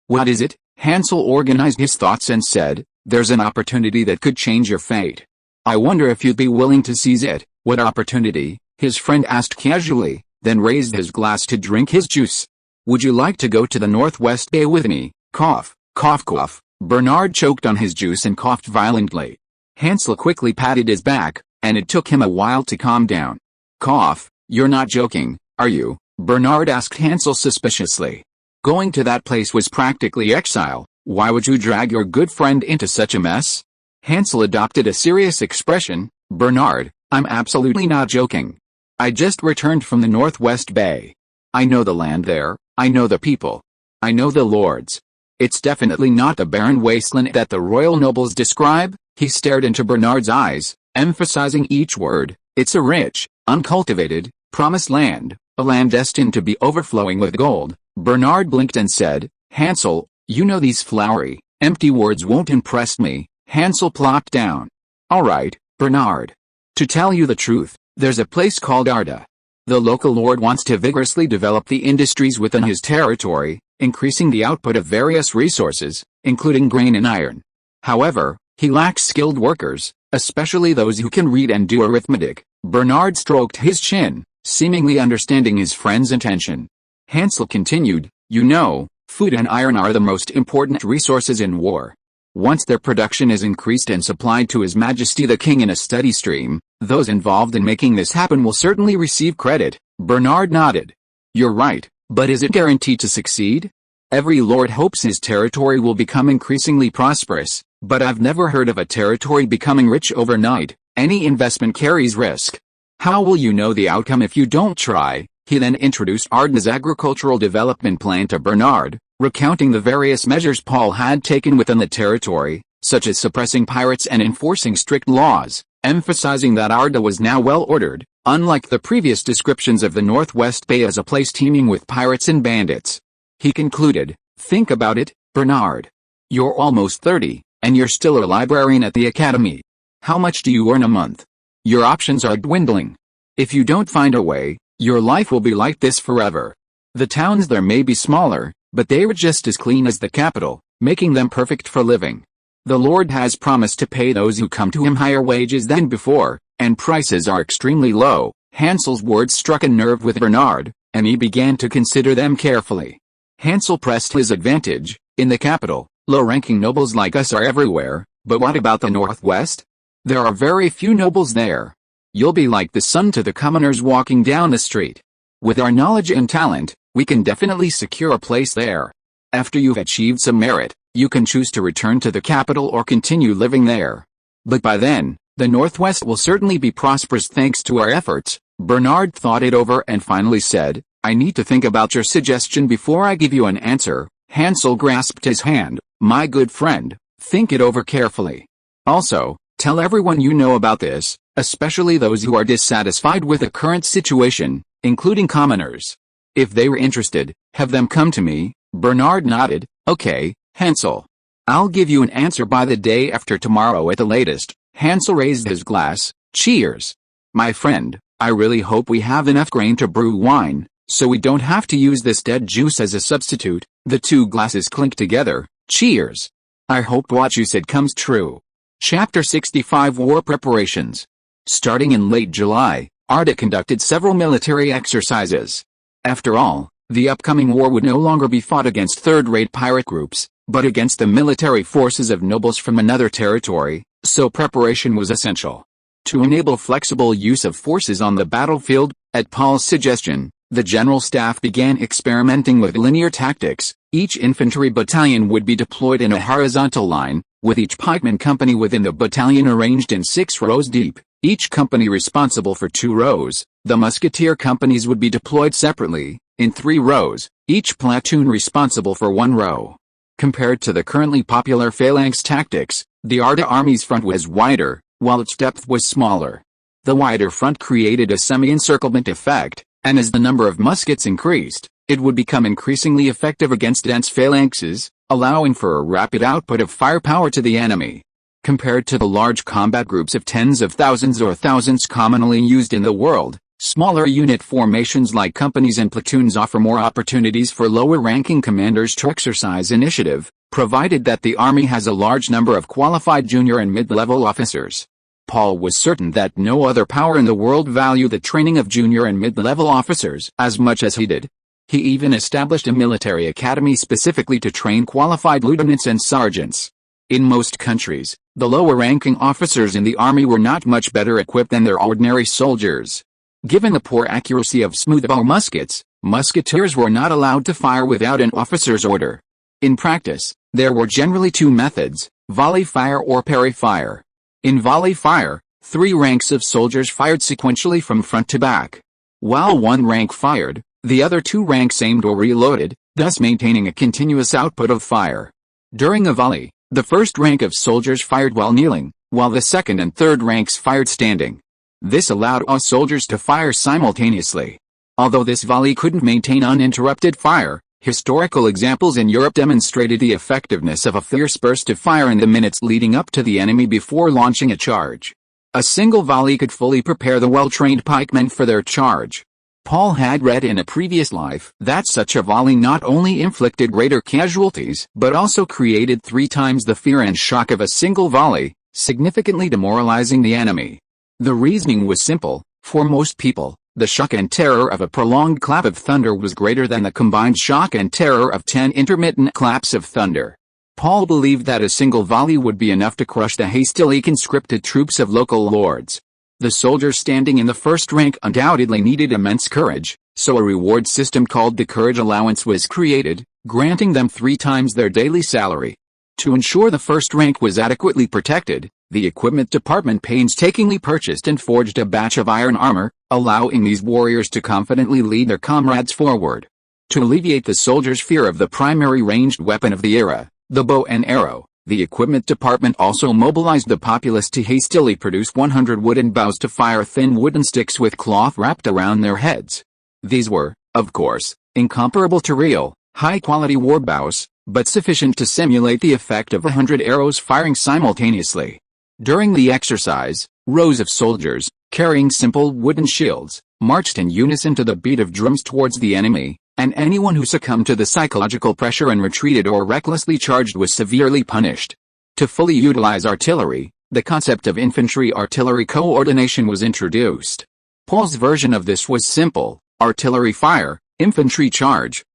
"What is it?" Hansel organized his thoughts and said, "There's an opportunity that could change your fate. I wonder if you'd be willing to seize it." "What opportunity?" his friend asked casually, then raised his glass to drink his juice. "Would you like to go to the Northwest Bay with me?" Cough, cough, cough. Bernard choked on his juice and coughed violently. Hansel quickly patted his back, and it took him a while to calm down. "Cough, you're not joking, are you?" Bernard asked Hansel suspiciously. "Going to that place was practically exile. Why would you drag your good friend into such a mess?" Hansel adopted a serious expression. "Bernard, I'm absolutely not joking. I just returned from the Northwest Bay. I know the land there, I know the people. I know the lords. It's definitely not the barren wasteland that the royal nobles describe." He stared into Bernard's eyes, emphasizing each word. "It's a rich, uncultivated, promised land, a land destined to be overflowing with gold." Bernard blinked and said, "Hansel, you know these flowery, empty words won't impress me." Hansel plopped down. "All right, Bernard. To tell you the truth, there's a place called Arda. The local lord wants to vigorously develop the industries within his territory, increasing the output of various resources, including grain and iron. However, he lacks skilled workers, especially those who can read and do arithmetic." Bernard stroked his chin, seemingly understanding his friend's intention. Hansel continued, "You know, food and iron are the most important resources in war. Once their production is increased and supplied to His Majesty the King in a steady stream, those involved in making this happen will certainly receive credit." Bernard nodded. "You're right, but is it guaranteed to succeed? Every lord hopes his territory will become increasingly prosperous, but I've never heard of a territory becoming rich overnight. Any investment carries risk. How will you know the outcome if you don't try?" He then introduced Arden's agricultural development plan to Bernard, recounting the various measures Paul had taken within the territory, such as suppressing pirates and enforcing strict laws, emphasizing that Arda was now well ordered, unlike the previous descriptions of the Northwest Bay as a place teeming with pirates and bandits. He concluded, "Think about it, Bernard. You're almost 30, and you're still a librarian at the academy. How much do you earn a month? Your options are dwindling. If you don't find a way, your life will be like this forever. The towns there may be smaller, but they are just as clean as the capital, making them perfect for living. The Lord has promised to pay those who come to him higher wages than before, and prices are extremely low." Hansel's words struck a nerve with Bernard, and he began to consider them carefully. Hansel pressed his advantage. "In the capital, low-ranking nobles like us are everywhere, but what about the Northwest? There are very few nobles there. You'll be like the sun to the commoners walking down the street. With our knowledge and talent, we can definitely secure a place there. After you've achieved some merit, you can choose to return to the capital or continue living there. But by then, the Northwest will certainly be prosperous thanks to our efforts." Bernard thought it over and finally said, "I need to think about your suggestion before I give you an answer." Hansel grasped his hand. "My good friend, think it over carefully. Also, tell everyone you know about this, especially those who are dissatisfied with the current situation, including commoners. If they were interested, have them come to me." Bernard nodded. "Okay, Hansel. I'll give you an answer by the day after tomorrow at the latest." Hansel raised his glass. "Cheers. My friend, I really hope we have enough grain to brew wine, so we don't have to use this dead juice as a substitute." The two glasses clinked together. "Cheers. I hope what you said comes true." Chapter 65 War Preparations. Starting in late July, Arda conducted several military exercises. After all, the upcoming war would no longer be fought against third-rate pirate groups, but against the military forces of nobles from another territory, so preparation was essential. To enable flexible use of forces on the battlefield, at Paul's suggestion, the general staff began experimenting with linear tactics. Each infantry battalion would be deployed in a horizontal line, with each pikeman company within the battalion arranged in 6 rows deep, each company responsible for 2 rows. The musketeer companies would be deployed separately, in 3 rows, each platoon responsible for 1 row. Compared to the currently popular phalanx tactics, the Arda army's front was wider, while its depth was smaller. The wider front created a semi-encirclement effect, and as the number of muskets increased, it would become increasingly effective against dense phalanxes, allowing for a rapid output of firepower to the enemy. Compared to the large combat groups of tens of thousands or thousands commonly used in the world, smaller unit formations like companies and platoons offer more opportunities for lower-ranking commanders to exercise initiative, provided that the army has a large number of qualified junior and mid-level officers. Paul was certain that no other power in the world valued the training of junior and mid-level officers as much as he did. He even established a military academy specifically to train qualified lieutenants and sergeants. In most countries, the lower-ranking officers in the army were not much better equipped than their ordinary soldiers. Given the poor accuracy of smoothbore muskets, musketeers were not allowed to fire without an officer's order. In practice, there were generally 2 methods, volley fire or parry fire. In volley fire, 3 ranks of soldiers fired sequentially from front to back. While one rank fired, the other 2 ranks aimed or reloaded, thus maintaining a continuous output of fire. During a volley, the first rank of soldiers fired while kneeling, while the second and third ranks fired standing. This allowed all soldiers to fire simultaneously. Although this volley couldn't maintain uninterrupted fire, historical examples in Europe demonstrated the effectiveness of a fierce burst of fire in the minutes leading up to the enemy before launching a charge. A single volley could fully prepare the well-trained pikemen for their charge. Paul had read in a previous life that such a volley not only inflicted greater casualties but also created 3 times the fear and shock of a single volley, significantly demoralizing the enemy. The reasoning was simple. For most people, the shock and terror of a prolonged clap of thunder was greater than the combined shock and terror of 10 intermittent claps of thunder. Paul believed that a single volley would be enough to crush the hastily conscripted troops of local lords. The soldiers standing in the first rank undoubtedly needed immense courage, so a reward system called the Courage Allowance was created, granting them 3 times their daily salary. To ensure the first rank was adequately protected, the equipment department painstakingly purchased and forged a batch of iron armor, allowing these warriors to confidently lead their comrades forward. To alleviate the soldiers' fear of the primary ranged weapon of the era, the bow and arrow, the equipment department also mobilized the populace to hastily produce 100 wooden bows to fire thin wooden sticks with cloth wrapped around their heads. These were, of course, incomparable to real, high-quality war bows, but sufficient to simulate the effect of 100 arrows firing simultaneously. During the exercise, rows of soldiers, carrying simple wooden shields, marched in unison to the beat of drums towards the enemy, and anyone who succumbed to the psychological pressure and retreated or recklessly charged was severely punished. To fully utilize artillery, the concept of infantry-artillery coordination was introduced. Paul's version of this was simple: artillery fire, infantry charge,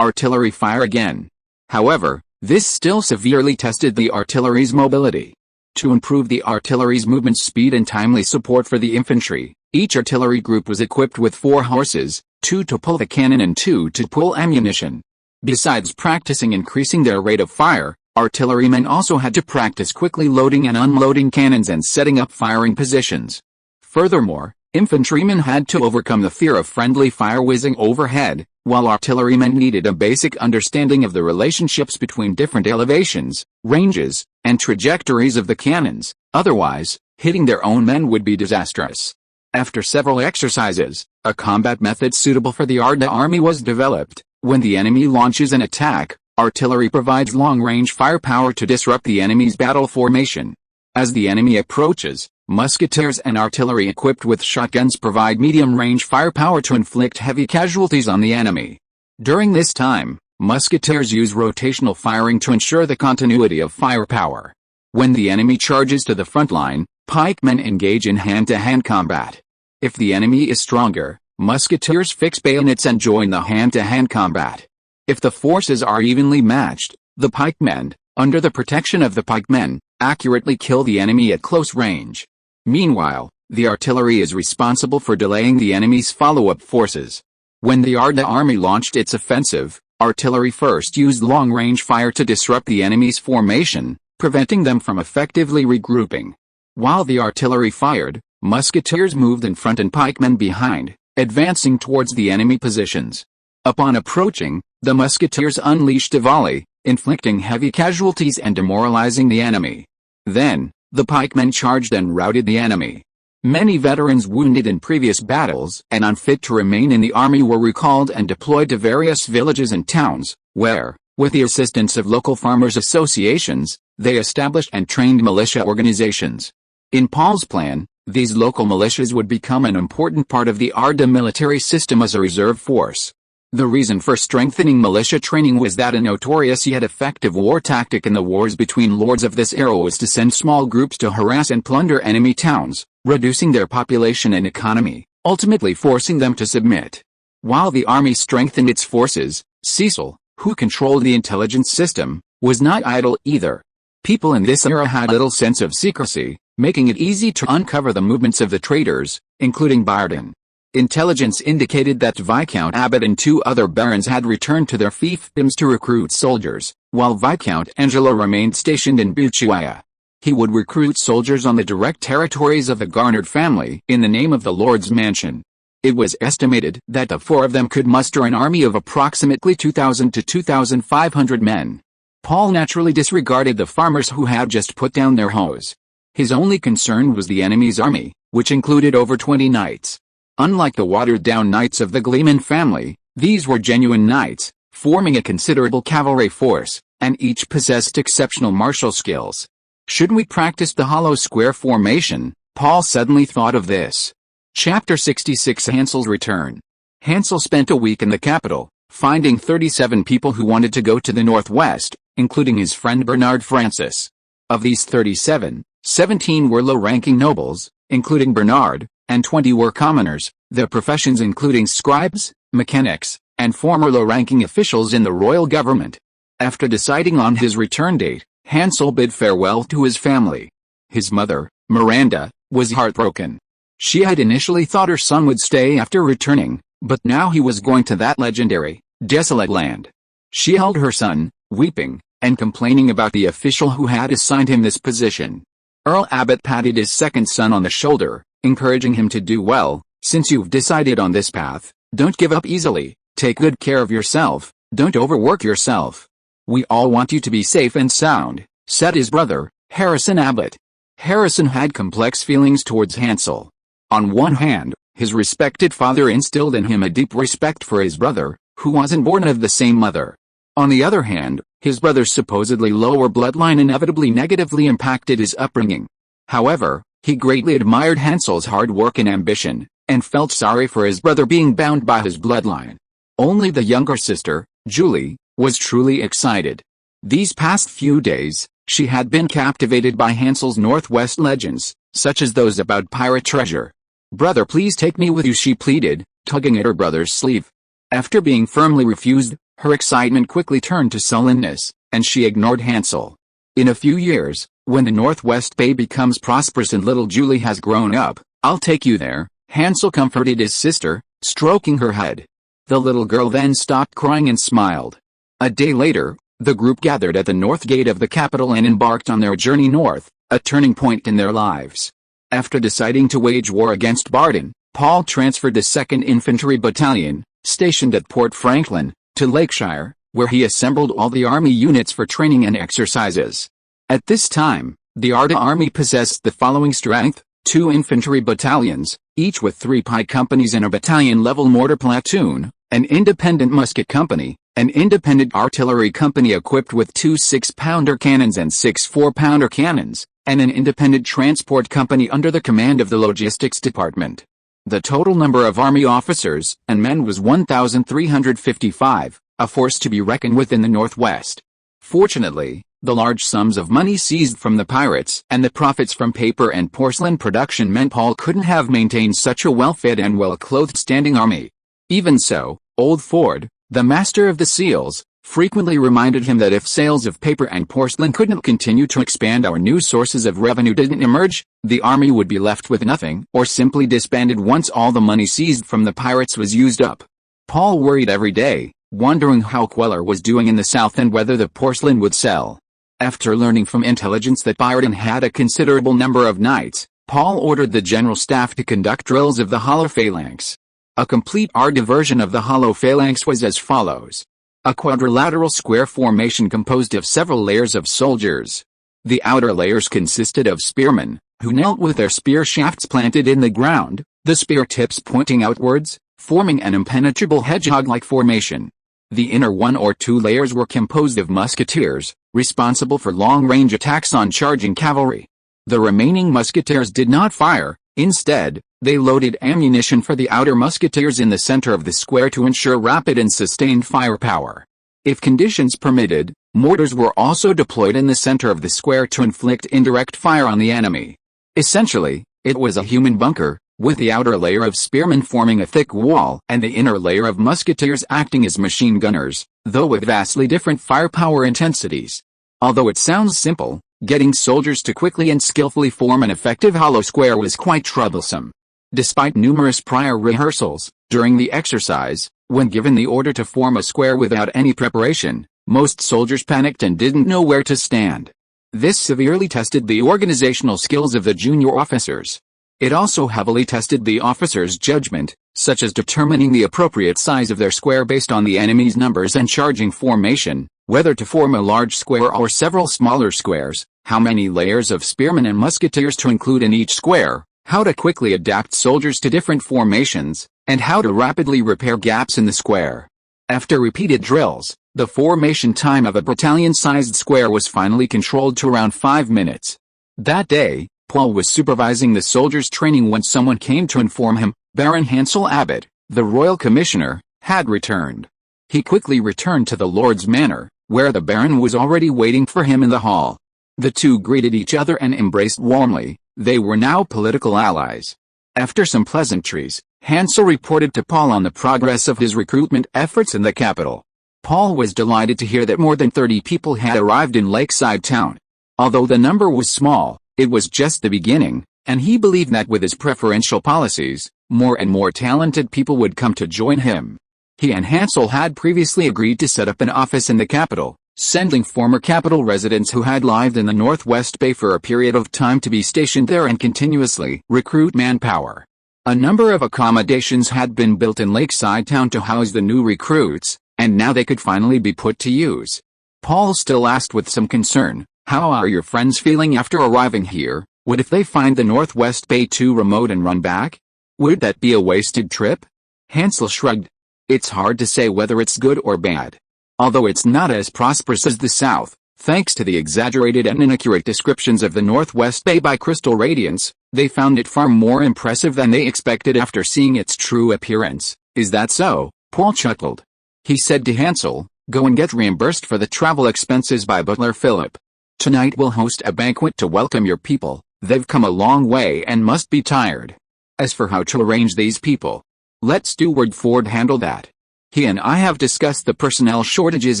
artillery fire again. However, this still severely tested the artillery's mobility. To improve the artillery's movement speed and timely support for the infantry, each artillery group was equipped with 4 horses, 2 to pull the cannon and 2 to pull ammunition. Besides practicing increasing their rate of fire, artillerymen also had to practice quickly loading and unloading cannons and setting up firing positions. Furthermore, Infantrymen had to overcome the fear of friendly fire whizzing overhead, while artillerymen needed a basic understanding of the relationships between different elevations, ranges, and trajectories of the cannons. Otherwise, hitting their own men would be disastrous. After several exercises, a combat method suitable for the Arda army was developed. When the enemy launches an attack, artillery provides long-range firepower to disrupt the enemy's battle formation. As the enemy approaches, musketeers and artillery equipped with shotguns provide medium-range firepower to inflict heavy casualties on the enemy. During this time, musketeers use rotational firing to ensure the continuity of firepower. When the enemy charges to the front line, pikemen engage in hand-to-hand combat. If the enemy is stronger, musketeers fix bayonets and join the hand-to-hand combat. If the forces are evenly matched, the pikemen, under the protection of the pikemen, accurately kill the enemy at close range. Meanwhile, the artillery is responsible for delaying the enemy's follow-up forces. When the Arda army launched its offensive, artillery first used long-range fire to disrupt the enemy's formation, preventing them from effectively regrouping. While the artillery fired, musketeers moved in front and pikemen behind, advancing towards the enemy positions. Upon approaching, the musketeers unleashed a volley, inflicting heavy casualties and demoralizing the enemy. Then, the pikemen charged and routed the enemy. Many veterans wounded in previous battles and unfit to remain in the army were recalled and deployed to various villages and towns, where, with the assistance of local farmers' associations, they established and trained militia organizations. In Paul's plan, these local militias would become an important part of the Arda military system as a reserve force. The reason for strengthening militia training was that a notorious yet effective war tactic in the wars between lords of this era was to send small groups to harass and plunder enemy towns, reducing their population and economy, ultimately forcing them to submit. While the army strengthened its forces, Cecil, who controlled the intelligence system, was not idle either. People in this era had little sense of secrecy, making it easy to uncover the movements of the traitors, including Barden. Intelligence indicated that Viscount Abbott and two other barons had returned to their fiefdoms to recruit soldiers, while Viscount Angelo remained stationed in Buchuaya. He would recruit soldiers on the direct territories of the garnered family in the name of the Lord's Mansion. It was estimated that the four of them could muster an army of approximately 2,000 to 2,500 men. Paul naturally disregarded the farmers who had just put down their hoes. His only concern was the enemy's army, which included over 20 knights. Unlike the watered-down knights of the Gleman family, these were genuine knights, forming a considerable cavalry force, and each possessed exceptional martial skills. Should we practice the hollow square formation? Paul suddenly thought of this. Chapter 66 Hansel's Return. Hansel spent a week in the capital, finding 37 people who wanted to go to the northwest, including his friend Bernard Francis. Of these 37, 17 were low-ranking nobles, including Bernard, and 20 were commoners, their professions including scribes, mechanics, and former low-ranking officials in the royal government. After deciding on his return date, Hansel bid farewell to his family. His mother, Miranda, was heartbroken. She had initially thought her son would stay after returning, but now he was going to that legendary, desolate land. She held her son, weeping, and complaining about the official who had assigned him this position. Earl Abbott patted his second son on the shoulder, encouraging him to do well. Since you've decided on this path, don't give up easily, take good care of yourself, don't overwork yourself. We all want you to be safe and sound, said his brother, Harrison Abbott. Harrison had complex feelings towards Hansel. On one hand, his respected father instilled in him a deep respect for his brother, who wasn't born of the same mother. On the other hand, his brother's supposedly lower bloodline inevitably negatively impacted his upbringing. However, he greatly admired Hansel's hard work and ambition, and felt sorry for his brother being bound by his bloodline. Only the younger sister, Julie, was truly excited. These past few days, she had been captivated by Hansel's Northwest legends, such as those about pirate treasure. "Brother, please take me with you," she pleaded, tugging at her brother's sleeve. After being firmly refused, her excitement quickly turned to sullenness, and she ignored Hansel. In a few years, when the Northwest Bay becomes prosperous and little Julie has grown up, "I'll take you there," Hansel comforted his sister, stroking her head. The little girl then stopped crying and smiled. A day later, the group gathered at the north gate of the capital and embarked on their journey north, a turning point in their lives. After deciding to wage war against Barden, Paul transferred the 2nd Infantry Battalion, stationed at Port Franklin, to Lakeshire, where he assembled all the army units for training and exercises. At this time, the Arda Army possessed the following strength: 2 infantry battalions, each with 3 pike companies and a battalion-level mortar platoon, an independent musket company, an independent artillery company equipped with 2 6-pounder cannons and 6 4-pounder cannons, and an independent transport company under the command of the logistics department. The total number of army officers and men was 1,355, a force to be reckoned with in the Northwest. Fortunately, the large sums of money seized from the pirates and the profits from paper and porcelain production meant Paul couldn't have maintained such a well-fed and well-clothed standing army. Even so, Old Ford, the master of the seals, frequently reminded him that if sales of paper and porcelain couldn't continue to expand or new sources of revenue didn't emerge, the army would be left with nothing or simply disbanded once all the money seized from the pirates was used up. Paul worried every day, wondering how Queller was doing in the south and whether the porcelain would sell. After learning from intelligence that Byron had a considerable number of knights, Paul ordered the general staff to conduct drills of the hollow phalanx. A complete Arda version of the hollow phalanx was as follows: a quadrilateral square formation composed of several layers of soldiers. The outer layers consisted of spearmen, who knelt with their spear shafts planted in the ground, the spear tips pointing outwards, forming an impenetrable hedgehog-like formation. The inner 1 or 2 layers were composed of musketeers, responsible for long-range attacks on charging cavalry. The remaining musketeers did not fire; instead, they loaded ammunition for the outer musketeers in the center of the square to ensure rapid and sustained firepower. If conditions permitted, mortars were also deployed in the center of the square to inflict indirect fire on the enemy. Essentially, it was a human bunker, with the outer layer of spearmen forming a thick wall and the inner layer of musketeers acting as machine gunners, though with vastly different firepower intensities. Although it sounds simple, getting soldiers to quickly and skillfully form an effective hollow square was quite troublesome. Despite numerous prior rehearsals, during the exercise, when given the order to form a square without any preparation, most soldiers panicked and didn't know where to stand. This severely tested the organizational skills of the junior officers. It also heavily tested the officers' judgment, such as determining the appropriate size of their square based on the enemy's numbers and charging formation, whether to form a large square or several smaller squares, how many layers of spearmen and musketeers to include in each square, how to quickly adapt soldiers to different formations, and how to rapidly repair gaps in the square. After repeated drills, the formation time of a battalion-sized square was finally controlled to around 5 minutes. That day, Paul was supervising the soldiers' training when someone came to inform him Baron Hansel Abbott, the royal commissioner, had returned. He quickly returned to the Lord's manor, where the Baron was already waiting for him in the hall. The two greeted each other and embraced warmly. They were now political allies. After some pleasantries, Hansel reported to Paul on the progress of his recruitment efforts in the capital. Paul was delighted to hear that more than 30 people had arrived in Lakeside Town. Although the number was small, it was just the beginning, and he believed that with his preferential policies, more and more talented people would come to join him. He and Hansel had previously agreed to set up an office in the capital, sending former capital residents who had lived in the Northwest Bay for a period of time to be stationed there and continuously recruit manpower. A number of accommodations had been built in Lakeside Town to house the new recruits, and now they could finally be put to use. Paul still asked with some concern, "How are your friends feeling after arriving here? What if they find the Northwest Bay too remote and run back? Would that be a wasted trip?" Hansel shrugged. "It's hard to say whether it's good or bad. Although it's not as prosperous as the South, thanks to the exaggerated and inaccurate descriptions of the Northwest Bay by Crystal Radiance, they found it far more impressive than they expected after seeing its true appearance." "Is that so?" Paul chuckled. He said to Hansel, "Go and get reimbursed for the travel expenses by Butler Philip. Tonight we'll host a banquet to welcome your people. They've come a long way and must be tired. As for how to arrange these people, let Steward Ford handle that. He and I have discussed the personnel shortages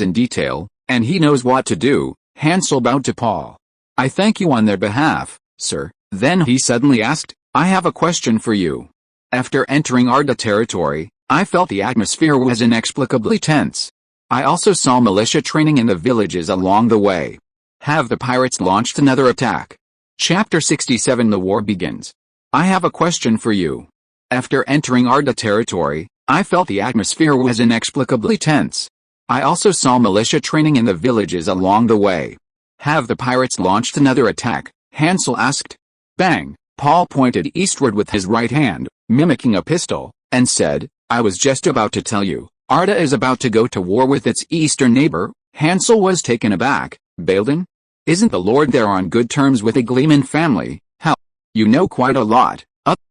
in detail, and he knows what to do." Hansel bowed to Paul. "I thank you on their behalf, sir." Then he suddenly asked, "I have a question for you. After entering Arda territory, I felt the atmosphere was inexplicably tense. I also saw militia training in the villages along the way. Have the pirates launched another attack?" Chapter 67 The War Begins. "I have a question for you. After entering Arda territory, I felt the atmosphere was inexplicably tense. I also saw militia training in the villages along the way. Have the pirates launched another attack? Hansel asked. Bang! Paul pointed eastward with his right hand, mimicking a pistol, and said, I was just about to tell you, Arda is about to go to war with its eastern neighbor. Hansel was taken aback. Baildon? Isn't the lord there on good terms with the Gleman family? How? You know quite a lot.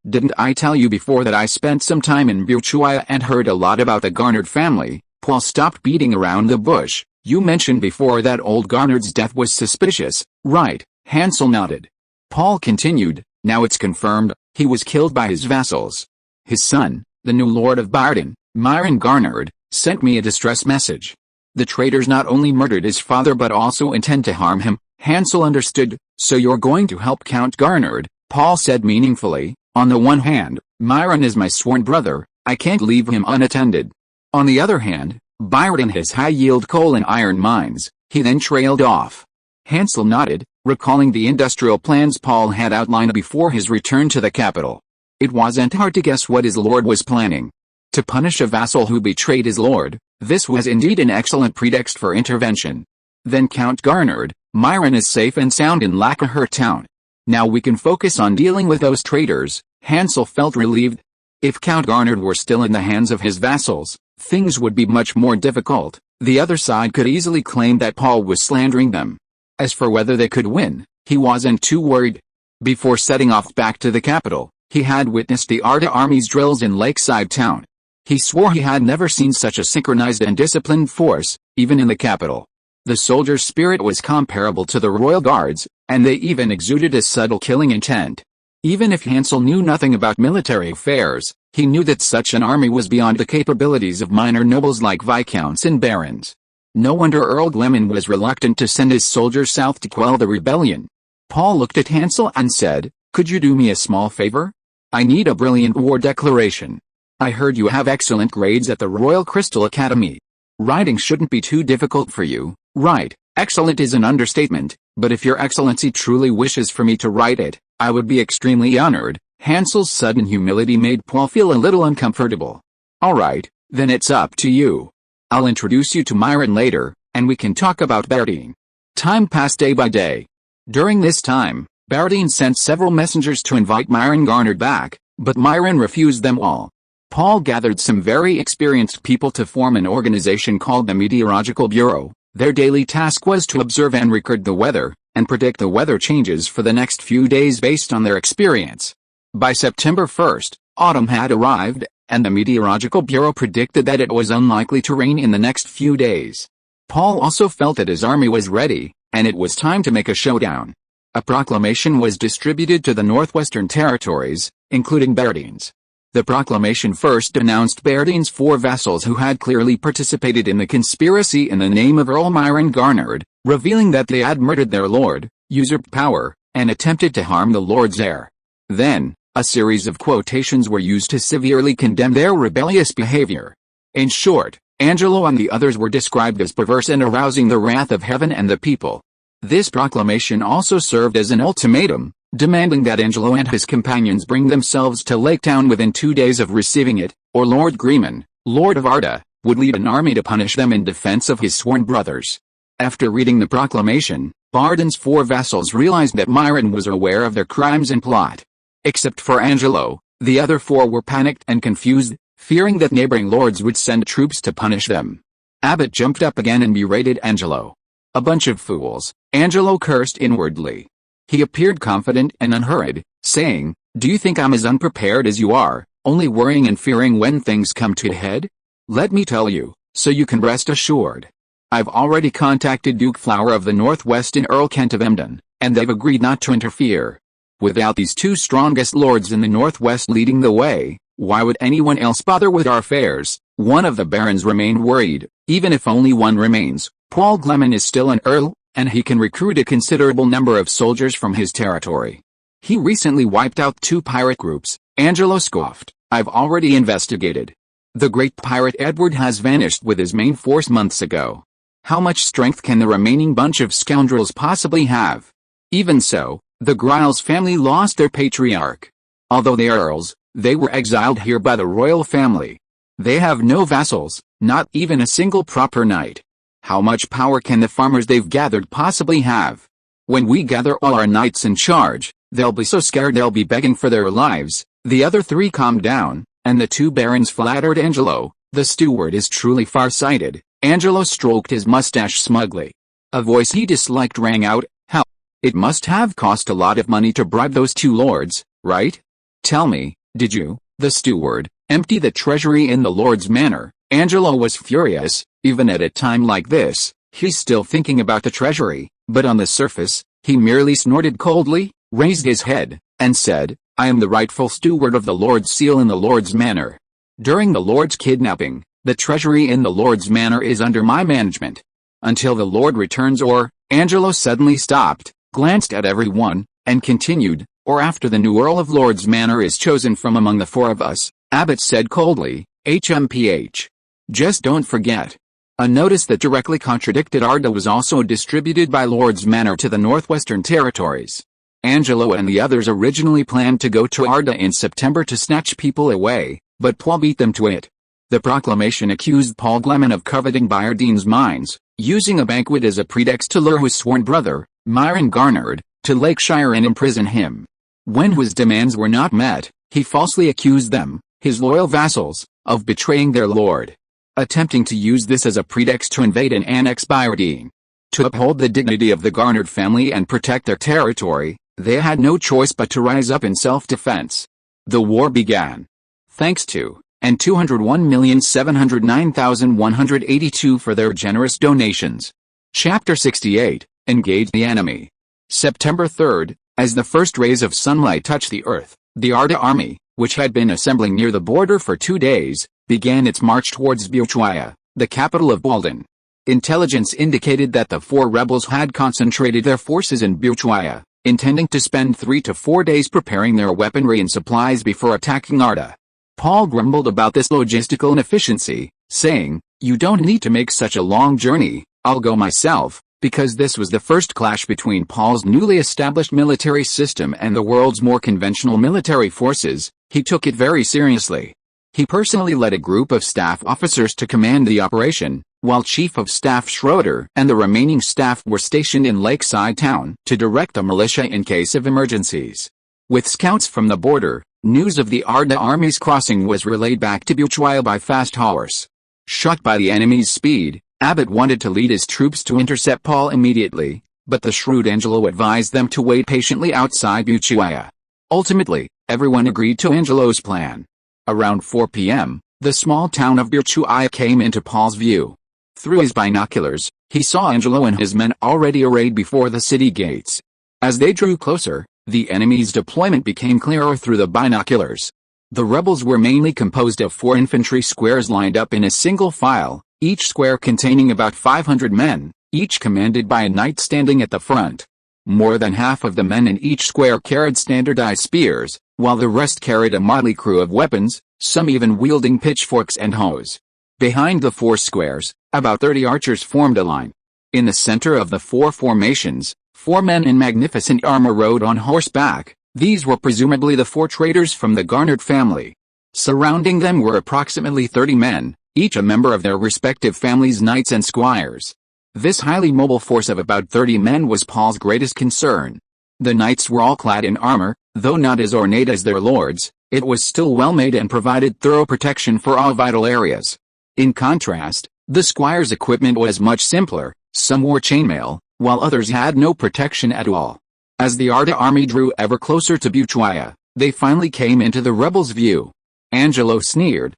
Didn't I tell you before that I spent some time in Burchuia and heard a lot about the Garnered family? Paul stopped beating around the bush. You mentioned before that old Garnered's death was suspicious, right? Hansel nodded. Paul continued, now it's confirmed, he was killed by his vassals. His son, the new lord of Bayhorn, Myron Garnered, sent me a distress message. The traitors not only murdered his father but also intend to harm him. Hansel understood. So you're going to help Count Garnered? Paul said meaningfully. On the one hand, Myron is my sworn brother, I can't leave him unattended. On the other hand, Bayhorn has high-yield coal and iron mines. He then trailed off. Hansel nodded, recalling the industrial plans Paul had outlined before his return to the capital. It wasn't hard to guess what his lord was planning. To punish a vassal who betrayed his lord, this was indeed an excellent pretext for intervention. Then Count Garnered, Myron is safe and sound in Lacquer town. Now we can focus on dealing with those traitors. Hansel felt relieved. If Count Garnered were still in the hands of his vassals, things would be much more difficult. The other side could easily claim that Paul was slandering them. As for whether they could win, he wasn't too worried. Before setting off back to the capital, he had witnessed the Arda army's drills in Lakeside town. He swore he had never seen such a synchronized and disciplined force, even in the capital. The soldiers' spirit was comparable to the royal guards, and they even exuded a subtle killing intent. Even if Hansel knew nothing about military affairs, he knew that such an army was beyond the capabilities of minor nobles like viscounts and barons. No wonder Earl Gleman was reluctant to send his soldiers south to quell the rebellion. Paul looked at Hansel and said, could you do me a small favor? I need a brilliant war declaration. I heard you have excellent grades at the Royal Crystal Academy. Writing shouldn't be too difficult for you. Right, excellent is an understatement, but if your excellency truly wishes for me to write it, I would be extremely honored. Hansel's sudden humility made Paul feel a little uncomfortable. Alright, then it's up to you. I'll introduce you to Myron later, and we can talk about Bayhorn. Time passed day by day. During this time, Bayhorn sent several messengers to invite Myron Garnered back, but Myron refused them all. Paul gathered some very experienced people to form an organization called the Meteorological Bureau. Their daily task was to observe and record the weather, and predict the weather changes for the next few days based on their experience. By September 1st, autumn had arrived, and the Meteorological Bureau predicted that it was unlikely to rain in the next few days. Paul also felt that his army was ready, and it was time to make a showdown. A proclamation was distributed to the northwestern territories, including Bayhorn's. The proclamation first announced Bayhorn's 4 vassals who had clearly participated in the conspiracy in the name of Earl Myron Garnered, revealing that they had murdered their lord, usurped power, and attempted to harm the lord's heir. Then, a series of quotations were used to severely condemn their rebellious behavior. In short, Angelo and the others were described as perverse and arousing the wrath of heaven and the people. This proclamation also served as an ultimatum, demanding that Angelo and his companions bring themselves to Lake Town within 2 days of receiving it, or Lord Gleman, Lord of Arda, would lead an army to punish them in defense of his sworn brothers. After reading the proclamation, Bayhorn's 4 vassals realized that Myron was aware of their crimes and plot. Except for Angelo, the other 4 were panicked and confused, fearing that neighboring lords would send troops to punish them. Abbott jumped up again and berated Angelo. A bunch of fools, Angelo cursed inwardly. He appeared confident and unhurried, saying, do you think I'm as unprepared as you are, only worrying and fearing when things come to a head? Let me tell you, so you can rest assured. I've already contacted Duke Flower of the Northwest and Earl Kent of Emden, and they've agreed not to interfere. Without these 2 strongest lords in the Northwest leading the way, why would anyone else bother with our affairs? One of the barons remained worried. Even if only one remains, Paul Gleman is still an earl, and he can recruit a considerable number of soldiers from his territory. He recently wiped out 2 pirate groups. Angelo scoffed. I've already investigated. The great pirate Edward has vanished with his main force months ago. How much strength can the remaining bunch of scoundrels possibly have? Even so, the Griles family lost their patriarch. Although they are earls, They were exiled here by the royal family. They have no vassals, not even a single proper knight. How much power can the farmers they've gathered possibly have? When we gather all our knights in charge, they'll be so scared they'll be begging for their lives." The other three calmed down, and the two barons flattered Angelo. The steward is truly far-sighted. Angelo stroked his mustache smugly. A voice he disliked rang out, "How? It must have cost a lot of money to bribe those two lords, right? Tell me, did you, the steward, empty the treasury in the lord's manor?" Angelo was furious. Even at a time like this, he's still thinking about the treasury, but on the surface, he merely snorted coldly, raised his head, and said, "I am the rightful steward of the Lord's seal in the Lord's manor. During the Lord's kidnapping, the treasury in the Lord's manor is under my management. Until the Lord returns or—" Angelo suddenly stopped, glanced at everyone, and continued, "or after the new Earl of Lord's manor is chosen from among the four of us," Abbott said coldly, "HMPH. Just don't forget." A notice that directly contradicted Arda was also distributed by Lord's Manor to the Northwestern Territories. Angelo and the others originally planned to go to Arda in September to snatch people away, but Paul beat them to it. The proclamation accused Paul Gleman of coveting Bayardine's mines, using a banquet as a pretext to lure his sworn brother, Myron Garnard, to Lakeshire and imprison him. When his demands were not met, he falsely accused them, his loyal vassals, of betraying their lord, attempting to use this as a pretext to invade and annex Bayardine. To uphold the dignity of the Garnard family and protect their territory, they had no choice but to rise up in self-defense. The war began. Thanks to, and 201,709,182 for their generous donations. Chapter 68, Engage the Enemy. September 3rd, as the first rays of sunlight touched the earth, the Arda army, which had been assembling near the border for 2 days, began its march towards Buchwaya, the capital of Walden. Intelligence indicated that the four rebels had concentrated their forces in Buchwaya, intending to spend 3 to 4 days preparing their weaponry and supplies before attacking Arda. Paul grumbled about this logistical inefficiency, saying, "You don't need to make such a long journey, I'll go myself," because this was the first clash between Paul's newly established military system and the world's more conventional military forces. He took it very seriously. He personally led a group of staff officers to command the operation, while Chief of Staff Schroeder and the remaining staff were stationed in Lakeside Town to direct the militia in case of emergencies. With scouts from the border, news of the Arda army's crossing was relayed back to Buchwaya by fast horse. Shocked by the enemy's speed, Abbott wanted to lead his troops to intercept Paul immediately, but the shrewd Angelo advised them to wait patiently outside Buchwaya. Ultimately, everyone agreed to Angelo's plan. Around 4 p.m., the small town of Buchwaya came into Paul's view. Through his binoculars, he saw Angelo and his men already arrayed before the city gates. As they drew closer, the enemy's deployment became clearer through the binoculars. The rebels were mainly composed of 4 infantry squares lined up in a single file, each square containing about 500 men, each commanded by a knight standing at the front. More than half of the men in each square carried standardized spears, while the rest carried a motley crew of weapons, some even wielding pitchforks and hoes. Behind the 4 squares, about 30 archers formed a line. In the center of the 4 formations, 4 men in magnificent armor rode on horseback. These were presumably the 4 traders from the Garnard family. Surrounding them were approximately 30 men, each a member of their respective families' knights and squires. This highly mobile force of about 30 men was Paul's greatest concern. The knights were all clad in armor, though not as ornate as their lords. It was still well made and provided thorough protection for all vital areas. In contrast, the squires' equipment was much simpler. Some wore chainmail, while others had no protection at all. As the Arda army drew ever closer to Buchwaya, they finally came into the rebels' view. Angelo sneered,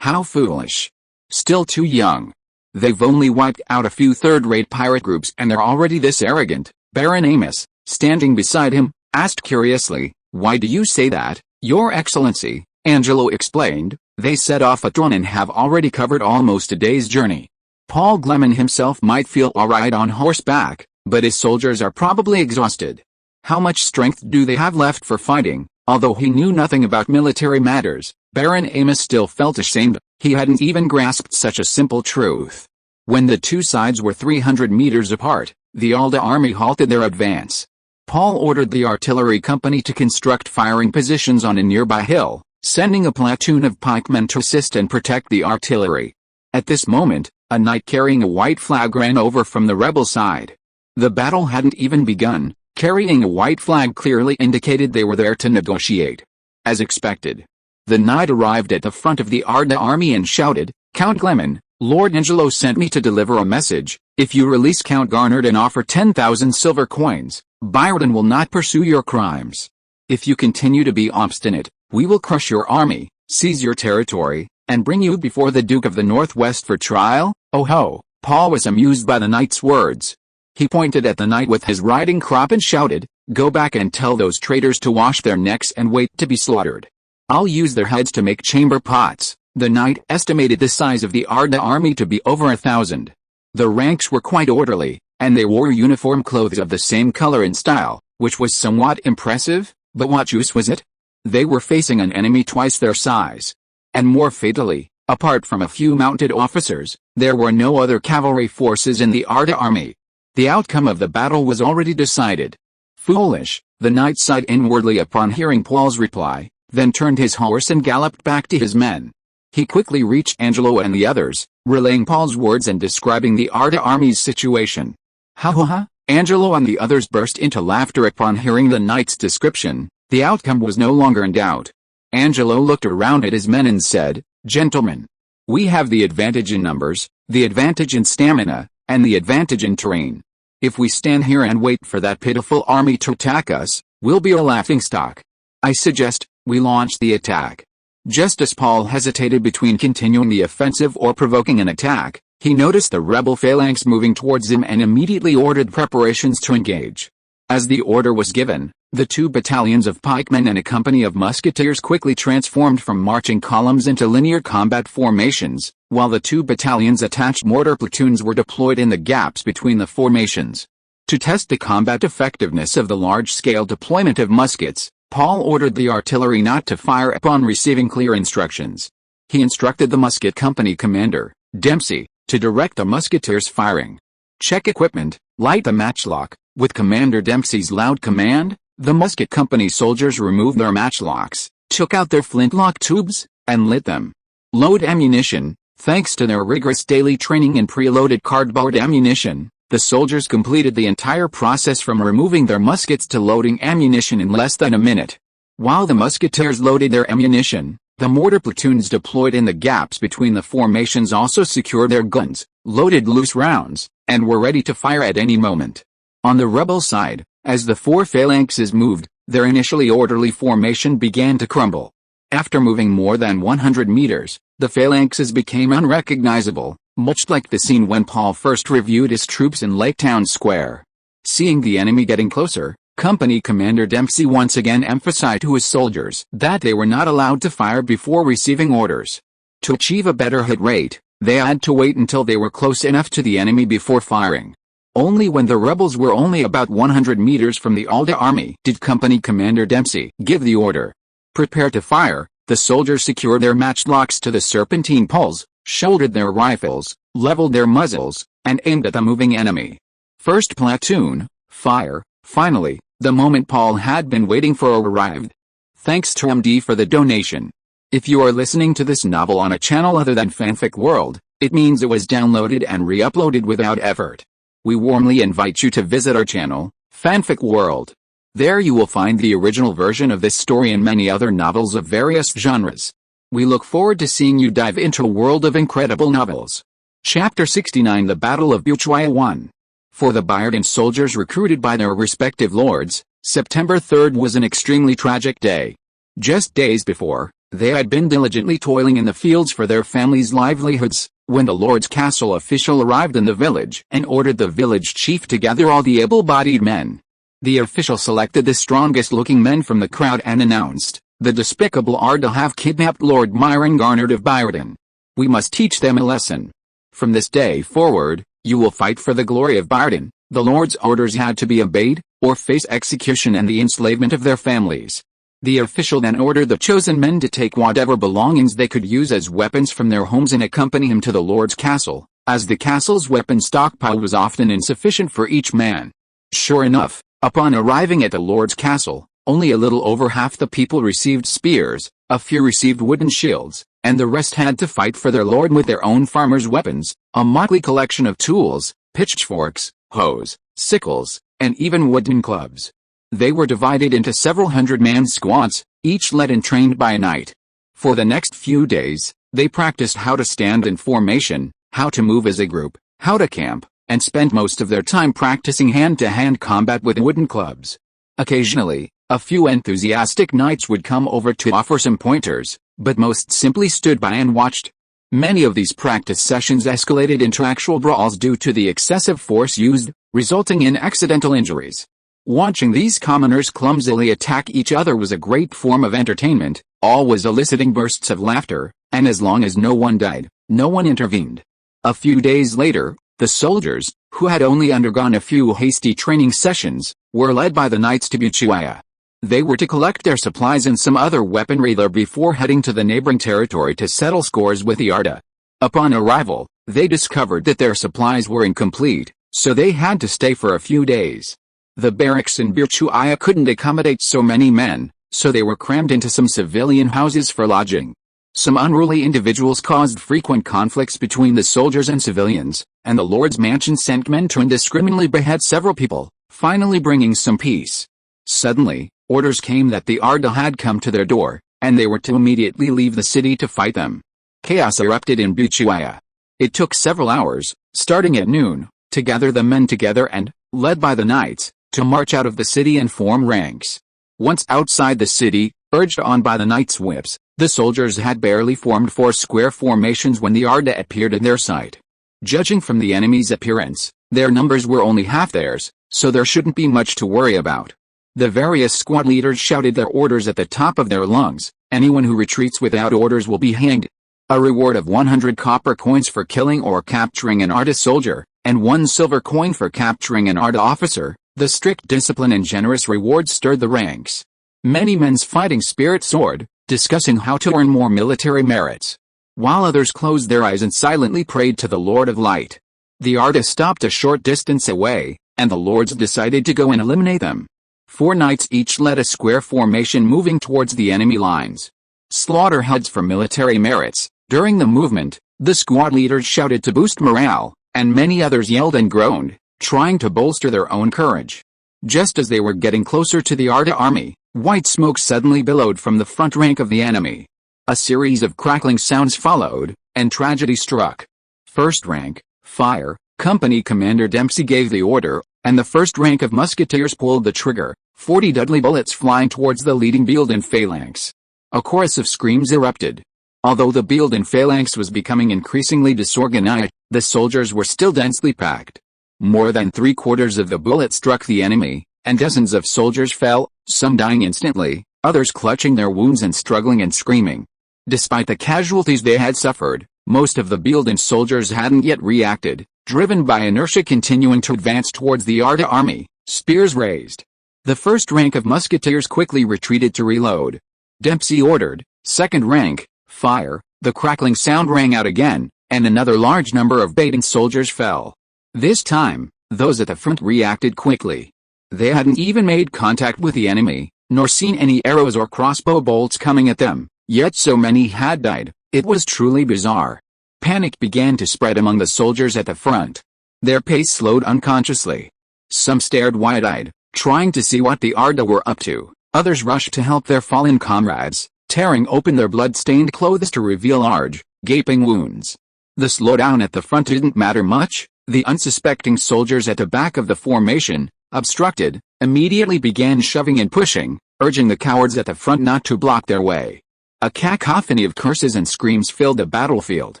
How foolish. Still too young. They've only wiped out a few third-rate pirate groups and they're already this arrogant." Baron Amos, standing beside him, asked curiously, "Why do you say that, Your Excellency?" Angelo explained, "They set off at dawn and have already covered almost a day's journey. Paul Gleman himself might feel alright on horseback, but his soldiers are probably exhausted. How much strength do they have left for fighting?" Although he knew nothing about military matters, Baron Amos still felt ashamed. He hadn't even grasped such a simple truth. When the two sides were 300 meters apart, the Alda army halted their advance. Paul ordered the artillery company to construct firing positions on a nearby hill, sending a platoon of pikemen to assist and protect the artillery. At this moment, a knight carrying a white flag ran over from the rebel side. The battle hadn't even begun. Carrying a white flag clearly indicated they were there to negotiate. As expected, the knight arrived at the front of the Arda army and shouted, "Count Gleman, Lord Angelo sent me to deliver a message. If you release Count Garnard and offer 10,000 silver coins, Bayhorn will not pursue your crimes. If you continue to be obstinate, we will crush your army, seize your territory, and bring you before the Duke of the Northwest for trial." Oh ho! Paul was amused by the knight's words. He pointed at the knight with his riding crop and shouted, "Go back and tell those traitors to wash their necks and wait to be slaughtered. I'll use their heads to make chamber pots." The knight estimated the size of the Arda army to be over 1,000. The ranks were quite orderly, and they wore uniform clothes of the same color and style, which was somewhat impressive, but what use was it? They were facing an enemy twice their size. And more fatally, apart from a few mounted officers, there were no other cavalry forces in the Arda army. The outcome of the battle was already decided. Foolish, the knight sighed inwardly upon hearing Paul's reply, then turned his horse and galloped back to his men. He quickly reached Angelo and the others, relaying Paul's words and describing the Arda army's situation. Ha ha ha! Angelo and the others burst into laughter upon hearing the knight's description. The outcome was no longer in doubt. Angelo looked around at his men and said, "Gentlemen, we have the advantage in numbers, the advantage in stamina, and the advantage in terrain. If we stand here and wait for that pitiful army to attack us, we'll be a laughingstock. I suggest we launch the attack." Just as Paul hesitated between continuing the offensive or provoking an attack, he noticed the rebel phalanx moving towards him and immediately ordered preparations to engage. As the order was given, the 2 battalions of pikemen and a company of musketeers quickly transformed from marching columns into linear combat formations, while the 2 battalions attached mortar platoons were deployed in the gaps between the formations. To test the combat effectiveness of the large-scale deployment of muskets, Paul ordered the artillery not to fire upon receiving clear instructions. He instructed the musket company commander, Dempsey, to direct the musketeers firing. "Check equipment, light the matchlock." With Commander Dempsey's loud command, the musket company soldiers removed their matchlocks, took out their flintlock tubes, and lit them. Load ammunition. Thanks to their rigorous daily training in preloaded cardboard ammunition, the soldiers completed the entire process from removing their muskets to loading ammunition in less than a minute. While the musketeers loaded their ammunition, the mortar platoons deployed in the gaps between the formations also secured their guns, loaded loose rounds, and were ready to fire at any moment. On the rebel side, as the 4 phalanxes moved, their initially orderly formation began to crumble. After moving more than 100 meters, the phalanxes became unrecognizable, much like the scene when Paul first reviewed his troops in Lake Town Square. Seeing the enemy getting closer, Company Commander Dempsey once again emphasized to his soldiers that they were not allowed to fire before receiving orders. To achieve a better hit rate, they had to wait until they were close enough to the enemy before firing. Only when the rebels were only about 100 meters from the Arda army did Company Commander Dempsey give the order. Prepare to fire. The soldiers secured their matchlocks to the serpentine poles, shouldered their rifles, leveled their muzzles, and aimed at the moving enemy. First platoon, fire. Finally, the moment Paul had been waiting for arrived. Thanks to MD for the donation. If you are listening to this novel on a channel other than Fanfic World, it means it was downloaded and re-uploaded without effort. We warmly invite you to visit our channel, Fanfic World. There you will find the original version of this story and many other novels of various genres. We look forward to seeing you dive into a world of incredible novels. Chapter 69 The Battle of Buchwaya 1. For the Bayhorn soldiers recruited by their respective lords, September 3rd was an extremely tragic day. Just days before, they had been diligently toiling in the fields for their families' livelihoods, when the Lord's castle official arrived in the village and ordered the village chief to gather all the able-bodied men. The official selected the strongest-looking men from the crowd and announced, "The despicable Arda have kidnapped Lord Myron Garnard of Bayhorn. We must teach them a lesson. From this day forward, you will fight for the glory of Bayhorn." The Lord's orders had to be obeyed, or face execution and the enslavement of their families. The official then ordered the chosen men to take whatever belongings they could use as weapons from their homes and accompany him to the Lord's castle, as the castle's weapon stockpile was often insufficient for each man. Sure enough, upon arriving at the Lord's castle, Only a little over half the people received spears, a few received wooden shields, and the rest had to fight for their lord with their own farmers' weapons, a motley collection of tools, pitchforks, hoes, sickles, and even wooden clubs. They were divided into several hundred-man squads, each led and trained by a knight. For the next few days, they practiced how to stand in formation, how to move as a group, how to camp, and spent most of their time practicing hand-to-hand combat with wooden clubs. Occasionally, a few enthusiastic knights would come over to offer some pointers, but most simply stood by and watched. Many of these practice sessions escalated into actual brawls due to the excessive force used, resulting in accidental injuries. Watching these commoners clumsily attack each other was a great form of entertainment, always eliciting bursts of laughter, and as long as no one died, no one intervened. A few days later, the soldiers, who had only undergone a few hasty training sessions, were led by the knights to Buchuaya. They were to collect their supplies and some other weaponry there before heading to the neighboring territory to settle scores with the Arda. Upon arrival, they discovered that their supplies were incomplete, so they had to stay for a few days. The barracks in Buchuaya couldn't accommodate so many men, so they were crammed into some civilian houses for lodging. Some unruly individuals caused frequent conflicts between the soldiers and civilians, and the Lord's mansion sent men to indiscriminately behead several people, finally bringing some peace. Suddenly, orders came that the Arda had come to their door, and they were to immediately leave the city to fight them. Chaos erupted in Buchuaya. It took several hours, starting at noon, to gather the men together and, led by the knights, to march out of the city and form ranks. Once outside the city, urged on by the knights' whips, the soldiers had barely formed 4 square formations when the Arda appeared in their sight. Judging from the enemy's appearance, their numbers were only half theirs, so there shouldn't be much to worry about. The various squad leaders shouted their orders at the top of their lungs. Anyone who retreats without orders will be hanged. A reward of 100 copper coins for killing or capturing an Arda soldier, and 1 silver coin for capturing an Arda officer. The strict discipline and generous rewards stirred the ranks. Many men's fighting spirit soared, discussing how to earn more military merits, while others closed their eyes and silently prayed to the Lord of Light. The Arda stopped a short distance away, and the lords decided to go and eliminate them. 4 knights each led a square formation moving towards the enemy lines. Slaughterheads for military merits. During the movement, the squad leaders shouted to boost morale, and many others yelled and groaned, trying to bolster their own courage. Just as they were getting closer to the Arda army, white smoke suddenly billowed from the front rank of the enemy. A series of crackling sounds followed, and tragedy struck. First rank, fire, company commander Dempsey gave the order, and the first rank of musketeers pulled the trigger, 40 deadly bullets flying towards the leading Bealden phalanx. A chorus of screams erupted. Although the Bealden phalanx was becoming increasingly disorganized, the soldiers were still densely packed. More than 3/4 of the bullets struck the enemy, and dozens of soldiers fell, some dying instantly, others clutching their wounds and struggling and screaming. Despite the casualties they had suffered, most of the Bealden soldiers hadn't yet reacted, driven by inertia continuing to advance towards the Arda army, spears raised. The first rank of musketeers quickly retreated to reload. Dempsey ordered, second rank, fire. The crackling sound rang out again, and another large number of Bealden soldiers fell. This time, those at the front reacted quickly. They hadn't even made contact with the enemy, nor seen any arrows or crossbow bolts coming at them, yet so many had died. It was truly bizarre. Panic began to spread among the soldiers at the front. Their pace slowed unconsciously. Some stared wide-eyed, trying to see what the Arda were up to. Others rushed to help their fallen comrades, tearing open their blood-stained clothes to reveal large, gaping wounds. The slowdown at the front didn't matter much. The unsuspecting soldiers at the back of the formation, obstructed, immediately began shoving and pushing, urging the cowards at the front not to block their way. A cacophony of curses and screams filled the battlefield.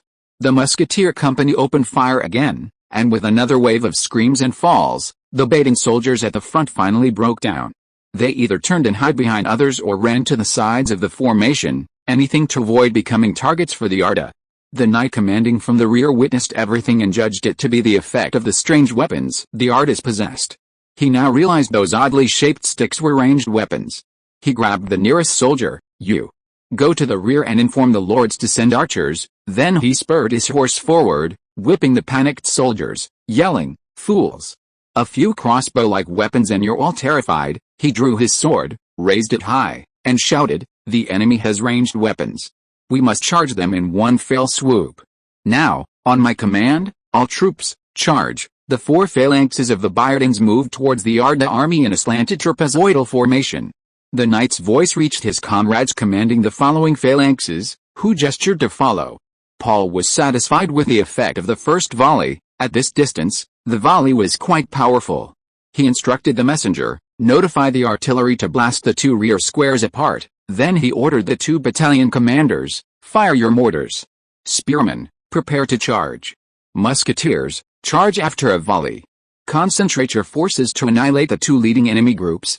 The musketeer company opened fire again, and with another wave of screams and falls, the Bealden soldiers at the front finally broke down. They either turned and hid behind others or ran to the sides of the formation, anything to avoid becoming targets for the Arda. The knight commanding from the rear witnessed everything and judged it to be the effect of the strange weapons the Ardas possessed. He now realized those oddly shaped sticks were ranged weapons. He grabbed the nearest soldier. "You go to the rear and inform the lords to send archers." Then he spurred his horse forward, whipping the panicked soldiers, yelling, "Fools! A few crossbow-like weapons and you're all terrified." He drew his sword, raised it high, and shouted, "The enemy has ranged weapons. We must charge them in one fell swoop. Now, on my command, all troops, charge!" The 4 phalanxes of the Bayhorns moved towards the Arda army in a slanted trapezoidal formation. The knight's voice reached his comrades commanding the following phalanxes, who gestured to follow. Paul was satisfied with the effect of the first volley. At this distance, the volley was quite powerful. He instructed the messenger, "Notify the artillery to blast the 2 rear squares apart." Then he ordered the 2 battalion commanders, "Fire your mortars. Spearmen, prepare to charge. Musketeers, charge after a volley. Concentrate your forces to annihilate the 2 leading enemy groups."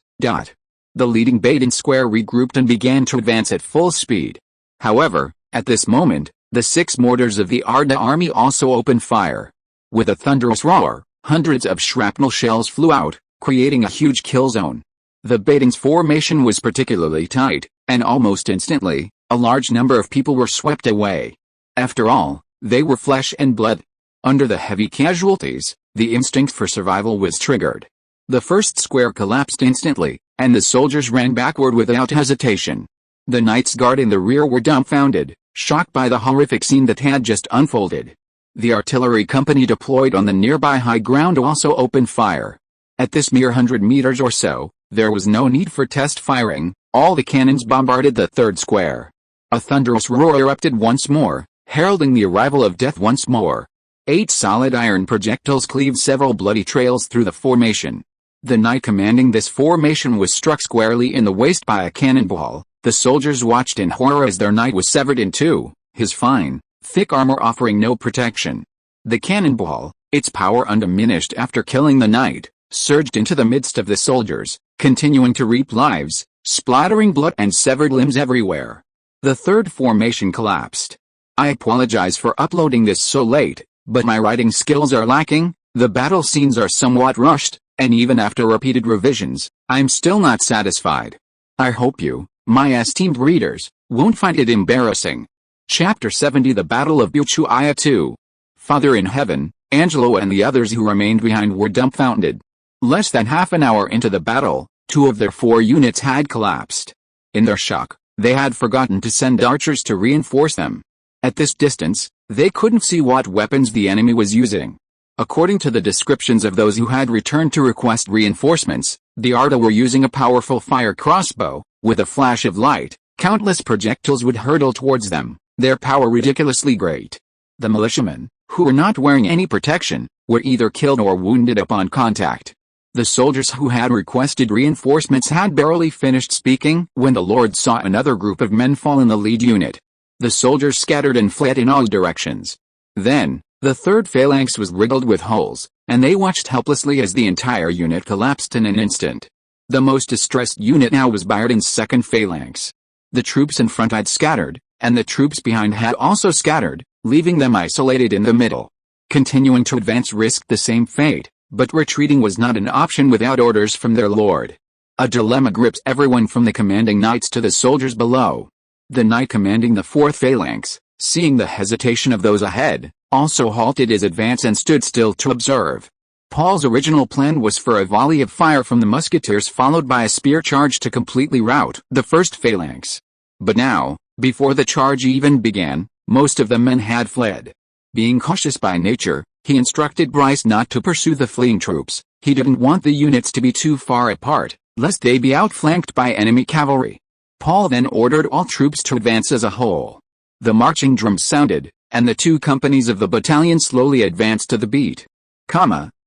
The leading Bayhorn square regrouped and began to advance at full speed. However, at this moment, the 6 mortars of the Arda army also opened fire. With a thunderous roar, hundreds of shrapnel shells flew out, creating a huge kill zone. The Bayhorn's formation was particularly tight, and almost instantly, a large number of people were swept away. After all, they were flesh and blood. Under the heavy casualties, the instinct for survival was triggered. The first square collapsed instantly, and the soldiers ran backward without hesitation. The knights guard in the rear were dumbfounded, shocked by the horrific scene that had just unfolded. The artillery company deployed on the nearby high ground also opened fire. At this mere 100 meters or so, there was no need for test firing. All the cannons bombarded the 3rd square. A thunderous roar erupted once more, heralding the arrival of death once more. 8 solid iron projectiles cleaved several bloody trails through the formation. The knight commanding this formation was struck squarely in the waist by a cannonball. The soldiers watched in horror as their knight was severed in 2, his fine, thick armor offering no protection. The cannonball, its power undiminished after killing the knight, surged into the midst of the soldiers, continuing to reap lives, splattering blood and severed limbs everywhere. The 3rd formation collapsed. I apologize for uploading this so late, but my writing skills are lacking, the battle scenes are somewhat rushed, and even after repeated revisions, I'm still not satisfied. I hope you, my esteemed readers, won't find it embarrassing. Chapter 70 The Battle of Ushuaia 2. Father in Heaven, Angelo and the others who remained behind were dumbfounded. Less than half an hour into the battle, 2 of their 4 units had collapsed. In their shock, they had forgotten to send archers to reinforce them. At this distance, they couldn't see what weapons the enemy was using. According to the descriptions of those who had returned to request reinforcements, the Arda were using a powerful fire crossbow. With a flash of light, countless projectiles would hurtle towards them, their power ridiculously great. The militiamen, who were not wearing any protection, were either killed or wounded upon contact. The soldiers who had requested reinforcements had barely finished speaking when the Lord saw another group of men fall in the lead unit. The soldiers scattered and fled in all directions. Then, the 3rd phalanx was riddled with holes, and they watched helplessly as the entire unit collapsed in an instant. The most distressed unit now was Bayhorn's 2nd phalanx. The troops in front had scattered, and the troops behind had also scattered, leaving them isolated in the middle. Continuing to advance risked the same fate, but retreating was not an option without orders from their lord. A dilemma grips everyone from the commanding knights to the soldiers below. The knight commanding the 4th phalanx, seeing the hesitation of those ahead, also halted his advance and stood still to observe. Paul's original plan was for a volley of fire from the musketeers followed by a spear charge to completely rout the 1st phalanx. But now, before the charge even began, most of the men had fled. Being cautious by nature, he instructed Bryce not to pursue the fleeing troops. He didn't want the units to be too far apart, lest they be outflanked by enemy cavalry. Paul then ordered all troops to advance as a whole. The marching drums sounded, and the 2 companies of the battalion slowly advanced to the beat.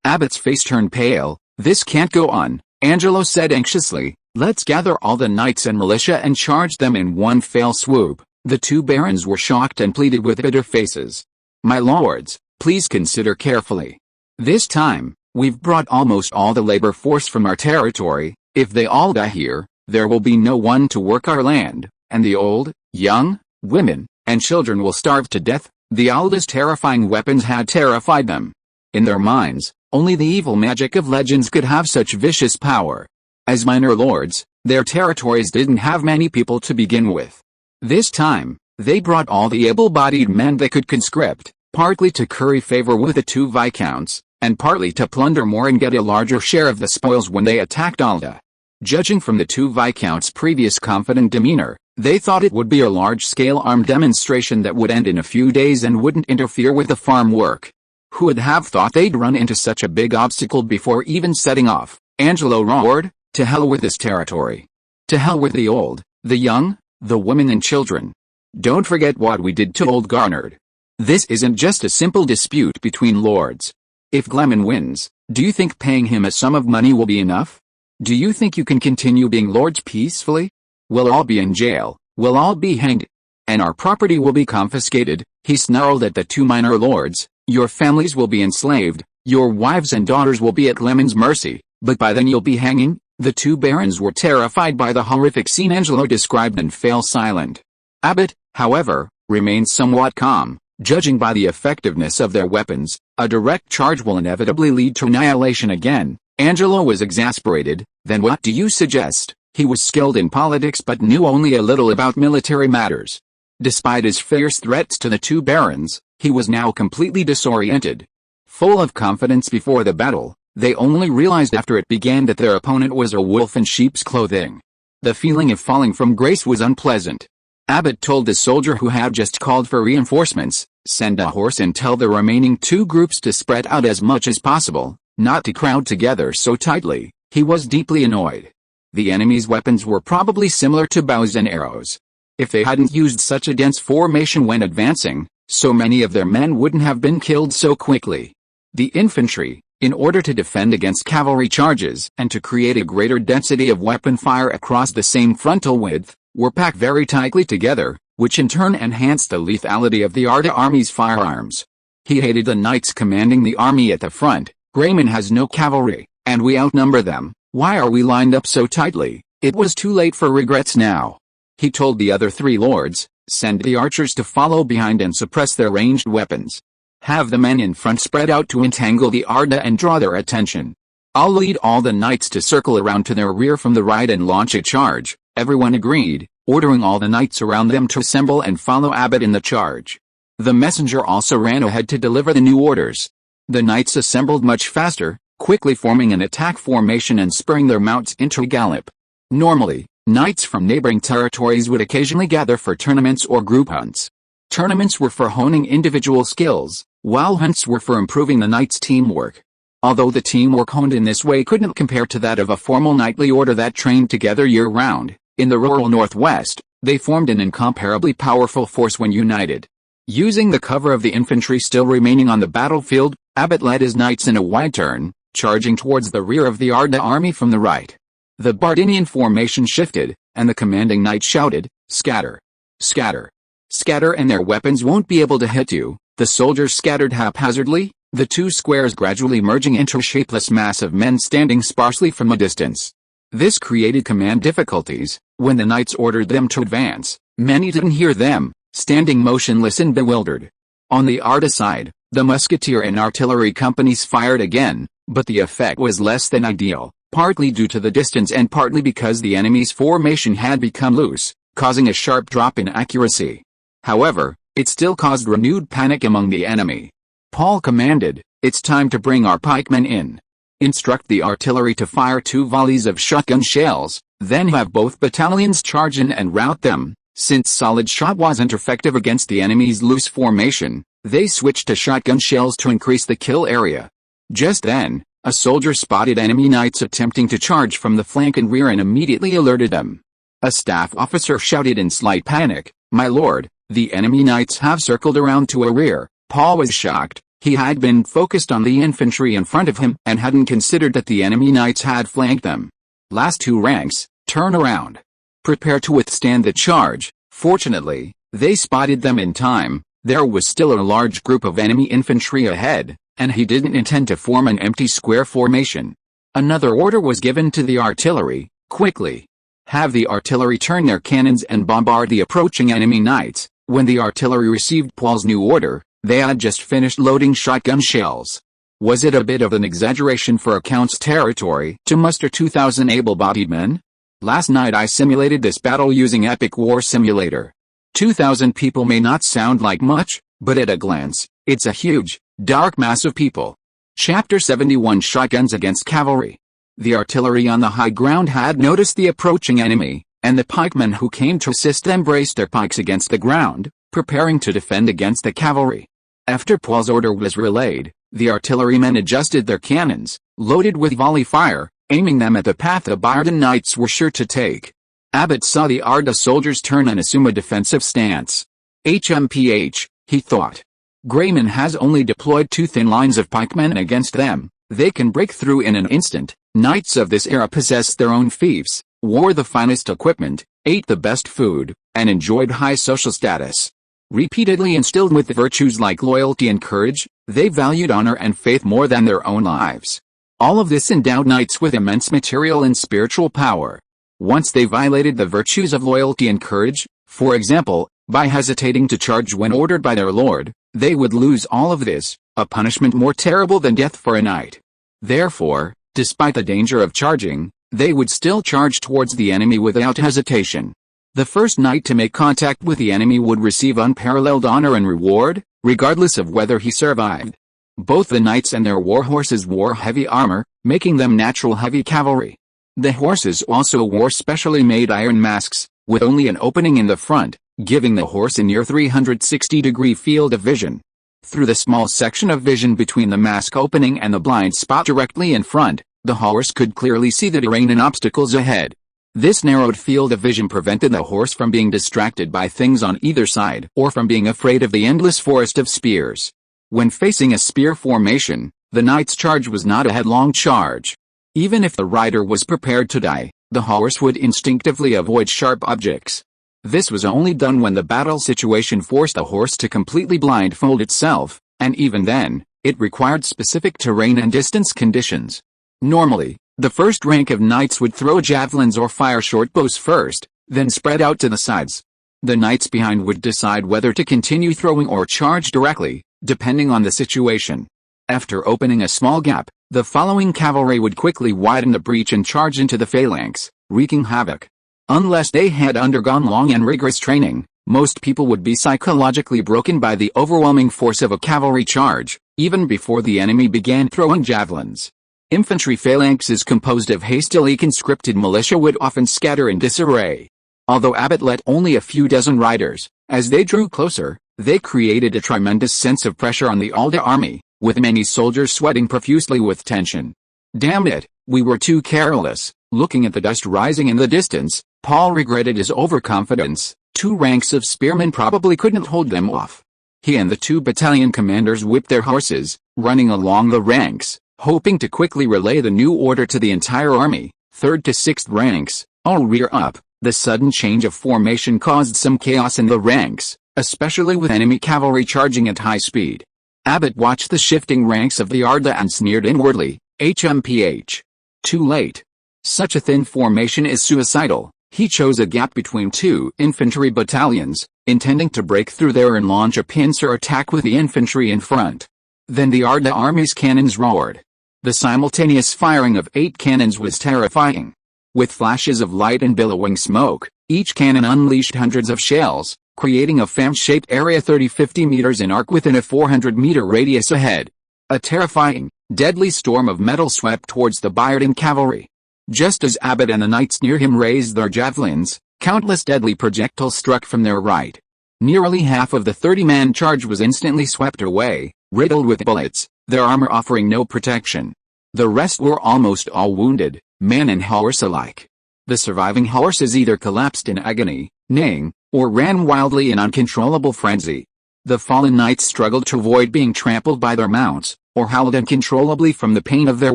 Abbott's face turned pale. "This can't go on," Angelo said anxiously. "Let's gather all the knights and militia and charge them in one fell swoop." The 2 barons were shocked and pleaded with bitter faces. "My lords, please consider carefully. This time, we've brought almost all the labor force from our territory. If they all die here, there will be no one to work our land, and the old, young, women, and children will starve to death." The Alda's terrifying weapons had terrified them. In their minds, only the evil magic of legends could have such vicious power. As minor lords, their territories didn't have many people to begin with. This time, they brought all the able-bodied men they could conscript, partly to curry favor with the 2 viscounts, and partly to plunder more and get a larger share of the spoils when they attacked Alda. Judging from the two viscounts' previous confident demeanor, they thought it would be a large-scale armed demonstration that would end in a few days and wouldn't interfere with the farm work. Who would have thought they'd run into such a big obstacle before even setting off? Angelo roared. To hell with this territory. To hell with the old, the young, the women and children. Don't forget what we did to old Garnard. This isn't just a simple dispute between lords. If Gleman wins, do you think paying him a sum of money will be enough? Do you think you can continue being lords peacefully? We'll all be in jail, we'll all be hanged, and our property will be confiscated. He snarled at the two minor lords. Your families will be enslaved, your wives and daughters will be at Gleman's mercy, but by then you'll be hanging. The two barons were terrified by the horrific scene Angelo described and fell silent. Abbott, however, remained somewhat calm. Judging by the effectiveness of their weapons, a direct charge will inevitably lead to annihilation again. Angelo was exasperated. Then what do you suggest? He was skilled in politics but knew only a little about military matters. Despite his fierce threats to the two barons, he was now completely disoriented. Full of confidence before the battle, they only realized after it began that their opponent was a wolf in sheep's clothing. The feeling of falling from grace was unpleasant. Abbott told the soldier who had just called for reinforcements, "Send a horse and tell the remaining two groups to spread out as much as possible, not to crowd together so tightly." He was deeply annoyed. The enemy's weapons were probably similar to bows and arrows. If they hadn't used such a dense formation when advancing, so many of their men wouldn't have been killed so quickly. The infantry, in order to defend against cavalry charges and to create a greater density of weapon fire across the same frontal width, were packed very tightly together, which in turn enhanced the lethality of the Arda army's firearms. He hated the knights commanding the army at the front. Gleman has no cavalry, and we outnumber them. Why are we lined up so tightly? It was too late for regrets now. He told the other three lords, send the archers to follow behind and suppress their ranged weapons. Have the men in front spread out to entangle the Arda and draw their attention. I'll lead all the knights to circle around to their rear from the right and launch a charge. Everyone agreed, ordering all the knights around them to assemble and follow Abbott in the charge. The messenger also ran ahead to deliver the new orders. The knights assembled much faster, quickly forming an attack formation and spurring their mounts into a gallop. Normally, knights from neighboring territories would occasionally gather for tournaments or group hunts. Tournaments were for honing individual skills, while hunts were for improving the knights' teamwork. Although the teamwork honed in this way couldn't compare to that of a formal knightly order that trained together year-round, in the rural northwest, they formed an incomparably powerful force when united. Using the cover of the infantry still remaining on the battlefield, Abbott led his knights in a wide turn, charging towards the rear of the Arda army from the right. The Bardinian formation shifted, and the commanding knight shouted, "Scatter! Scatter! Scatter and their weapons won't be able to hit you." The soldiers scattered haphazardly, the two squares gradually merging into a shapeless mass of men standing sparsely from a distance. This created command difficulties. When the knights ordered them to advance, many didn't hear them, standing motionless and bewildered. On the Arda side, the musketeer and artillery companies fired again, but the effect was less than ideal, partly due to the distance and partly because the enemy's formation had become loose, causing a sharp drop in accuracy. However, it still caused renewed panic among the enemy. Paul commanded, "It's time to bring our pikemen in. Instruct the artillery to fire 2 volleys of shotgun shells, then have both battalions charge in and rout them." Since solid shot wasn't effective against the enemy's loose formation, they switched to shotgun shells to increase the kill area. Just then, a soldier spotted enemy knights attempting to charge from the flank and rear and immediately alerted them. A staff officer shouted in slight panic, "My lord, the enemy knights have circled around to a rear." Paul was shocked. He had been focused on the infantry in front of him and hadn't considered that the enemy knights had flanked them. "Last 2 ranks, turn around. Prepare to withstand the charge." Fortunately, they spotted them in time. There was still a large group of enemy infantry ahead, and he didn't intend to form an empty square formation. Another order was given to the artillery, "Quickly. Have the artillery turn their cannons and bombard the approaching enemy knights." When the artillery received Paul's new order, they had just finished loading shotgun shells. Was it a bit of an exaggeration for a count's territory to muster 2,000 able-bodied men? Last night I simulated this battle using Epic War Simulator. 2,000 people may not sound like much, but at a glance, it's a huge, dark mass of people. Chapter 71 Shotguns against Cavalry. The artillery on the high ground had noticed the approaching enemy, and the pikemen who came to assist them braced their pikes against the ground, preparing to defend against the cavalry. After Paul's order was relayed, the artillerymen adjusted their cannons, loaded with volley fire, aiming them at the path the Bayhorn knights were sure to take. Abbot saw the Arda soldiers turn and assume a defensive stance. HMPH, he thought. Gleman has only deployed 2 thin lines of pikemen against them. They can break through in an instant. Knights of this era possessed their own fiefs, wore the finest equipment, ate the best food, and enjoyed high social status. Repeatedly instilled with virtues like loyalty and courage, they valued honor and faith more than their own lives. All of this endowed knights with immense material and spiritual power. Once they violated the virtues of loyalty and courage, for example, by hesitating to charge when ordered by their lord, they would lose all of this, a punishment more terrible than death for a knight. Therefore, despite the danger of charging, they would still charge towards the enemy without hesitation. The first knight to make contact with the enemy would receive unparalleled honor and reward, regardless of whether he survived. Both the knights and their war horses wore heavy armor, making them natural heavy cavalry. The horses also wore specially made iron masks, with only an opening in the front, giving the horse a near 360-degree field of vision. Through the small section of vision between the mask opening and the blind spot directly in front, the horse could clearly see the terrain and obstacles ahead. This narrowed field of vision prevented the horse from being distracted by things on either side or from being afraid of the endless forest of spears. When facing a spear formation, the knight's charge was not a headlong charge. Even if the rider was prepared to die, the horse would instinctively avoid sharp objects. This was only done when the battle situation forced the horse to completely blindfold itself, and even then, it required specific terrain and distance conditions. Normally, the first rank of knights would throw javelins or fire short bows first, then spread out to the sides. The knights behind would decide whether to continue throwing or charge directly, depending on the situation. After opening a small gap, the following cavalry would quickly widen the breach and charge into the phalanx, wreaking havoc. Unless they had undergone long and rigorous training, most people would be psychologically broken by the overwhelming force of a cavalry charge, even before the enemy began throwing javelins. Infantry phalanxes composed of hastily conscripted militia would often scatter in disarray. Although Abbot let only a few dozen riders, as they drew closer, they created a tremendous sense of pressure on the Alda army, with many soldiers sweating profusely with tension. Damn it, we were too careless. Looking at the dust rising in the distance, Paul regretted his overconfidence. 2 ranks of spearmen probably couldn't hold them off. He and the 2 battalion commanders whipped their horses, running along the ranks, hoping to quickly relay the new order to the entire army. 3rd to 6th ranks, all rear up. The sudden change of formation caused some chaos in the ranks, especially with enemy cavalry charging at high speed. Abbot watched the shifting ranks of the Arda and sneered inwardly, HMPH. Too late. Such a thin formation is suicidal. He chose a gap between 2 infantry battalions, intending to break through there and launch a pincer attack with the infantry in front. Then the Arda army's cannons roared. The simultaneous firing of 8 cannons was terrifying. With flashes of light and billowing smoke, each cannon unleashed hundreds of shells, creating a fan-shaped area 30-50 meters in arc within a 400-meter radius ahead. A terrifying, deadly storm of metal swept towards the Bayhorn cavalry. Just as Abbot and the knights near him raised their javelins, countless deadly projectiles struck from their right. Nearly half of the 30-man charge was instantly swept away, riddled with bullets, their armor offering no protection. The rest were almost all wounded, man and horse alike. The surviving horses either collapsed in agony, neighing, or ran wildly in uncontrollable frenzy. The fallen knights struggled to avoid being trampled by their mounts, or howled uncontrollably from the pain of their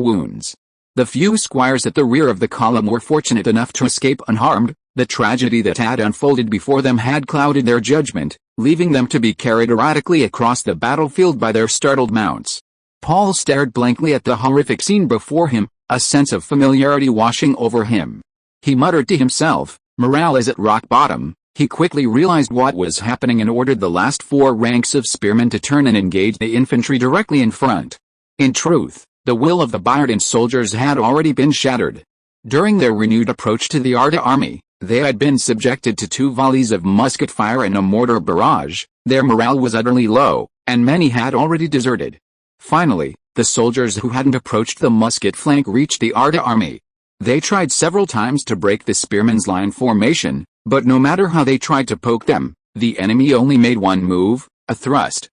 wounds. The few squires at the rear of the column were fortunate enough to escape unharmed. The tragedy that had unfolded before them had clouded their judgment, leaving them to be carried erratically across the battlefield by their startled mounts. Paul stared blankly at the horrific scene before him, a sense of familiarity washing over him. He muttered to himself, morale is at rock bottom. He quickly realized what was happening and ordered the last 4 ranks of spearmen to turn and engage the infantry directly in front. In truth, the will of the Bayhorn soldiers had already been shattered. During their renewed approach to the Arda army, they had been subjected to 2 volleys of musket fire and a mortar barrage. Their morale was utterly low, and many had already deserted. Finally, the soldiers who hadn't approached the musket flank reached the Arda army. They tried several times to break the spearmen's line formation, but no matter how they tried to poke them, the enemy only made one move, a thrust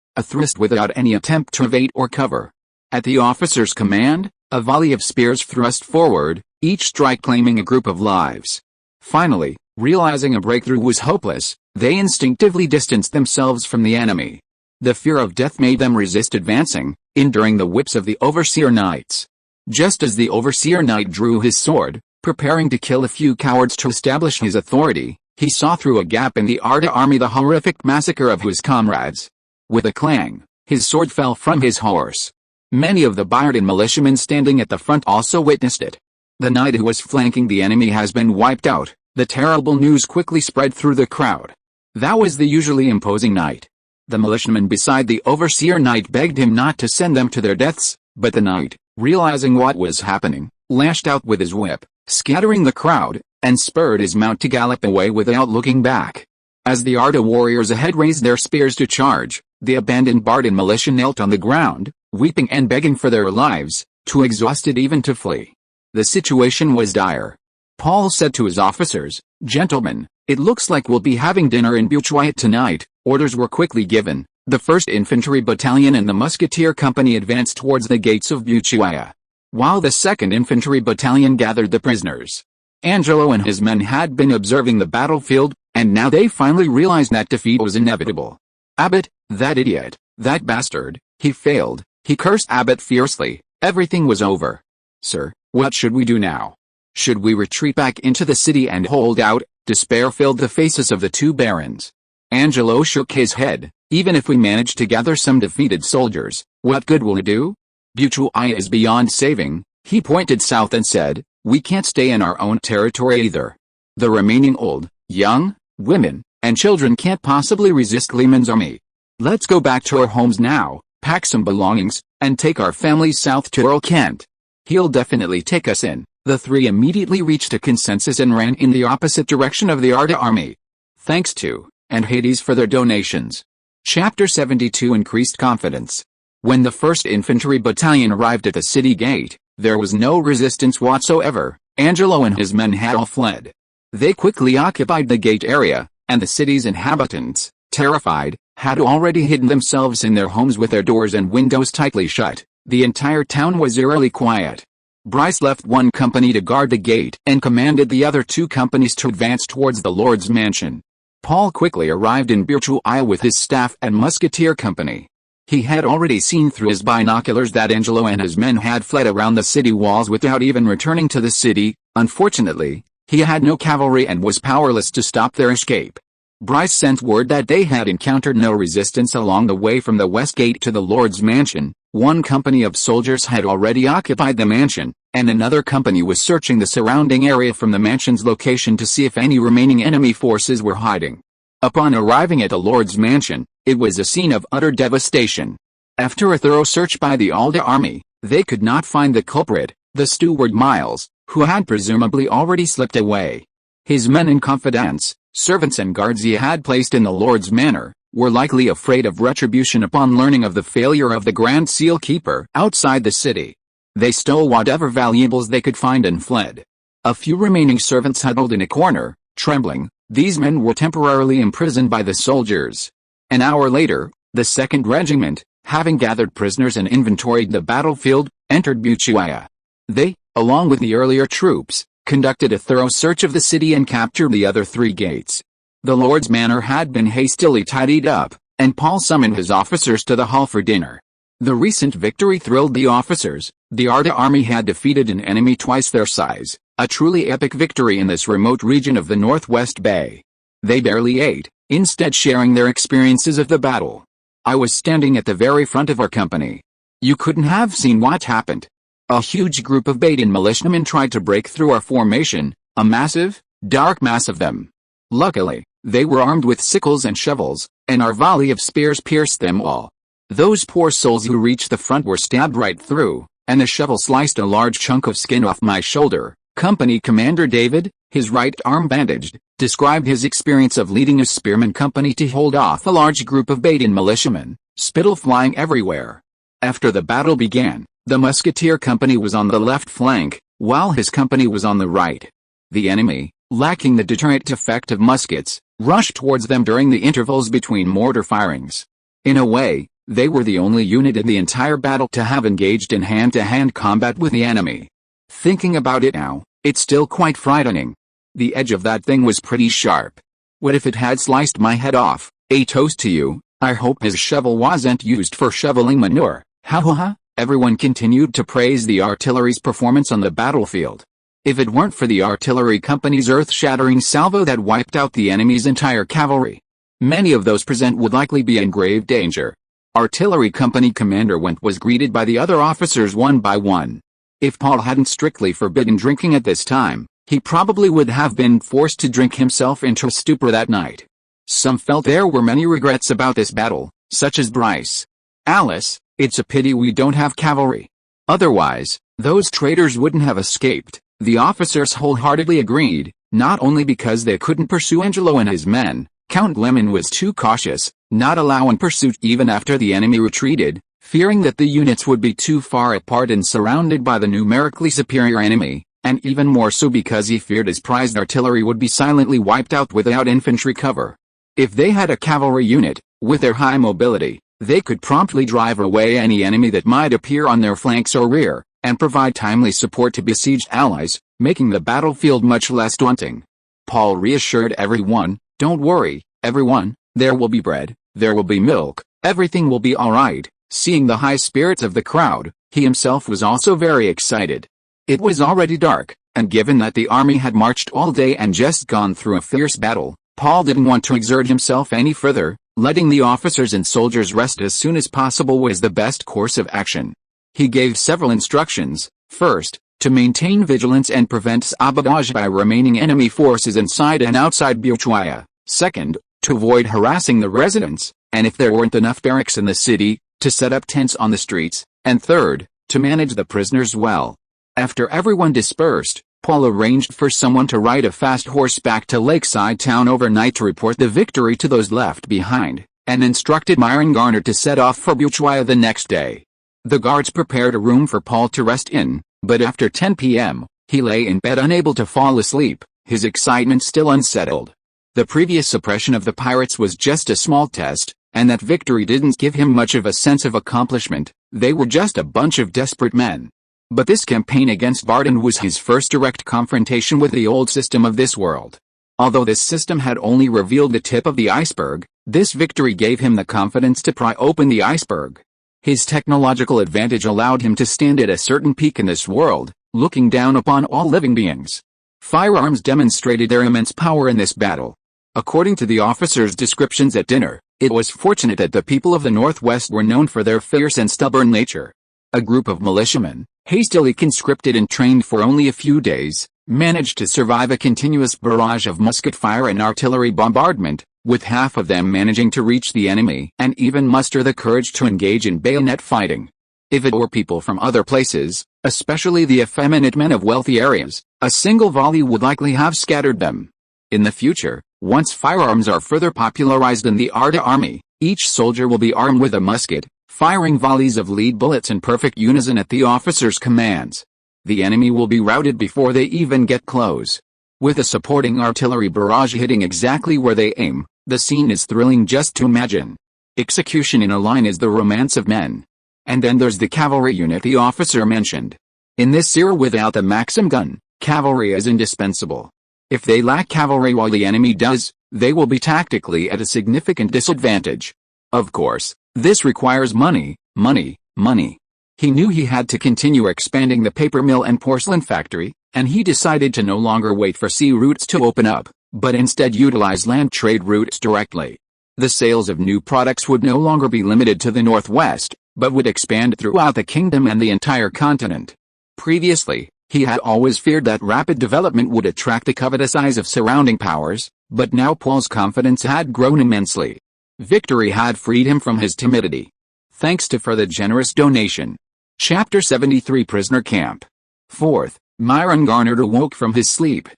without any attempt to evade or cover. At the officer's command, a volley of spears thrust forward, each strike claiming a group of lives. Finally, realizing a breakthrough was hopeless, they instinctively distanced themselves from the enemy. The fear of death made them resist advancing, enduring the whips of the Overseer Knights. Just as the Overseer Knight drew his sword, preparing to kill a few cowards to establish his authority, he saw through a gap in the Arda army the horrific massacre of his comrades. With a clang, his sword fell from his horse. Many of the Bayhorn militiamen standing at the front also witnessed it. The knight who was flanking the enemy has been wiped out. The terrible news quickly spread through the crowd. That was the usually imposing knight. The militiamen beside the Overseer Knight begged him not to send them to their deaths, but the knight, realizing what was happening, lashed out with his whip, scattering the crowd, and spurred his mount to gallop away without looking back. As the Arda warriors ahead raised their spears to charge, the abandoned Bayhorn militia knelt on the ground, weeping and begging for their lives, too exhausted even to flee. The situation was dire. Paul said to his officers, "Gentlemen, it looks like we'll be having dinner in Buchweiat tonight." Orders were quickly given. The 1st Infantry Battalion and the Musketeer Company advanced towards the gates of Buchweiat, while the 2nd Infantry Battalion gathered the prisoners. Angelo and his men had been observing the battlefield, and now they finally realized that defeat was inevitable. Abbott, that idiot, that bastard, he failed, he cursed Abbott fiercely. Everything was over. "Sir, what should we do now? Should we retreat back into the city and hold out?" Despair filled the faces of the two barons. Angelo shook his head. "Even if we manage to gather some defeated soldiers, what good will it do? Buchweiat is beyond saving." He pointed south and said, "We can't stay in our own territory either. The remaining old, young, women, and children can't possibly resist Gleman's army. Let's go back to our homes now, pack some belongings, and take our families south to Earl Kent. He'll definitely take us in." The three immediately reached a consensus and ran in the opposite direction of the Arda army. Thanks to, and Hades for their donations. Chapter 72 Increased Confidence. When the 1st Infantry Battalion arrived at the city gate, there was no resistance whatsoever. Angelo and his men had all fled. They quickly occupied the gate area, and the city's inhabitants, terrified, had already hidden themselves in their homes with their doors and windows tightly shut. The entire town was eerily quiet. Bryce left one company to guard the gate and commanded the other 2 companies to advance towards the Lord's mansion. Paul quickly arrived in Buchweiat with his staff and musketeer company. He had already seen through his binoculars that Angelo and his men had fled around the city walls without even returning to the city. Unfortunately, he had no cavalry and was powerless to stop their escape. Bryce sent word that they had encountered no resistance along the way from the west gate to the Lord's mansion. One company of soldiers had already occupied the mansion, and another company was searching the surrounding area from the mansion's location to see if any remaining enemy forces were hiding. Upon arriving at the Lord's mansion, it was a scene of utter devastation. After a thorough search by the Alda army, they could not find the culprit, the steward Miles, who had presumably already slipped away. His men and confidants, servants and guards he had placed in the Lord's manor, were likely afraid of retribution upon learning of the failure of the Grand Seal Keeper outside the city. They stole whatever valuables they could find and fled. A few remaining servants huddled in a corner, trembling. These men were temporarily imprisoned by the soldiers. An hour later, the 2nd Regiment, having gathered prisoners and inventoried the battlefield, entered Buchweiat. They, along with the earlier troops, conducted a thorough search of the city and captured the other 3 gates. The Lord's manor had been hastily tidied up, and Paul summoned his officers to the hall for dinner. The recent victory thrilled the officers. The Arda army had defeated an enemy twice their size, a truly epic victory in this remote region of the Northwest Bay. They barely ate, instead sharing their experiences of the battle. I was standing at the very front of our company. You couldn't have seen what happened. A huge group of Bayhorn militiamen tried to break through our formation, a massive, dark mass of them. Luckily, they were armed with sickles and shovels, and our volley of spears pierced them all. Those poor souls who reached the front were stabbed right through, and the shovel sliced a large chunk of skin off my shoulder. Company Commander David, his right arm bandaged, described his experience of leading a spearman company to hold off a large group of Bayhorn militiamen, spittle flying everywhere. After the battle began, the musketeer company was on the left flank, while his company was on the right. The enemy, lacking the deterrent effect of muskets, rushed towards them during the intervals between mortar firings. In a way, they were the only unit in the entire battle to have engaged in hand-to-hand combat with the enemy. Thinking about it now, it's still quite frightening. The edge of that thing was pretty sharp. What if it had sliced my head off? A toast to you. I hope his shovel wasn't used for shoveling manure. Ha ha ha. Everyone continued to praise the artillery's performance on the battlefield. If it weren't for the artillery company's earth-shattering salvo that wiped out the enemy's entire cavalry, many of those present would likely be in grave danger. Artillery company commander Went was greeted by the other officers one by one. If Paul hadn't strictly forbidden drinking at this time, he probably would have been forced to drink himself into a stupor that night. Some felt there were many regrets about this battle, such as Bryce. Alice, it's a pity we don't have cavalry. Otherwise, those traitors wouldn't have escaped. The officers wholeheartedly agreed, not only because they couldn't pursue Angelo and his men. Count Gleman was too cautious, not allowing pursuit even after the enemy retreated, fearing that the units would be too far apart and surrounded by the numerically superior enemy, and even more so because he feared his prized artillery would be silently wiped out without infantry cover. If they had a cavalry unit, with their high mobility, they could promptly drive away any enemy that might appear on their flanks or rear, and provide timely support to besieged allies, making the battlefield much less daunting. Paul reassured everyone, "Don't worry, everyone, there will be bread, there will be milk, everything will be alright." Seeing the high spirits of the crowd, he himself was also very excited. It was already dark, and given that the army had marched all day and just gone through a fierce battle, Paul didn't want to exert himself any further. Letting the officers and soldiers rest as soon as possible was the best course of action. He gave several instructions. First, to maintain vigilance and prevent sabotage by remaining enemy forces inside and outside Buchwaya. Second, to avoid harassing the residents, and if there weren't enough barracks in the city, to set up tents on the streets. And third, to manage the prisoners well. After everyone dispersed, Paul arranged for someone to ride a fast horse back to Lakeside Town overnight to report the victory to those left behind, and instructed Myron Garner to set off for Buchwaya the next day. The guards prepared a room for Paul to rest in, but after 10 p.m., he lay in bed unable to fall asleep, his excitement still unsettled. The previous suppression of the pirates was just a small test, and that victory didn't give him much of a sense of accomplishment. They were just a bunch of desperate men. But this campaign against Varden was his first direct confrontation with the old system of this world. Although this system had only revealed the tip of the iceberg, this victory gave him the confidence to pry open the iceberg. His technological advantage allowed him to stand at a certain peak in this world, looking down upon all living beings. Firearms demonstrated their immense power in this battle. According to the officers' descriptions at dinner, it was fortunate that the people of the Northwest were known for their fierce and stubborn nature. A group of militiamen, hastily conscripted and trained for only a few days, managed to survive a continuous barrage of musket fire and artillery bombardment, with half of them managing to reach the enemy and even muster the courage to engage in bayonet fighting. If it were people from other places, especially the effeminate men of wealthy areas, a single volley would likely have scattered them. In the future, once firearms are further popularized in the Arda army, each soldier will be armed with a musket, firing volleys of lead bullets in perfect unison at the officer's commands. The enemy will be routed before they even get close. With a supporting artillery barrage hitting exactly where they aim, the scene is thrilling just to imagine. Execution in a line is the romance of men. And then there's the cavalry unit the officer mentioned. In this era without the Maxim gun, cavalry is indispensable. If they lack cavalry while the enemy does, they will be tactically at a significant disadvantage. Of course, this requires money, money, money. He knew he had to continue expanding the paper mill and porcelain factory, and he decided to no longer wait for sea routes to open up, but instead utilize land trade routes directly. The sales of new products would no longer be limited to the Northwest, but would expand throughout the kingdom and the entire continent. Previously, he had always feared that rapid development would attract the covetous eyes of surrounding powers, but now Paul's confidence had grown immensely. Victory had freed him from his timidity. Thanks to for the generous donation. Chapter 73 Prisoner Camp. 4th, Myron Garner awoke from his sleep.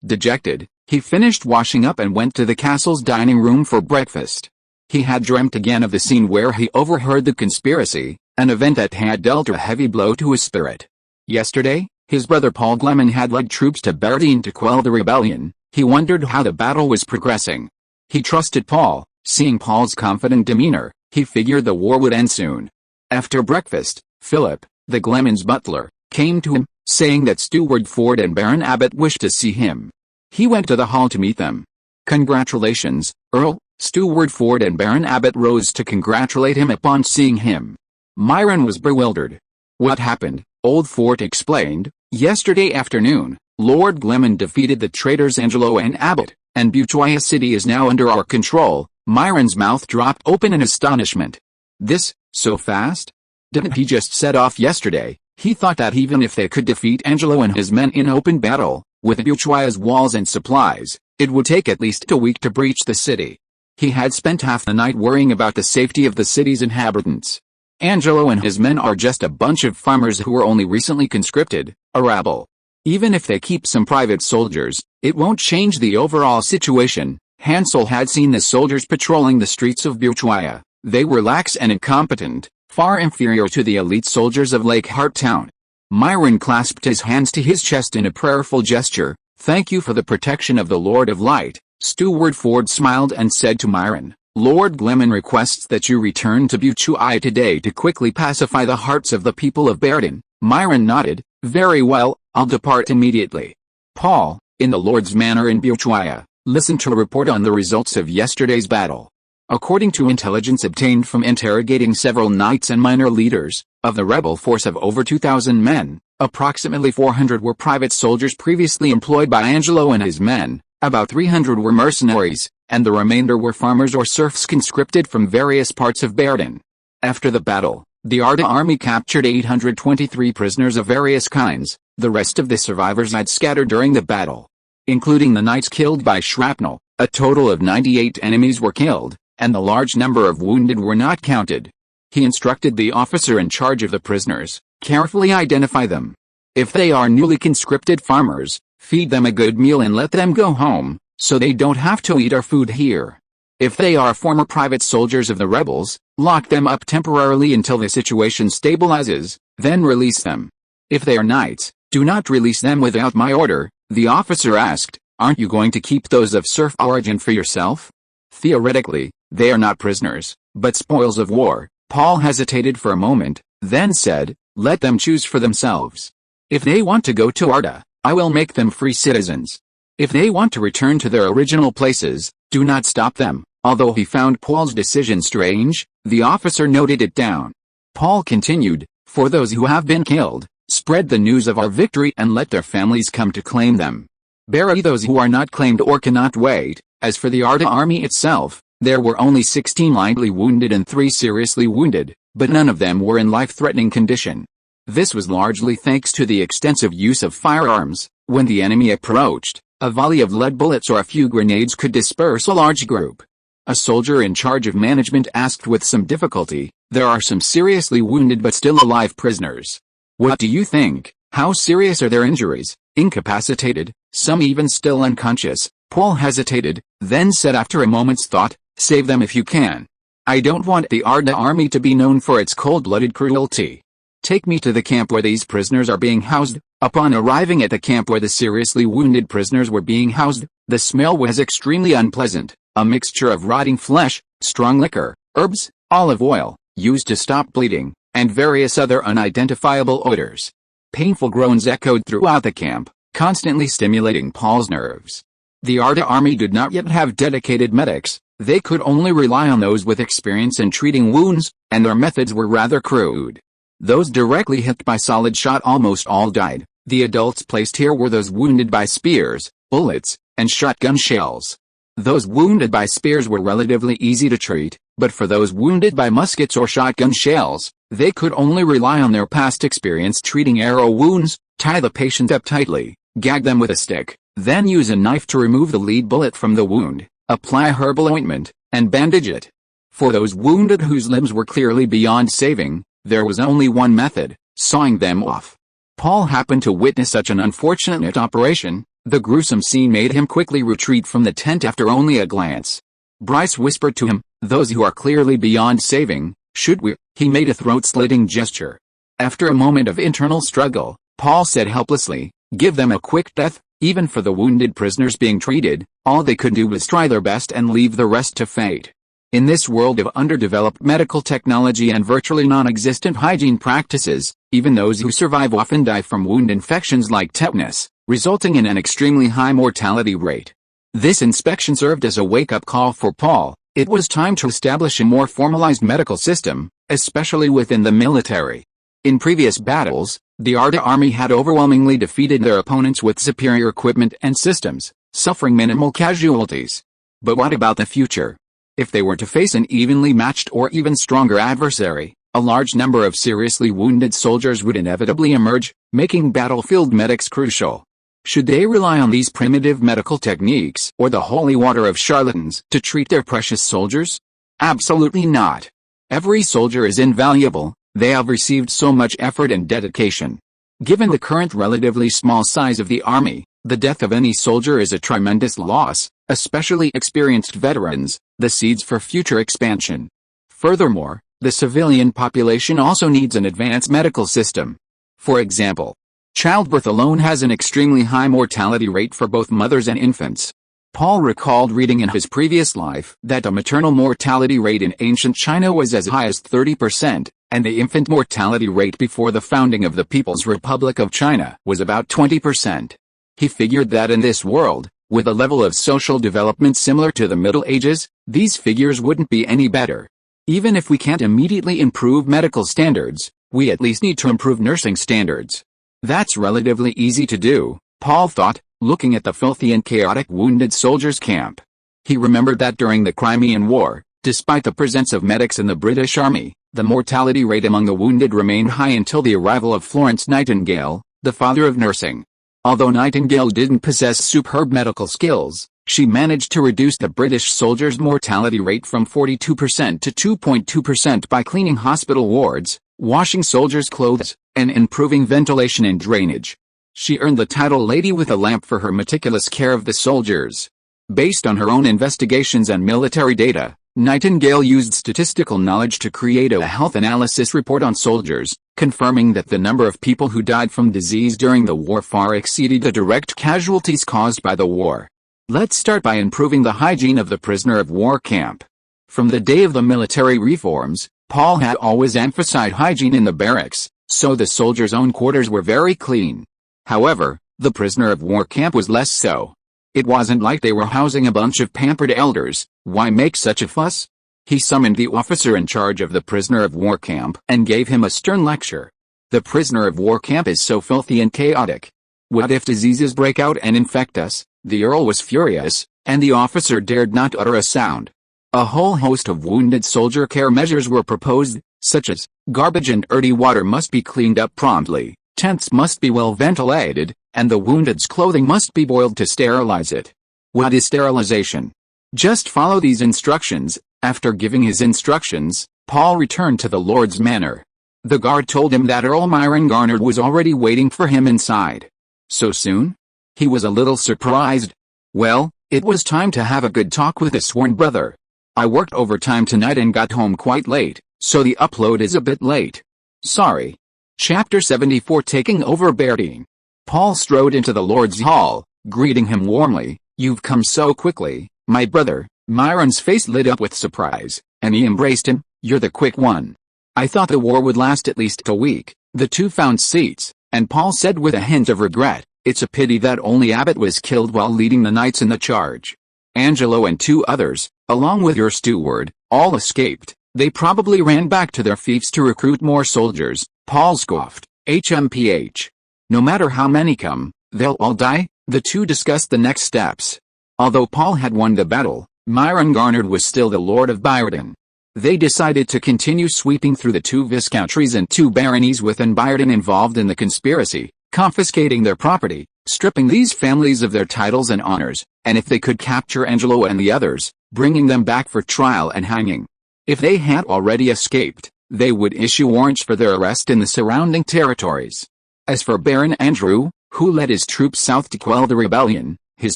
Dejected, he finished washing up and went to the castle's dining room for breakfast. He had dreamt again of the scene where he overheard the conspiracy, an event that had dealt a heavy blow to his spirit. Yesterday, his brother Paul Gleman had led troops to Berdine to quell the rebellion. He wondered how the battle was progressing. He trusted Paul. Seeing Paul's confident demeanor, he figured the war would end soon. After breakfast, Philip, the Gleman's butler, came to him, saying that Steward Ford and Baron Abbott wished to see him. He went to the hall to meet them. "Congratulations, Earl." Steward Ford and Baron Abbott rose to congratulate him upon seeing him. Myron was bewildered. "What happened?" Old Ford explained. "Yesterday afternoon, Lord Gleman defeated the traitors Angelo and Abbott, and Butuaya City is now under our control." Myron's mouth dropped open in astonishment. "This, so fast? Didn't he just set off yesterday?" He thought that even if they could defeat Angelo and his men in open battle, with Butuaya's walls and supplies, it would take at least a week to breach the city. He had spent half the night worrying about the safety of the city's inhabitants. Angelo and his men are just a bunch of farmers who were only recently conscripted, a rabble. Even if they keep some private soldiers, it won't change the overall situation. Hansel had seen the soldiers patrolling the streets of Butuaya. They were lax and incompetent, far inferior to the elite soldiers of Lake Hart Town. Myron clasped his hands to his chest in a prayerful gesture. "Thank you for the protection of the Lord of Light." Steward Ford smiled and said to Myron, "Lord Gleman requests that you return to Butuaya today to quickly pacify the hearts of the people of Berdine." Myron nodded. "Very well, I'll depart immediately." Paul, in the Lord's manor in Butuaya, listened to a report on the results of yesterday's battle. According to intelligence obtained from interrogating several knights and minor leaders, of the rebel force of over 2,000 men, approximately 400 were private soldiers previously employed by Angelo and his men, about 300 were mercenaries, and the remainder were farmers or serfs conscripted from various parts of Berdine. After the battle, the Arda army captured 823 prisoners of various kinds. The rest of the survivors had scattered during the battle. Including the knights killed by shrapnel, a total of 98 enemies were killed, and the large number of wounded were not counted. He instructed the officer in charge of the prisoners, "Carefully identify them. If they are newly conscripted farmers, feed them a good meal and let them go home, so they don't have to eat our food here. If they are former private soldiers of the rebels, lock them up temporarily until the situation stabilizes, then release them. If they are knights, do not release them without my order." The officer asked, "Aren't you going to keep those of serf origin for yourself?" "Theoretically, they are not prisoners, but spoils of war." Paul hesitated for a moment, then said, "Let them choose for themselves. If they want to go to Arda, I will make them free citizens. If they want to return to their original places, do not stop them." Although he found Paul's decision strange, the officer noted it down. Paul continued, "For those who have been killed, spread the news of our victory and let their families come to claim them. Bury those who are not claimed or cannot wait." As for the Arda army itself, there were only 16 lightly wounded and 3 seriously wounded, but none of them were in life-threatening condition. This was largely thanks to the extensive use of firearms. When the enemy approached, a volley of lead bullets or a few grenades could disperse a large group. A soldier in charge of management asked with some difficulty, "There are some seriously wounded but still alive prisoners. What do you think? How serious are their injuries?" "Incapacitated, some even still unconscious." Paul hesitated, then said after a moment's thought, "Save them if you can. I don't want the Arda army to be known for its cold-blooded cruelty. Take me to the camp where these prisoners are being housed." Upon arriving at the camp where the seriously wounded prisoners were being housed, the smell was extremely unpleasant, a mixture of rotting flesh, strong liquor, herbs, olive oil, used to stop bleeding, and various other unidentifiable odors. Painful groans echoed throughout the camp, constantly stimulating Paul's nerves. The Arda army did not yet have dedicated medics. They could only rely on those with experience in treating wounds, and their methods were rather crude. Those directly hit by solid shot almost all died. The adults placed here were those wounded by spears, bullets, and shotgun shells. Those wounded by spears were relatively easy to treat, but for those wounded by muskets or shotgun shells, they could only rely on their past experience treating arrow wounds. Tie the patient up tightly, gag them with a stick, then use a knife to remove the lead bullet from the wound, apply herbal ointment, and bandage it. For those wounded whose limbs were clearly beyond saving, there was only one method: sawing them off. Paul happened to witness such an unfortunate operation. The gruesome scene made him quickly retreat from the tent after only a glance. Bryce whispered to him, "Those who are clearly beyond saving, Should we? He made a throat-slitting gesture. After a moment of internal struggle, Paul said helplessly, give them a quick death. Even for the wounded prisoners being treated, all they could do was try their best and leave the rest to fate. In this world of underdeveloped medical technology and virtually non-existent hygiene practices, even those who survive often die from wound infections like tetanus, resulting in an extremely high mortality rate. This inspection served as a wake-up call for Paul. It was time to establish a more formalized medical system, especially within the military. In previous battles, the Arda army had overwhelmingly defeated their opponents with superior equipment and systems, suffering minimal casualties. But what about the future? If they were to face an evenly matched or even stronger adversary, a large number of seriously wounded soldiers would inevitably emerge, making battlefield medics crucial. Should they rely on these primitive medical techniques or the holy water of charlatans to treat their precious soldiers? Absolutely not. Every soldier is invaluable. They have received so much effort and dedication. Given the current relatively small size of the army, the death of any soldier is a tremendous loss, especially experienced veterans, the seeds for future expansion. Furthermore, the civilian population also needs an advanced medical system. For example, childbirth alone has an extremely high mortality rate for both mothers and infants. Paul recalled reading in his previous life that the maternal mortality rate in ancient China was as high as 30%, and the infant mortality rate before the founding of the People's Republic of China was about 20%. He figured that in this world, with a level of social development similar to the Middle Ages, these figures wouldn't be any better. Even if we can't immediately improve medical standards, we at least need to improve nursing standards. That's relatively easy to do, Paul thought, looking at the filthy and chaotic wounded soldiers' camp. He remembered that during the Crimean War, despite the presence of medics in the British Army, the mortality rate among the wounded remained high until the arrival of Florence Nightingale, the father of nursing. Although Nightingale didn't possess superb medical skills, she managed to reduce the British soldiers' mortality rate from 42% to 2.2% by cleaning hospital wards, washing soldiers' clothes, and improving ventilation and drainage. She earned the title Lady with a Lamp for her meticulous care of the soldiers. Based on her own investigations and military data, Nightingale used statistical knowledge to create a health analysis report on soldiers, confirming that the number of people who died from disease during the war far exceeded the direct casualties caused by the war. Let's start by improving the hygiene of the prisoner of war camp. From the day of the military reforms, Paul had always emphasized hygiene in the barracks, so the soldiers' own quarters were very clean. However, the prisoner of war camp was less so. It wasn't like they were housing a bunch of pampered elders. Why make such a fuss? He summoned the officer in charge of the prisoner of war camp and gave him a stern lecture. The prisoner of war camp is so filthy and chaotic. What if diseases break out and infect us? The Earl was furious, and the officer dared not utter a sound. A whole host of wounded soldier care measures were proposed, such as, garbage and dirty water must be cleaned up promptly, tents must be well ventilated, and the wounded's clothing must be boiled to sterilize it. What is sterilization? Just follow these instructions. After giving his instructions, Paul returned to the Lord's Manor. The guard told him that Earl Myron Garnard was already waiting for him inside. So soon? He was a little surprised. Well, it was time to have a good talk with his sworn brother. I worked overtime tonight and got home quite late, so the upload is a bit late. Sorry. Chapter 74 Taking Over Berdine. Paul strode into the Lord's Hall, greeting him warmly. You've come so quickly, my brother. Myron's face lit up with surprise, and he embraced him. You're the quick one. I thought the war would last at least a week. The two found seats, and Paul said with a hint of regret, it's a pity that only Abbott was killed while leading the knights in the charge. Angelo and two others, along with your steward, all escaped. They probably ran back to their fiefs to recruit more soldiers. Paul scoffed. HMPH. No matter how many come, they'll all die. The two discussed the next steps. Although Paul had won the battle, Myron Garnard was still the Lord of Bayhorn. They decided to continue sweeping through the two viscountries and two baronies with Bayhorn involved in the conspiracy, confiscating their property, stripping these families of their titles and honors, and if they could capture Angelo and the others, bringing them back for trial and hanging. If they had already escaped, they would issue warrants for their arrest in the surrounding territories. As for Baron Andrew, who led his troops south to quell the rebellion, his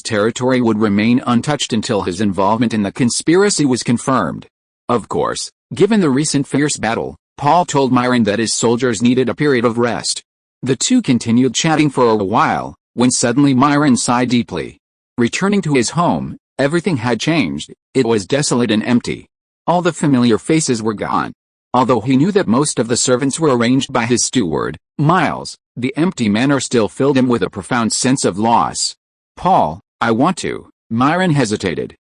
territory would remain untouched until his involvement in the conspiracy was confirmed. Of course, Given the recent fierce battle, Paul told Myron that his soldiers needed a period of rest. The two continued chatting for a while, when suddenly Myron sighed deeply. Returning to his home, everything had changed. It was desolate and empty. All the familiar faces were gone. Although he knew that most of the servants were arranged by his steward, Miles, the empty manor still filled him with a profound sense of loss. "Paul, I want to." Myron hesitated.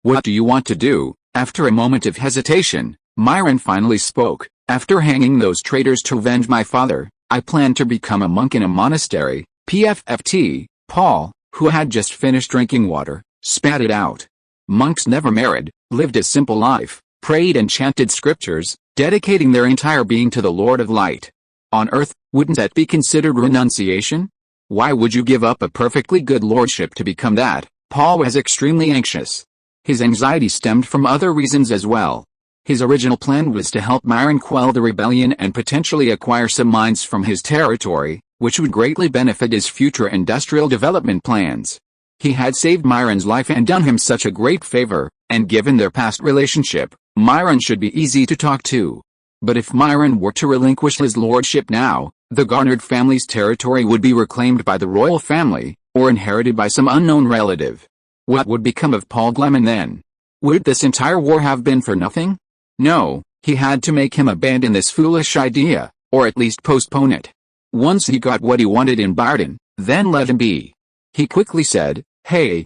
What do you want to do?" After a moment of hesitation, Myron finally spoke. "After hanging those traitors to avenge my father, I plan to become a monk in a monastery." PFFT, Paul, who had just finished drinking water, spat it out. Monks never married, lived a simple life, prayed and chanted scriptures, dedicating their entire being to the Lord of Light. On earth, wouldn't that be considered renunciation? Why would you give up a perfectly good lordship to become that? Paul was extremely anxious. His anxiety stemmed from other reasons as well. His original plan was to help Myron quell the rebellion and potentially acquire some mines from his territory, which would greatly benefit his future industrial development plans. He had saved Myron's life and done him such a great favor, and given their past relationship, Myron should be easy to talk to. But if Myron were to relinquish his lordship now, the garnered family's territory would be reclaimed by the royal family, or inherited by some unknown relative. What would become of Paul Gleman then? Would this entire war have been for nothing? No, he had to make him abandon this foolish idea, or at least postpone it. Once he got what he wanted in Bayhorn, then let him be. He quickly said, Hey,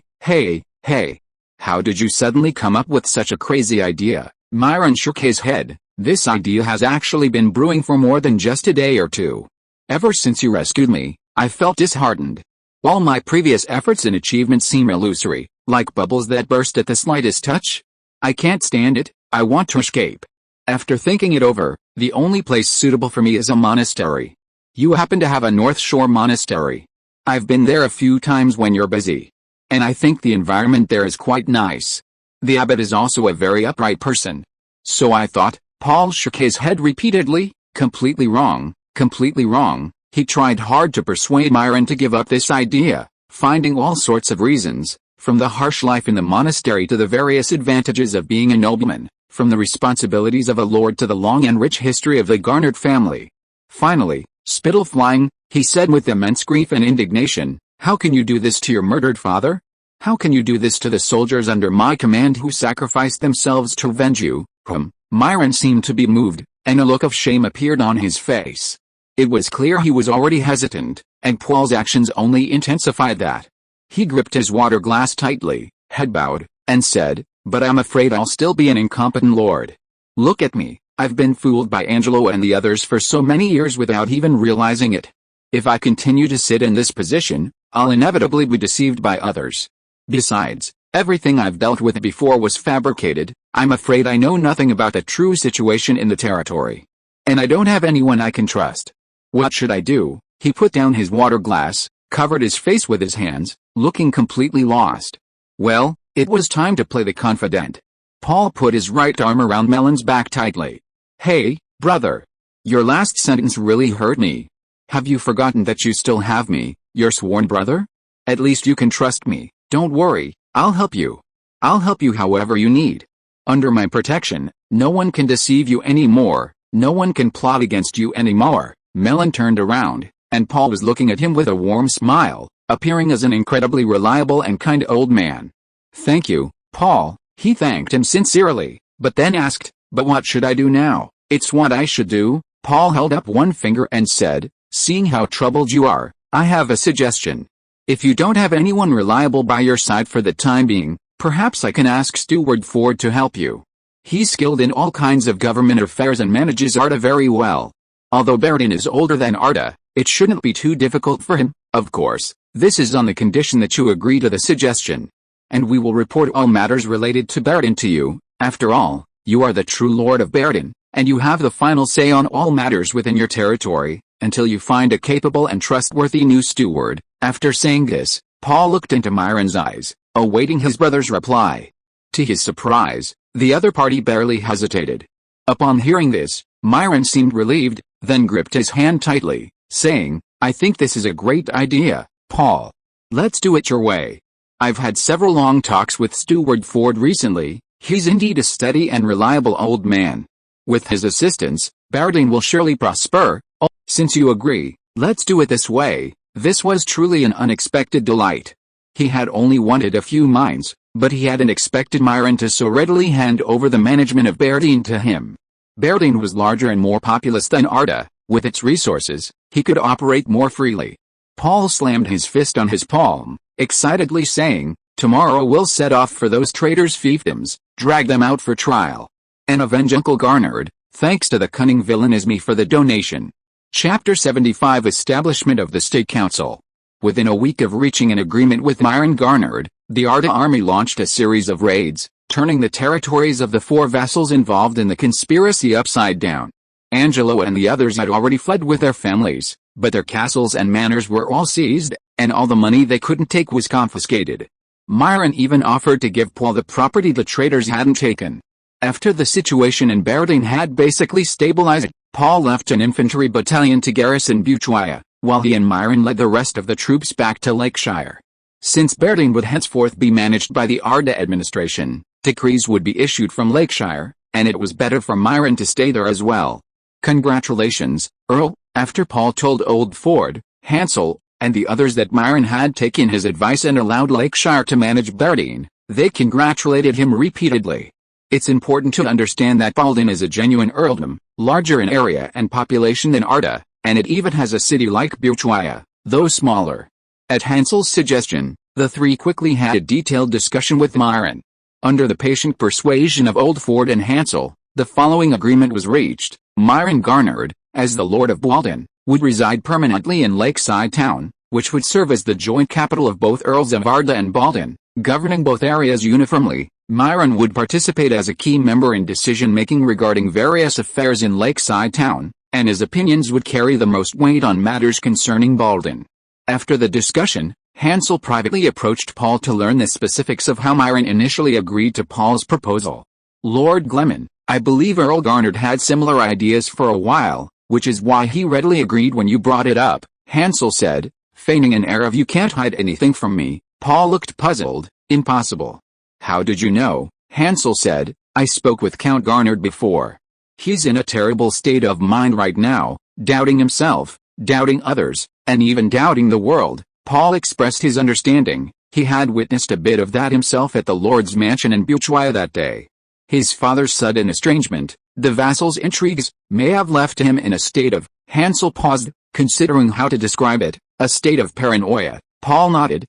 how did you suddenly come up with such a crazy idea?" Myron shook his head. "This idea has actually been brewing for more than just a day or two. Ever since you rescued me, I felt disheartened. All my previous efforts and achievements seem illusory, like bubbles that burst at the slightest touch. I can't stand it, I want to escape. After thinking it over, the only place suitable for me is a monastery. You happen to have a North Shore monastery. I've been there a few times when you're busy. And I think the environment there is quite nice. The abbot is also a very upright person. So I thought." Paul shook his head repeatedly. Completely wrong, completely wrong. He tried hard to persuade Myron to give up this idea, finding all sorts of reasons, from the harsh life in the monastery to the various advantages of being a nobleman, from the responsibilities of a lord to the long and rich history of the garnered family. Finally, spittle flying, he said with immense grief and indignation, "How can you do this to your murdered father? How can you do this to the soldiers under my command who sacrificed themselves to avenge you?" Myron seemed to be moved, and a look of shame appeared on his face. It was clear he was already hesitant, and Paul's actions only intensified that. He gripped his water glass tightly, head bowed, and said, "But I'm afraid I'll still be an incompetent lord. Look at me, I've been fooled by Angelo and the others for so many years without even realizing it. If I continue to sit in this position, I'll inevitably be deceived by others. Besides, everything I've dealt with before was fabricated. I'm afraid I know nothing about the true situation in the territory. And I don't have anyone I can trust. What should I do?" He put down his water glass, covered his face with his hands, looking completely lost. Well, it was time to play the confidant. Paul put his right arm around Melon's back tightly. "Hey, brother. Your last sentence really hurt me. Have you forgotten that you still have me, your sworn brother? At least you can trust me. Don't worry, I'll help you. I'll help you however you need. Under my protection, no one can deceive you anymore, no one can plot against you anymore." Melon turned around, and Paul was looking at him with a warm smile, appearing as an incredibly reliable and kind old man. "Thank you, Paul." He thanked him sincerely, but then asked, "But what should I do now?" "It's what I should do." Paul held up one finger and said, "Seeing how troubled you are, I have a suggestion. If you don't have anyone reliable by your side for the time being, perhaps I can ask Steward Ford to help you. He's skilled in all kinds of government affairs and manages Arda very well. Although Bayhorn is older than Arda, it shouldn't be too difficult for him. Of course, this is on the condition that you agree to the suggestion. And we will report all matters related to Bayhorn to you. After all, you are the true Lord of Bayhorn, and you have the final say on all matters within your territory, until you find a capable and trustworthy new steward." After saying this, Paul looked into Myron's eyes, awaiting his brother's reply. To his surprise, the other party barely hesitated. Upon hearing this, Myron seemed relieved, then gripped his hand tightly, saying, "I think this is a great idea, Paul. Let's do it your way. I've had several long talks with Steward Ford recently, He's indeed a steady and reliable old man. With his assistance, Bardine will surely prosper. Oh, since you agree, let's do it this way." This was truly an unexpected delight. He had only wanted a few mines, but he hadn't expected Myron to so readily hand over the management of Bardine to him. Bardine was larger and more populous than Arda. With its resources, he could operate more freely. Paul slammed his fist on his palm, excitedly saying, "Tomorrow we'll set off for those traitors' fiefdoms, drag them out for trial, and avenge Uncle Garnard. Thanks to the cunning villain Ismi for the donation." Chapter 75 Establishment of the State Council. Within a week of reaching an agreement with Myron Garnard, the Arda army launched a series of raids, turning the territories of the 4 vassals involved in the conspiracy upside down. Angelo and the others had already fled with their families, but their castles and manors were all seized, and all the money they couldn't take was confiscated. Myron even offered to give Paul the property the traitors hadn't taken. After the situation in Bardine had basically stabilized, Paul left an infantry battalion to garrison Butuia, while he and Myron led the rest of the troops back to Lakeshire. Since Bardine would henceforth be managed by the Arda administration, decrees would be issued from Lakeshire, and it was better for Myron to stay there as well. "Congratulations, Earl." After Paul told Old Ford, Hansel, and the others that Myron had taken his advice and allowed Lakeshire to manage Bardine, they congratulated him repeatedly. It's important to understand that Baldin is a genuine earldom, larger in area and population than Arda, and it even has a city like Butuia, though smaller. At Hansel's suggestion, the 3 quickly had a detailed discussion with Myron. Under the patient persuasion of Old Ford and Hansel, the following agreement was reached. Myron Garnard, as the Lord of Baldin, would reside permanently in Lakeside Town, which would serve as the joint capital of both Earls of Arda and Baldin, governing both areas uniformly. Myron would participate as a key member in decision-making regarding various affairs in Lakeside Town, and his opinions would carry the most weight on matters concerning Baldin. After the discussion, Hansel privately approached Paul to learn the specifics of how Myron initially agreed to Paul's proposal. "Lord Gleman, I believe Earl Garnard had similar ideas for a while, which is why he readily agreed when you brought it up," Hansel said, feigning an air of "you can't hide anything from me." Paul looked puzzled. "Impossible." "How did you know?" Hansel said. "I spoke with Count Garnard before. He's in a terrible state of mind right now, doubting himself, doubting others, and even doubting the world." Paul expressed his understanding. He had witnessed a bit of that himself at the Lord's mansion in Butuia that day. His father's sudden estrangement, the vassals' intrigues, may have left him in a state of— Hansel paused, considering how to describe it, a state of paranoia. Paul nodded.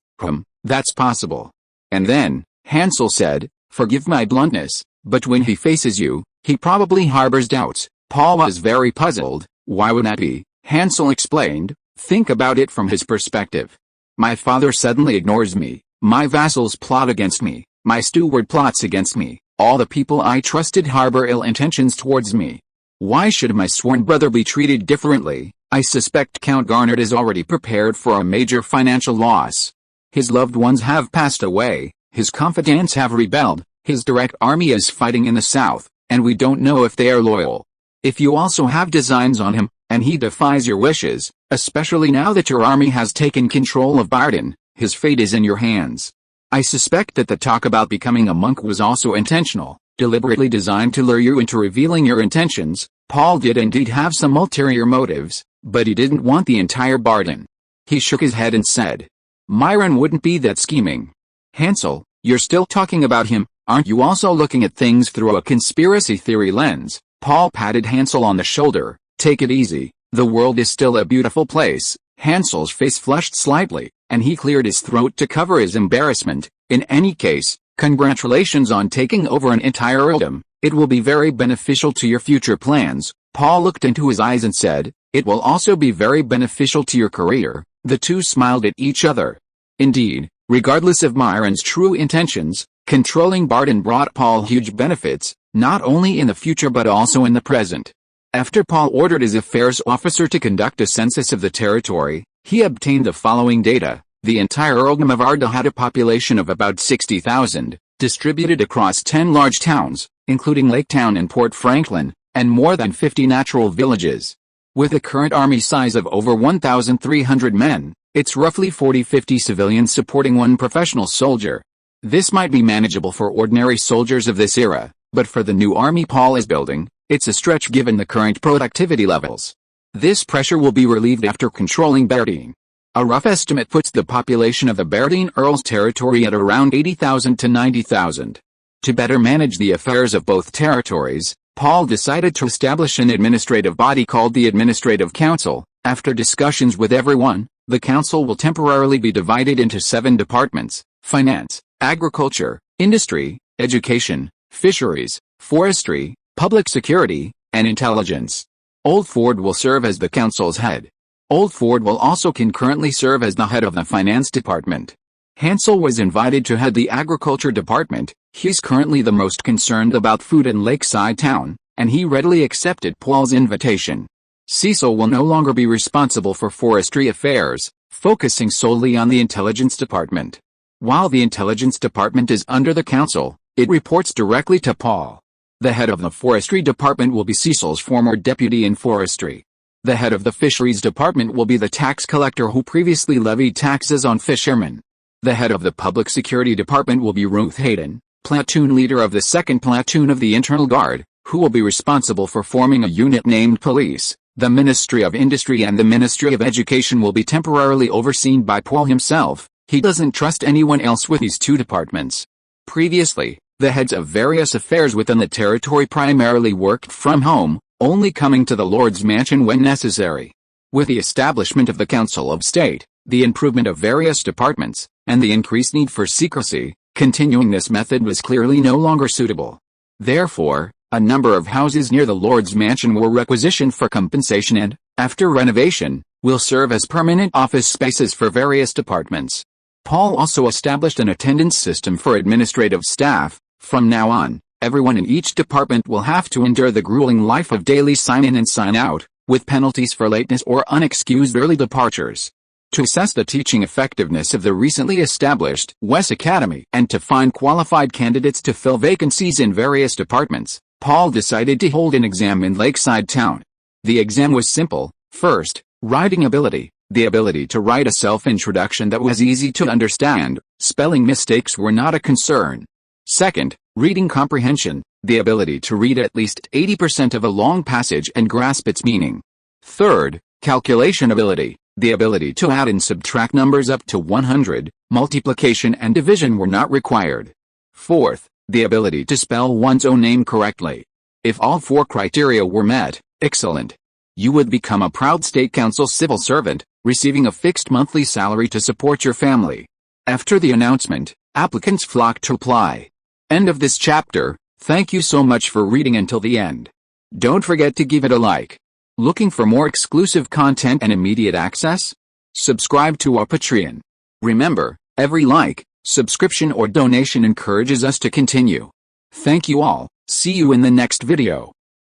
That's possible." And then, Hansel said, "Forgive my bluntness, but when he faces you, he probably harbors doubts." Paul was very puzzled. "Why would that be?" Hansel explained. "Think about it from his perspective. My father suddenly ignores me, my vassals plot against me, my steward plots against me, all the people I trusted harbor ill intentions towards me. Why should my sworn brother be treated differently? I suspect Count Garnard is already prepared for a major financial loss. His loved ones have passed away, his confidants have rebelled, his direct army is fighting in the south, and we don't know if they are loyal. If you also have designs on him, and he defies your wishes, especially now that your army has taken control of Bardin, his fate is in your hands. I suspect that the talk about becoming a monk was also intentional, deliberately designed to lure you into revealing your intentions. Paul did indeed have some ulterior motives, but he didn't want the entire Bardin." He shook his head and said, "Myron wouldn't be that scheming." "Hansel, you're still talking about him, aren't you also looking at things through a conspiracy theory lens?" Paul patted Hansel on the shoulder. "Take it easy, the world is still a beautiful place." Hansel's face flushed slightly, and he cleared his throat to cover his embarrassment. "In any case, congratulations on taking over an entire earldom. It will be very beneficial to your future plans." Paul looked into his eyes and said, "It will also be very beneficial to your career." The two smiled at each other. Indeed, regardless of Myron's true intentions, controlling Bardin brought Paul huge benefits, not only in the future but also in the present. After Paul ordered his affairs officer to conduct a census of the territory, he obtained the following data. The entire earldom of Arda had a population of about 60,000, distributed across 10 large towns, including Lake Town and Port Franklin, and more than 50 natural villages. With a current army size of over 1,300 men, it's roughly 40-50 civilians supporting one professional soldier. This might be manageable for ordinary soldiers of this era, but for the new army Paul is building, it's a stretch given the current productivity levels. This pressure will be relieved after controlling Berdine. A rough estimate puts the population of the Berdine Earls territory at around 80,000 to 90,000. To better manage the affairs of both territories, Paul decided to establish an administrative body called the Administrative Council. After discussions with everyone, the council will temporarily be divided into 7 departments: finance, agriculture, industry, education, fisheries, forestry, public security, and intelligence. Old Ford will serve as the council's head. Old Ford will also concurrently serve as the head of the finance department. Hansel was invited to head the agriculture department. He's currently the most concerned about food in Lakeside Town, and he readily accepted Paul's invitation. Cecil will no longer be responsible for forestry affairs, focusing solely on the intelligence department. While the intelligence department is under the council, it reports directly to Paul. The head of the forestry department will be Cecil's former deputy in forestry. The head of the fisheries department will be the tax collector who previously levied taxes on fishermen. The head of the public security department will be Ruth Hayden, platoon leader of the 2nd Platoon of the Internal Guard, who will be responsible for forming a unit named Police. The Ministry of Industry and the Ministry of Education will be temporarily overseen by Paul himself. He doesn't trust anyone else with these 2 departments. Previously, the heads of various affairs within the territory primarily worked from home, only coming to the Lord's Mansion when necessary. With the establishment of the Council of State, the improvement of various departments, and the increased need for secrecy, continuing this method was clearly no longer suitable. Therefore, a number of houses near the Lord's Mansion were requisitioned for compensation and, after renovation, will serve as permanent office spaces for various departments. Paul also established an attendance system for administrative staff. From now on, everyone in each department will have to endure the grueling life of daily sign-in and sign-out, with penalties for lateness or unexcused early departures. To assess the teaching effectiveness of the recently established Wes Academy and to find qualified candidates to fill vacancies in various departments, Paul decided to hold an exam in Lakeside Town. The exam was simple. First, writing ability, the ability to write a self-introduction that was easy to understand. Spelling mistakes were not a concern. Second, reading comprehension, the ability to read at least 80% of a long passage and grasp its meaning. Third, calculation ability, the ability to add and subtract numbers up to 100, multiplication and division were not required. Fourth, the ability to spell one's own name correctly. If all 4 criteria were met, excellent. You would become a proud state council civil servant, receiving a fixed monthly salary to support your family. After the announcement, applicants flocked to apply. End of this chapter. Thank you so much for reading until the end. Don't forget to give it a like. Looking for more exclusive content and immediate access? Subscribe to our Patreon. Remember, every like, subscription or donation encourages us to continue. Thank you all. See you in the next video.